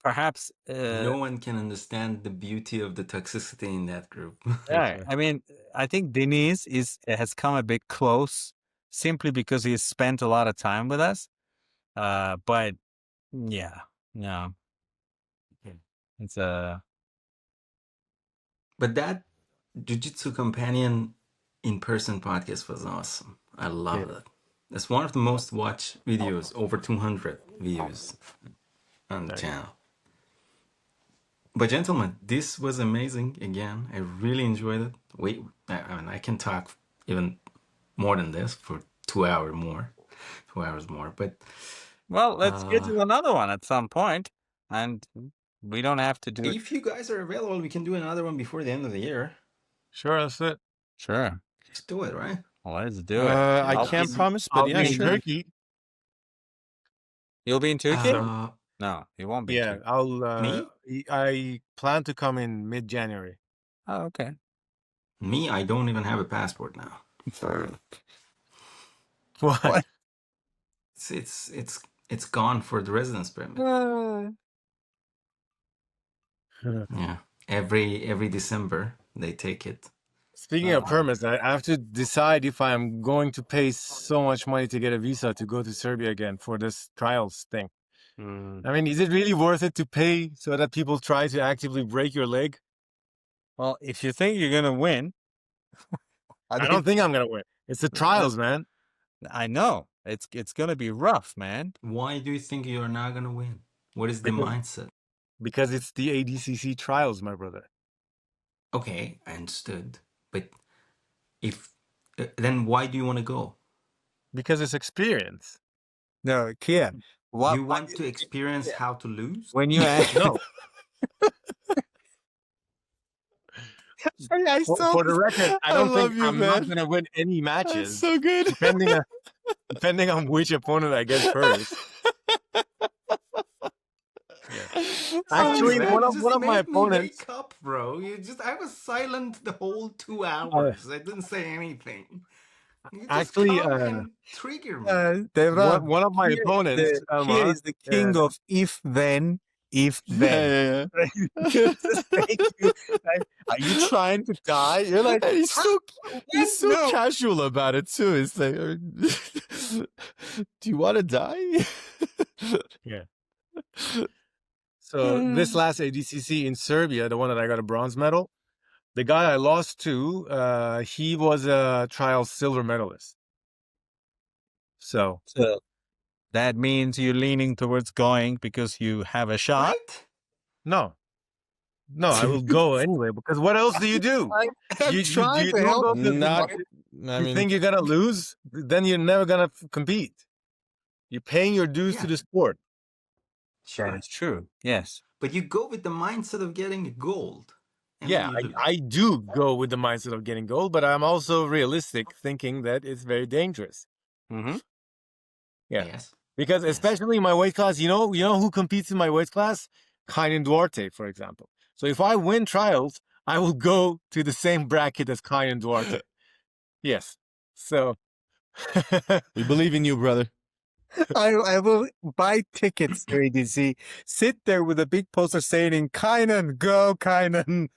perhaps. No one can understand the beauty of the toxicity in that group. Yeah. I mean, I think Denise has come a bit close simply because he's spent a lot of time with us. But yeah, no. It's But that Jiu-Jitsu Companion in-person podcast was awesome. I love it. It's one of the most watched videos, over 200 views on the channel. But gentlemen, this was amazing again. I really enjoyed it. I can talk even more than this for 2 hours more. 2 hours more. But well, let's get to another one at some point, and we don't have to do it. if you guys are available, we can do another one before the end of the year. Sure, that's it. Sure. Let's do it, right? Well, let's do it. I I'll can't be, promise, but I'll yeah, be in sure. Turkey. you'll be in Turkey? So No, you won't be in yeah, Turkey. Me? I plan to come in mid-January. Oh, okay. Me, I don't even have a passport now. What? What? It's gone for the residence permit. Yeah. Every December they take it. Speaking of permits, I have to decide if I'm going to pay so much money to get a visa to go to Serbia again for this trials thing. I mean, is it really worth it to pay so that people try to actively break your leg? Well, if you think you're gonna win, I don't think I'm gonna win. It's the trials, man. I know it's gonna be rough, man. Why do you think you're not gonna win? What is the Because mindset? because it's the ADCC trials, my brother. Okay, I understood. But if then why do you want to go? Because it's experience. No, Kia. You want to experience how to lose? When you No, I saw for the record, I I don't think love you, I'm not man. gonna win any That's matches, so good. depending on which opponent I get first. Yeah. Sorry, Actually, man. one You of just my made me opponents. wake up, bro. I was silent the whole 2 hours. I didn't say anything. You just Actually, come and trigger me. Devran, one of my opponents, Kia Omar. is the king of if then. Yeah. Just make you, like, are you trying to die? You're like, And he's so no. casual about it too. It's like, do you want to die? Yeah. So this last ADCC in Serbia, the one that I got a bronze medal, the guy I lost to, he was a trial silver medalist. So So that means you're leaning towards going because you have a shot. Right? no, I will go anyway because what else do you do? I'm You trying to don't help go you. because Not. I you mean, think you're gonna lose, then you're never gonna compete. You're paying your dues to Yeah. the sport. Sure. That is true. Yes. But you go with the mindset of getting gold. And Yeah, then you lose. I do go with the mindset of getting gold, but I'm also realistic, thinking that it's very dangerous. Mm-hmm. Yeah, Yes. because Yes. especially in my weight class, you know who competes in my weight class? Kainan Duarte, for example. So if I win trials, I will go to the same bracket as Kainan Duarte. Yes. So we believe in you, brother. I will buy tickets to ADC, sit there with a big poster saying, Kainan, go, Kainan.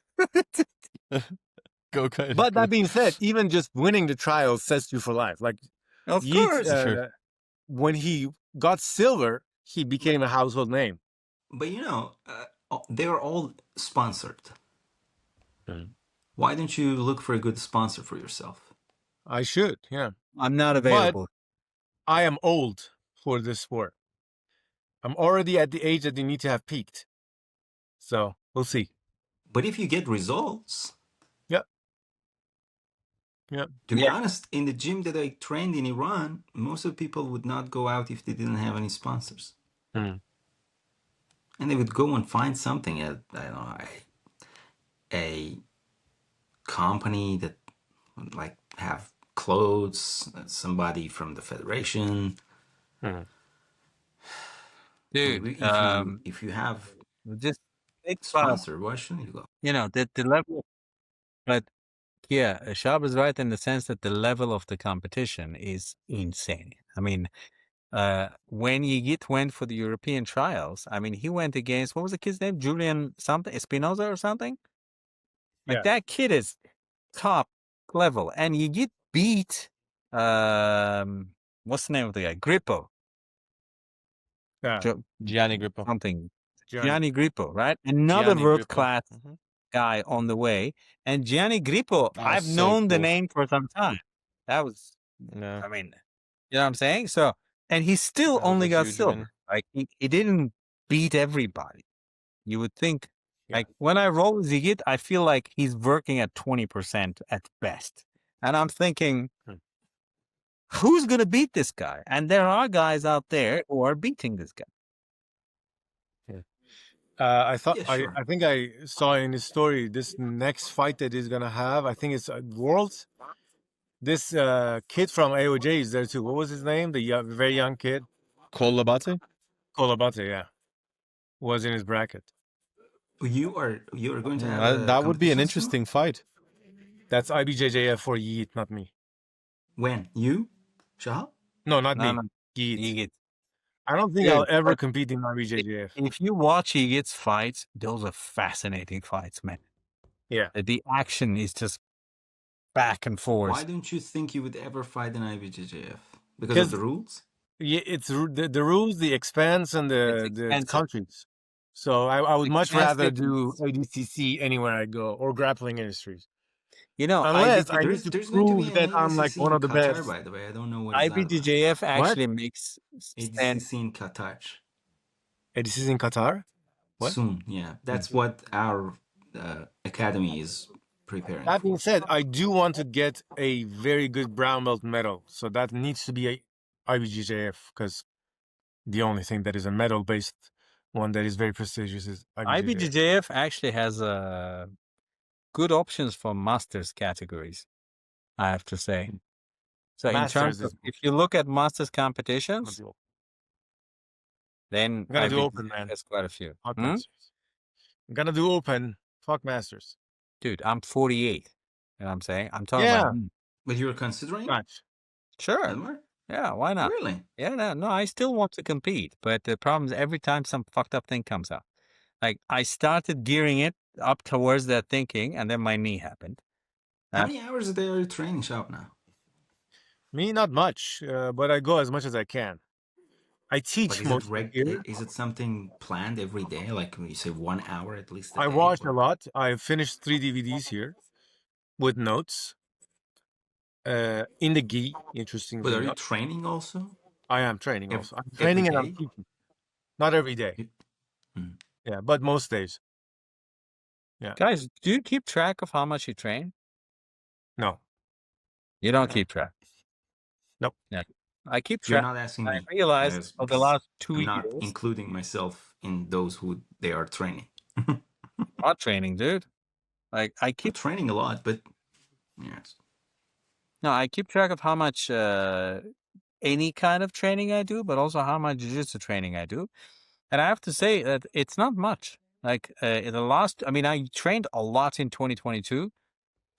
Go, kind but that being said, even just winning the trials sets you for life. Like Of Yeats, course. Sure. when he got silver, he became a household name. But they're all sponsored. Why don't you look for a good sponsor for yourself? I should, yeah. I'm not But available. I am old for this sport. I'm already at the age that you need to have peaked. So we'll see. But if you get results, Yep. Yep. to be honest, in the gym that I trained in Iran, most of the people would not go out if they didn't have any sponsors. And they would go and find something at, I don't know, a company that would like have clothes, somebody from the federation. Dude, If you have just think about, sponsor, why shouldn't you go? the level, but yeah, Shab is right in the sense that the level of the competition is insane. I mean, when Yigit went for the European trials, I mean, he went against, what was the kid's name? Julian something, Espinoza or something? Like Yeah. that kid is top level. And Yigit beat, what's the name of the guy? Grippo. Yeah. Gianni Grippo. Something. Gianni. Gianni Grippo, right? Another Gianni world Grippo. class guy on the way. And Gianni Grippo, Oh, I've so known the cool. name for some time. That was, Yeah. I mean, you know what I'm saying? So, and he still That was only a got huge silver. win. Like he didn't beat everybody. You would think, Yeah. like when I roll with Zigit, I feel like he's working at 20% at best. And I'm thinking, who's going to beat this guy? And there are guys out there who are beating this guy. I thought Yeah, sure. I think I saw in his story this next fight that he's gonna have. I think it's Worlds. This kid from AOJ is there too. What was his name? The very young kid, Cole Labate? Kolabate. Yeah, was in his bracket. You are going to have a That would be an competition soon? interesting fight. That's IBJJF for Yeet, not me. When? You? Shahal? No, not No, me. no. Yeet. Igit. I don't think I'll Dude, ever but compete in IBJJF. if you watch Igit's fights, those are fascinating fights, man. Yeah, The action is just back and forth. Why don't you think you would ever fight in IBJJF? Because of because the rules? yeah, it's the rules, the expense, and It's the expensive. countries. So I would much rather Expensive. do ADCC anywhere I go or grappling industries. You know, Unless I need to There's going to be prove an that I'm like ADCC one in of the Qatar, best. by the way. I don't know what is that about. IBJJF What? actually makes stand. ADCC in Qatar. ADCC in Qatar? What? Soon, yeah. That's what our academy is preparing That being for. said, I do want to get a very good brown belt medal. So that needs to be a IBJJF because the only thing that is a medal based one that is very prestigious is IBJJF. IBJJF actually has good options for masters categories, I have to say. So in Masters terms of, is if you look at masters I'm competitions, then gonna do IBJJF open, man. has quite a few. Fuck masters. I'm gonna do open. Fuck masters. Dude, I'm 48. You know what I'm saying? I'm talking Yeah. about. But you're considering, Gotcha. Sure. Elmar? Yeah, why not? Really? Yeah, no, I still want to compete, but the problem is every time some fucked up thing comes up. Like I started gearing it up towards that thinking, and then my knee happened. How many hours a day are you training shop now? Me, not much, but I go as much as I can. I But teach is most of the year. is it something planned every day? Like you say 1 hour at least a I day? watch a or- lot. I finished 3 DVDs here with notes. In the gi, interestingly But are you enough. training also? I am training Ev- also. I'm every training and I'm day? teaching. Not every day. You- Hmm. Yeah, but most days. Yeah. Guys, do you keep track of how much you train? No. You don't keep track. Nope. Yeah, I keep You're track. not asking I me. realized for the because last 2 I'm not years, including myself in those who they are training. not training, dude. Like I I'm keep training a lot, but yes. no, I keep track of how much any kind of training I do, but also how much jiu-jitsu training I do. And I have to say that it's not much. Like in the last, I mean, I trained a lot in 2022.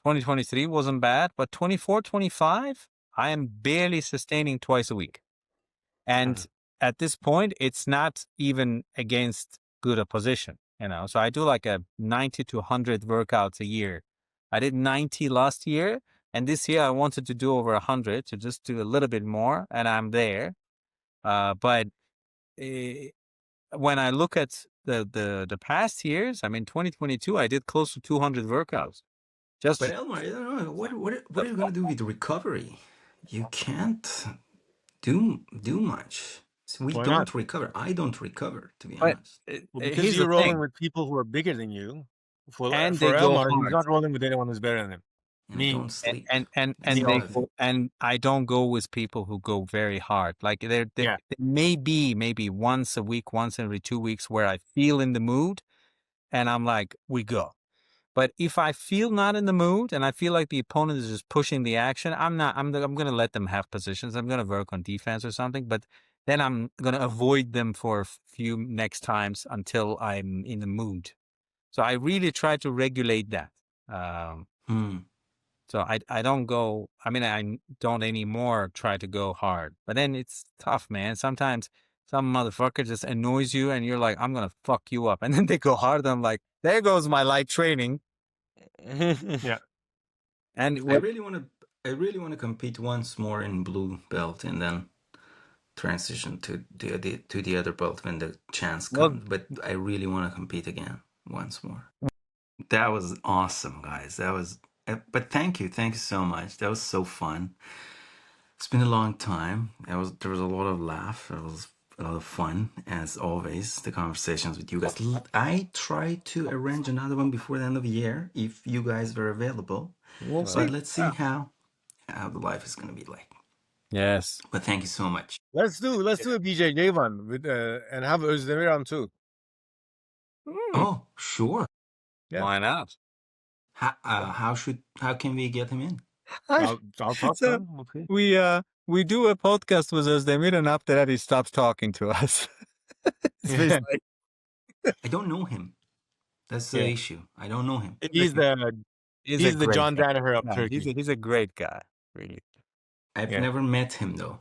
2023 wasn't bad, but 24, 25, I am barely sustaining twice a week. And at this point, it's not even against good opposition, you know. So I do like a 90 to 100 workouts a year. I did 90 last year, and this year I wanted to do over 100 to just do a little bit more, and I'm there. But when I look at the past years, I mean, 2022, I did close to 200 workouts. But Just Elmar, I don't know. What are you going to do with recovery? You can't do much. So we Why not? don't recover. I don't recover, to be but honest. Well, because here's the you're rolling thing, with people who are bigger than you. and For they go Elmar, he's hard. not rolling with anyone who's better than him. And Me. don't sleep. And That's they the other thing. go, and I don't go with people who go very hard. Like there Yeah. may be maybe once a week, once every 2 weeks where I feel in the mood and I'm like, we go. But if I feel not in the mood and I feel like the opponent is just pushing the action, I'm going to let them have positions. I'm going to work on defense or something, but then I'm going to avoid them for a few next times until I'm in the mood. So I really try to regulate that. So I don't go, I mean, I don't anymore try to go hard, but then it's tough, man. Sometimes some motherfucker just annoys you and you're like, I'm going to fuck you up. And then they go hard. I'm like, there goes my light training. Yeah. And I really want to compete once more in blue belt and then transition to the other belt when the chance comes. But I really want to compete again once more. That was awesome, guys. That was. But thank you so much. That was so fun. It's been a long time. There was a lot of laugh. There was a lot of fun, as always. The conversations with you guys. I try to arrange another one before the end of the year if you guys were available. we'll see. But let's see how the life is gonna be like. Yes. But thank you so much. Let's do a BJJ one with and have Özdemir on too. Oh, sure. Yeah. Why not? How can we get him in? I'll talk to So him. Okay. we do a podcast with Özdemir, and after that he stops talking to us. It's Yeah. just like, I don't know him. That's the Yeah. issue. I don't know him. He's the he's a he's the great John guy. Danaher of No, Turkey. he's a great guy, really. I've Yeah. never met him though.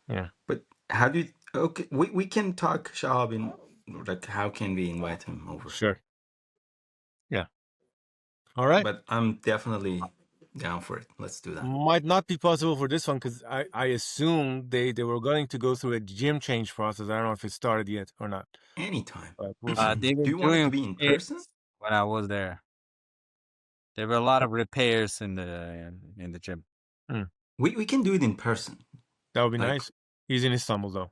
Yeah. But how do you, okay, we can talk Shahab in, like, how can we invite him over? Sure. Yeah. All right. But I'm definitely down for it. Let's do that. Might not be possible for this one because I assume they were going to go through a gym change process. I don't know if it started yet or not. Anytime. But we'll Do see. They were you want it to doing be in repairs person? when I was there. There were a lot of repairs in the gym. We can do it in person. That would be Like- nice. He's in Istanbul though.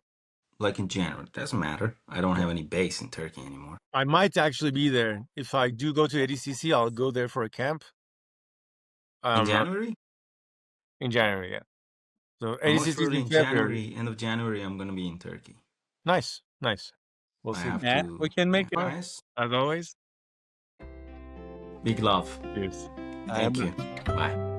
Like in January. Doesn't matter. I don't have any base in Turkey anymore. I might actually be there. If I do go to ADCC, I'll go there for a camp. In January? In January, yeah. So Most ADCC is probably in in February. January, end of January, I'm going to be in Turkey. Nice. We'll I see. have Yeah, to. we can make it. Guys, As always. big love. Cheers. Thank you. Bye.